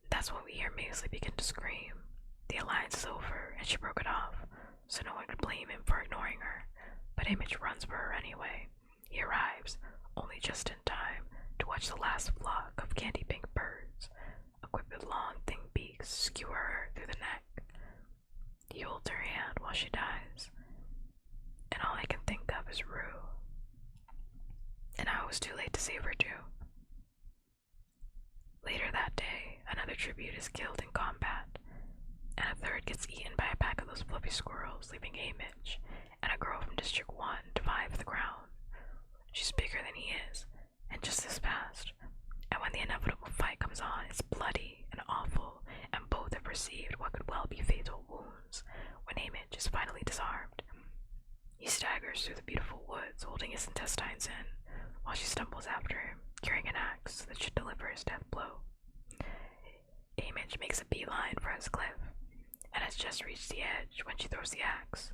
Speaker 1: That's when we hear Maisie begin to scream. The alliance is over, and she broke it off, so no one could blame him for ignoring her. But Hamish runs for her anyway. He arrives, only just in time, to watch the last flock of candy-pink birds, equipped with long, thin beaks, skewer her through the neck. He holds her hand while she dies, and all I can think of is Rue. And I was too late to save her too. Later that day, another tribute is killed in combat, and a 3rd gets eaten by a pack of those fluffy squirrels, leaving Hamish and a girl from District 1 to vie for the crown. She's bigger than he is, and just this fast, and when the inevitable fight comes on, it's bloody and awful, and both have received what could well be fatal wounds when Hamish is finally disarmed. He staggers through the beautiful woods, holding his intestines in, while she stumbles after him, carrying an axe that should deliver his death blow. Hamish makes a beeline for his cliff, and has just reached the edge when she throws the axe.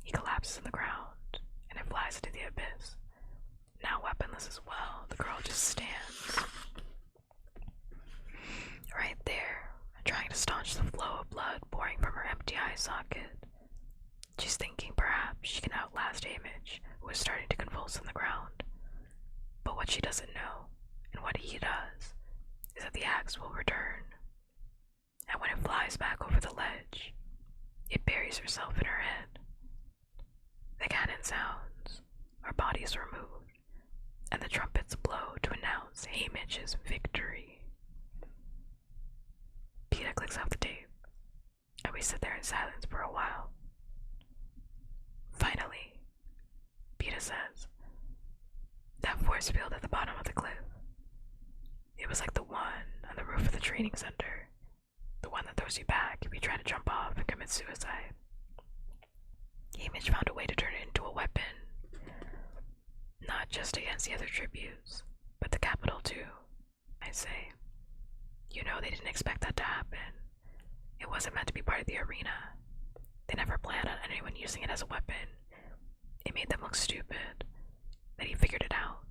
Speaker 1: He collapses on the ground, and it flies into the abyss. Now weaponless as well, the girl just stands right there, trying to staunch the flow of blood pouring from her empty eye socket. She's thinking perhaps she can outlast Hamish, who is starting to convulse on the ground. But what she doesn't know, and what he does, is that the axe will return. And when it flies back over the ledge, it buries herself in her head. The cannon sounds, her body is removed, and the trumpets blow to announce Hamish's victory. Peeta clicks off the tape, and we sit there in silence for a while. Finally, Peeta says, that force field at the bottom of the cliff. It was like the one on the roof of the training center, the one that throws you back if you try to jump off and commit suicide. Hamish found a way to turn it into a weapon, not just against the other tributes, but the capital too, I say. You know they didn't expect that to happen. It wasn't meant to be part of the arena. They never planned on anyone using it as a weapon. It made them look stupid. That he figured it out.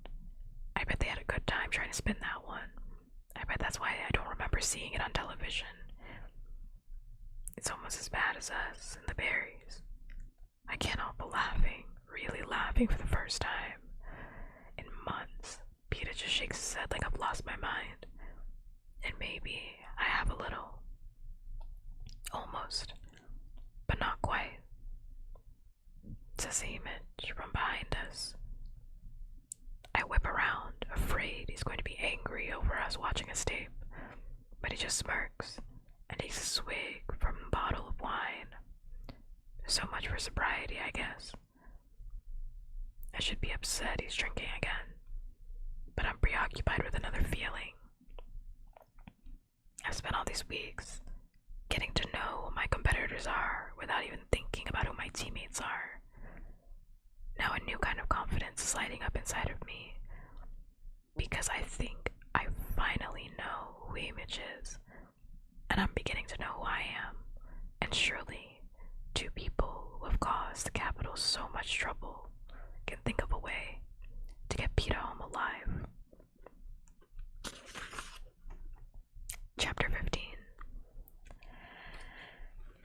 Speaker 1: I bet they had a good time trying to spin that one. I bet that's why I don't remember seeing it on television. It's almost as bad as us and the berries. I can't help but laughing, really laughing for the first time in months. Peter just shakes his head like I've lost my mind. And maybe I have a little. Almost. But not quite. Says Hamish from behind us. I whip around, afraid he's going to be angry over us watching us tape. But he just smirks and takes a swig from the bottle of wine. So much for sobriety, I guess. I should be upset he's drinking again, but I'm preoccupied with another feeling. I've spent all these weeks getting to know who my competitors are without even thinking about who my teammates are. Now a new kind of confidence is lighting up inside of me, because I think I finally know who Image is, and I'm beginning to know who I am. And surely, two people who have caused the capital so much trouble can think of a way to get Peter home alive. Chapter 15.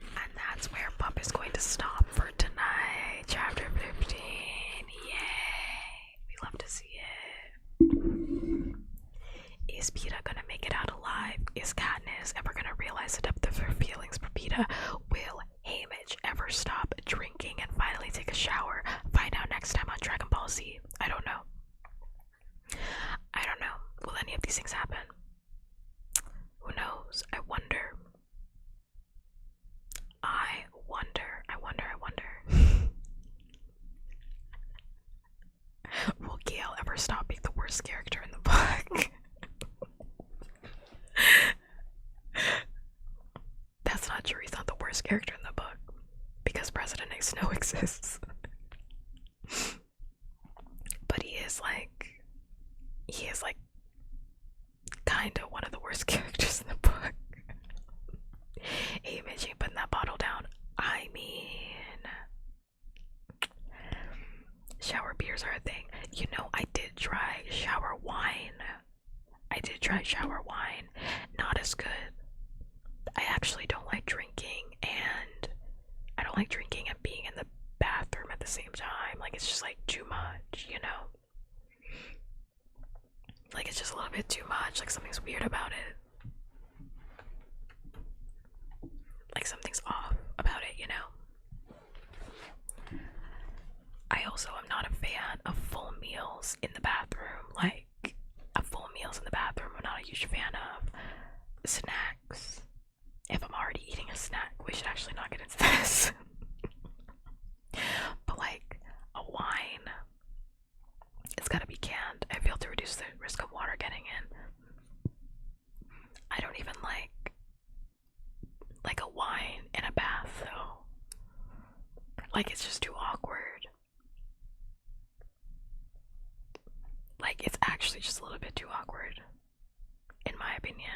Speaker 1: And that's where Pup is going to stop for tonight. Chapter 15. Yay! We love to see it. Is Peter gonna make it out alive? Is Katniss ever gonna realize the depth of her feelings for Peter? Will Haymitch ever stop drinking and finally take a shower? Find out next time on Dragon Ball Z. I don't know. Will any of these things happen? Who knows? I wonder. Will Gale ever stop being the worst character in the book? That's not true. He's not the worst character in the book, because President Snow exists. But he is like kinda one of the worst characters in the book. Hey Mitch, you putting that bottle down. I mean, shower beers are a thing. You know, I did try shower wine. Not as good. I actually don't like drinking, and I don't like drinking and being in the bathroom at the same time. Like, it's just like too much, you know? Like, it's just a little bit too much. Like, something's weird about it. Like, something's off about it, you know? I also am not a fan of full meals in the bathroom. Like, full meals in the bathroom I'm not a huge fan of. Snacks. If I'm already eating a snack, we should actually not get into this. But like, a wine, it's gotta be canned. I feel to reduce the risk of water getting in. I don't even like a wine in a bath though. Like, it's just too awkward. Like, it's actually just a little bit too awkward, in my opinion.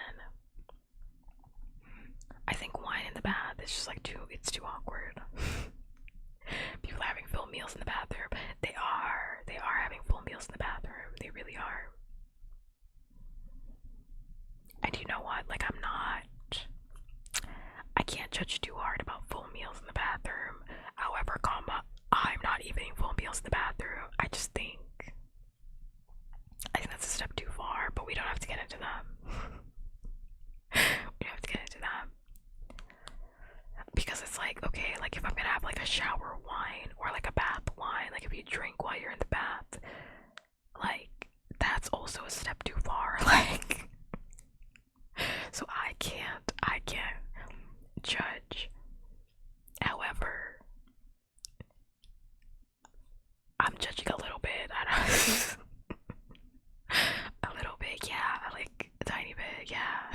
Speaker 1: I think wine in the bath is just like it's too awkward. People are having full meals in the bathroom. They are having full meals in the bathroom. They really are. And you know what? Like, I can't judge too hard about full meals in the bathroom. However, I'm not eating full meals in the bathroom. I think that's a step too far, but we don't have to get into that. Because it's like, okay, like if I'm gonna have like a shower wine or like a bath wine, like if you drink while you're in the bath, like that's also a step too far. Like, so I can't judge. However, I'm judging a little bit. I don't a little bit, yeah, like a tiny bit, yeah.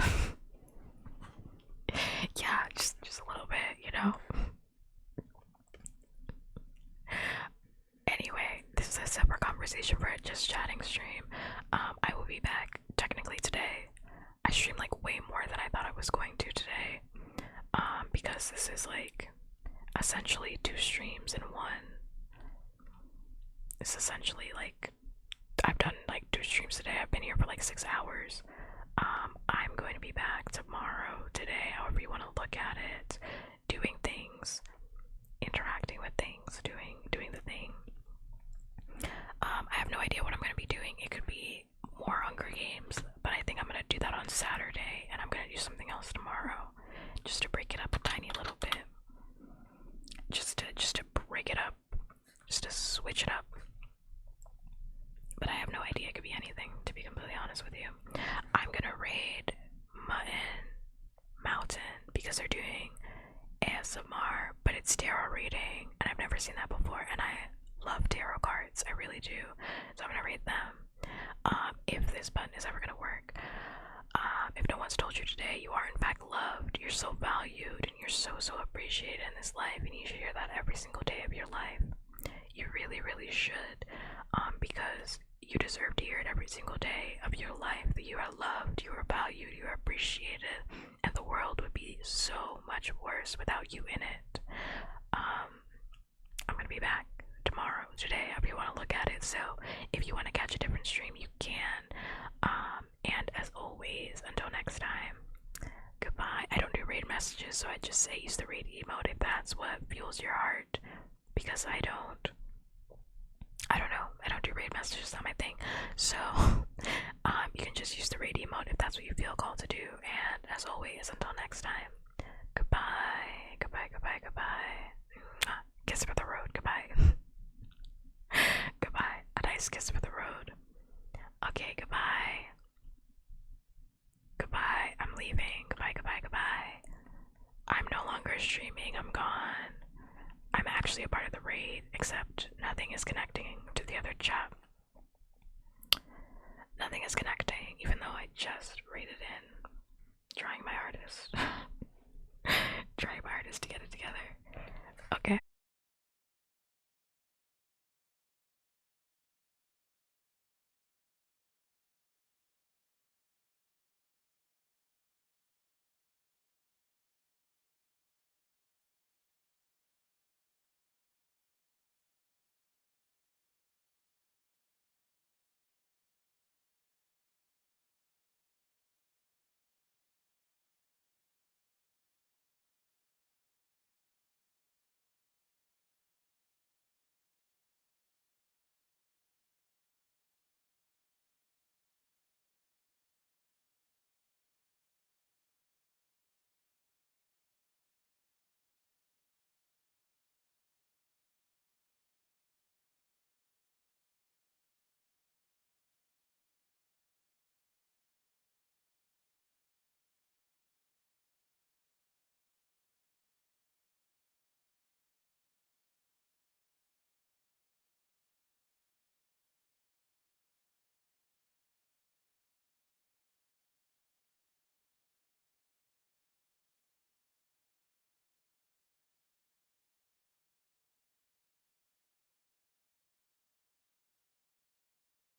Speaker 1: Yeah, just a little bit, you know. Anyway, this is a separate conversation for a Just Chatting stream. I will be back technically today. I streamed like way more than I thought I was going to today. Because this is like essentially 2 streams in one. It's essentially like I've done like 2 streams today. I've been here for like 6 hours. I'm going to be back tomorrow, today, however you want to look at it, doing things, interacting with things, doing the thing. I have no idea what I'm going to be doing. It could be more Hunger Games, but I think I'm going to do that on Saturday, and I'm going to do something else tomorrow, just to break it up a tiny little bit, just to break it up, just to switch it up. But I have no idea. It could be anything, to be completely honest with you. I'm gonna raid Mountain because they're doing ASMR, but it's tarot reading, and I've never seen that before, and I love tarot cards. I really do. So I'm gonna raid them. If this button is ever gonna work. If no one's told you today, you are in fact loved. You're so valued, and you're so appreciated in this life, and you should hear that every single day of your life. You really should, because you deserve to hear it every single day of your life, that you are loved, you are valued, you are appreciated, and the world would be so much worse without you in it. I'm gonna be back tomorrow, today, however you want to look at it, so if you want to catch a different stream, you can. And as always, until next time, goodbye. I don't do raid messages, so I just say use the raid emote if that's what fuels your heart, because I don't know, I don't do raid messages, not my thing. So you can just use the raid emote if that's what you feel called to do. And as always, until next time, goodbye. Kiss for the road. Goodbye. Goodbye. A nice kiss for the road. Okay, goodbye. I'm leaving. Goodbye. I'm no longer streaming. I'm gone. I'm actually a part of the raid, except nothing is connecting to the other chat. Nothing is connecting, even though I just raided in.